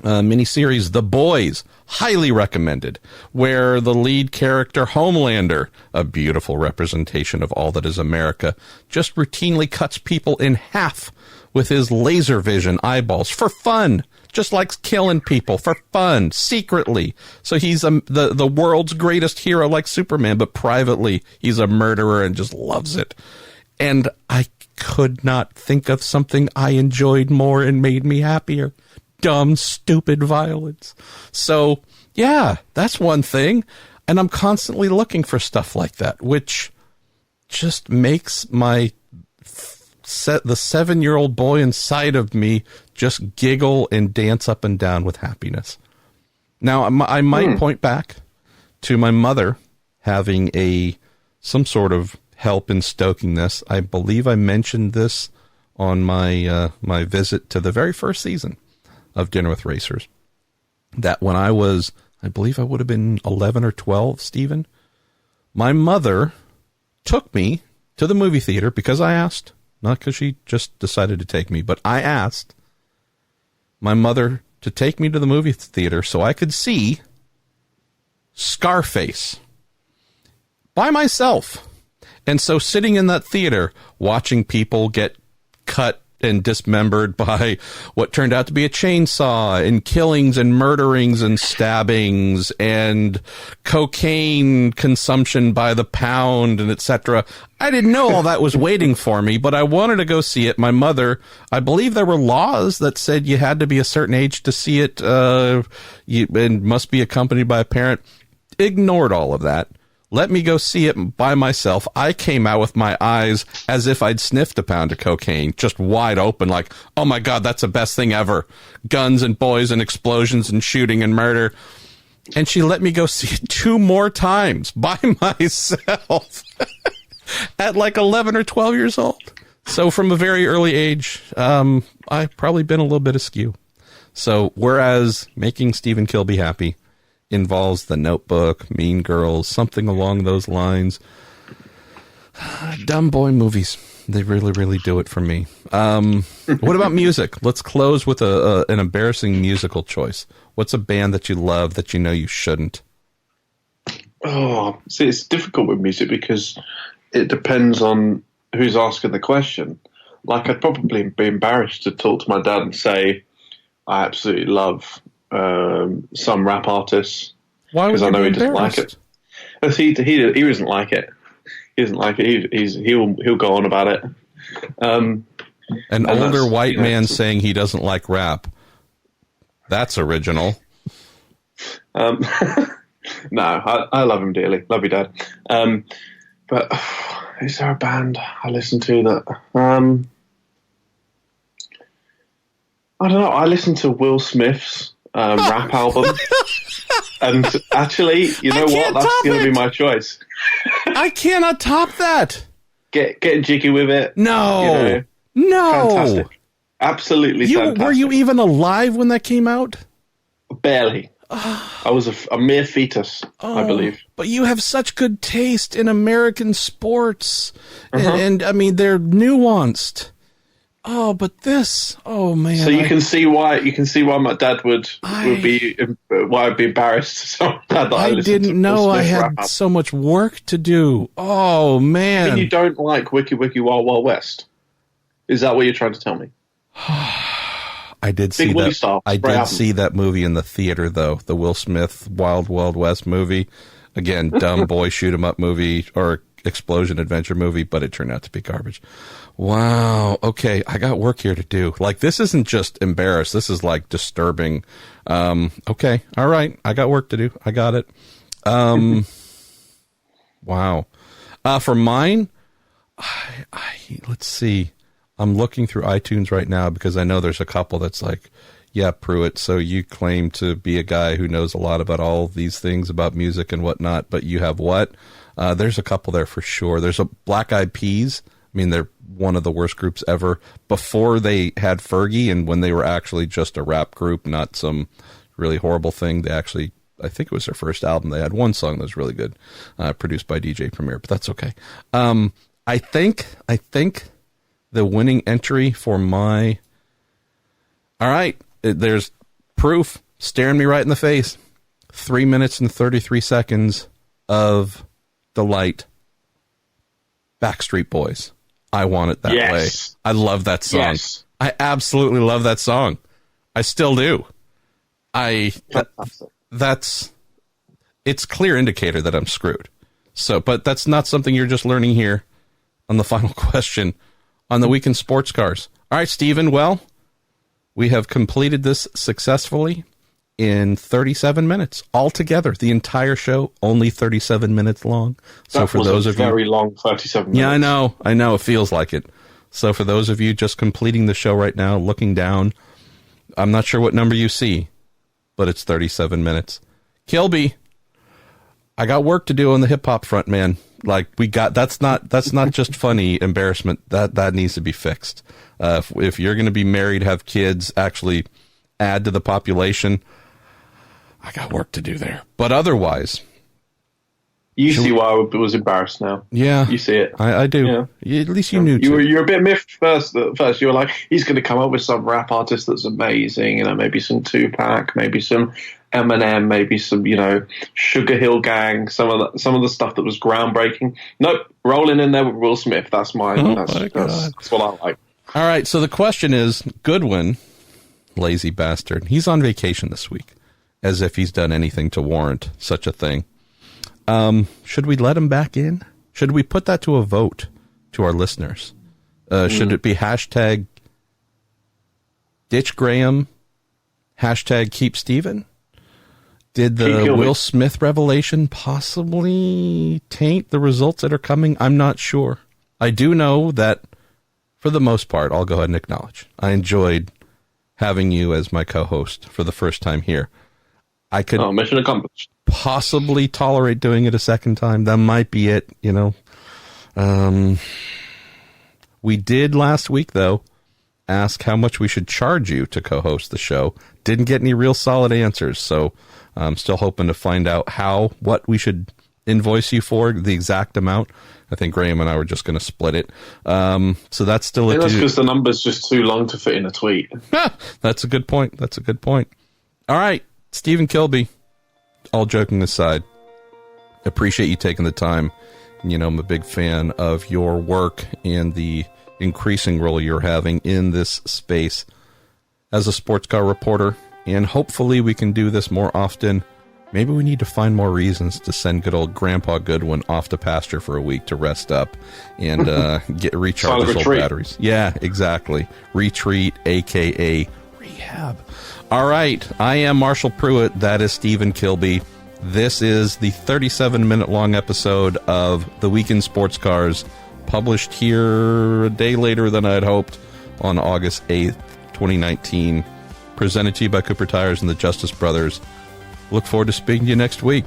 miniseries, The Boys, highly recommended, where the lead character, Homelander, a beautiful representation of all that is America, just routinely cuts people in half with his laser vision eyeballs for fun, just likes killing people for fun, secretly. So he's the world's greatest hero like Superman, but privately he's a murderer and just loves it. And I could not think of something I enjoyed more and made me happier. Dumb, stupid violence. So, yeah, that's one thing. And I'm constantly looking for stuff like that, which just makes the 7-year-old boy inside of me just giggle and dance up and down with happiness. Now, I might point back to my mother having some sort of help in stoking this. I believe I mentioned this on my my visit to the very first season of Dinner with Racers, that when I believe I would have been 11 or 12, Stephen, my mother took me to the movie theater because I asked, not because she just decided to take me, but I asked my mother to take me to the movie theater so I could see Scarface by myself. And so sitting in that theater, watching people get cut and dismembered by what turned out to be a chainsaw, and killings and murderings and stabbings and cocaine consumption by the pound and etc. I didn't know all that was waiting for me, but I wanted to go see it. My mother, I believe there were laws that said you had to be a certain age to see it, and must be accompanied by a parent. Ignored all of that. Let me go see it by myself. I came out with my eyes as if I'd sniffed a pound of cocaine, just wide open, like, oh my God, that's the best thing ever. Guns and boys and explosions and shooting and murder. And she let me go see it 2 more times by myself at like 11 or 12 years old. So from a very early age, I've probably been a little bit askew. So whereas making Stephen Kilbey happy involves The Notebook, Mean Girls, something along those lines. Dumb boy movies. They really, really do it for me. What about music? Let's close with an embarrassing musical choice. What's a band that you love that you know you shouldn't? Oh, see, it's difficult with music because it depends on who's asking the question. Like, I'd probably be embarrassed to talk to my dad and say, I absolutely love some rap artists. Why would because you I know be he doesn't like embarrassed? it. He doesn't like it. He doesn't like it. He'll go on about it. An older white man saying he doesn't like rap. That's original. No, I love him dearly. Love you, Dad. But is there a band I listen to that? I don't know. I listen to Will Smith's rap album. And actually, you know what? That's going to be my choice. I cannot top that. Get jiggy with it. No. No. Fantastic. Absolutely fantastic. Were you even alive when that came out? Barely. I was a mere fetus, I believe. But you have such good taste in American sports. And I mean, they're nuanced. Oh, but this, oh man! So you can see why my dad would be why I'd be embarrassed. I didn't know I had so much work to do. Oh man! I mean, you don't like Wiki Wiki Wild Wild West? Is that what you're trying to tell me? I did see that. I did see that movie in the theater, though. The Will Smith Wild Wild West movie. Again, dumb boy shoot 'em up movie or explosion adventure movie, but it turned out to be garbage. Wow. Okay, I got work here to do. Like, this isn't just embarrassed. This is like disturbing. Okay. All right. I got work to do. I got it. Wow. For mine, let's see. I'm looking through iTunes right now because I know there's a couple that's like, yeah, Pruett, so you claim to be a guy who knows a lot about all these things about music and whatnot, but you have what? There's a couple there for sure. There's a Black Eyed Peas. I mean, they're one of the worst groups ever. Before they had Fergie and when they were actually just a rap group, not some really horrible thing, they actually, I think it was their first album. They had one song that was really good, produced by DJ Premier, but that's okay. I think the winning entry for my... All right, there's proof staring me right in the face. 3 minutes and 33 seconds of delight. Backstreet Boys. I Want It That Way. I love that song. Yes. I absolutely love that song. I still do. It's clear indicator that I'm screwed. So, but that's not something you're just learning here on the final question on the Week in Sports Cars. All right, Stephen, well, we have completed this successfully in 37 minutes altogether. The entire show, only 37 minutes long. So that for was those a of you, very long 37 minutes. Yeah, I know. It feels like it. So for those of you just completing the show right now, looking down, I'm not sure what number you see, but it's 37 minutes. Kilby, I got work to do on the hip hop front, man. Like that's not just funny embarrassment. That needs to be fixed. If you're going to be married, have kids, actually add to the population, I got work to do there. But otherwise, you see why I was embarrassed now. Yeah, you see it. I do. Yeah. At least you knew. You're a bit miffed first. You were like, he's going to come up with some rap artist that's amazing. You know, maybe some Tupac, maybe some Eminem, maybe some Sugar Hill Gang. Some of the stuff that was groundbreaking. Nope, rolling in there with Will Smith. That's that's what I like. All right. So the question is, Goodwin, lazy bastard, he's on vacation this week, as if he's done anything to warrant such a thing. Should we let him back in? Should we put that to a vote to our listeners? Should it be hashtag ditch Graham, hashtag keep Stephen? Did the Will Smith revelation possibly taint the results that are coming? I'm not sure. I do know that for the most part, I'll go ahead and acknowledge, I enjoyed having you as my co-host for the first time here. I could mission accomplished. Possibly tolerate doing it a second time. That might be it, We did last week, though, ask how much we should charge you to co-host the show. Didn't get any real solid answers, so I'm still hoping to find out what we should invoice you for, the exact amount. I think Graham and I were just going to split it. So that's still that's because the number's just too long to fit in a tweet. That's a good point. All right, Stephen Kilbey, all joking aside, appreciate you taking the time. I'm a big fan of your work and the increasing role you're having in this space as a sports car reporter. And hopefully we can do this more often. Maybe we need to find more reasons to send good old Grandpa Goodwin off to pasture for a week to rest up and recharge his old batteries. Yeah, exactly. Retreat, a.k.a. rehab. All right. I am Marshall Pruett. That is Stephen Kilbey. This is the 37-minute long episode of The Week in Sports Cars, published here a day later than I had hoped on August 8th, 2019. Presented to you by Cooper Tires and the Justice Brothers. Look forward to speaking to you next week.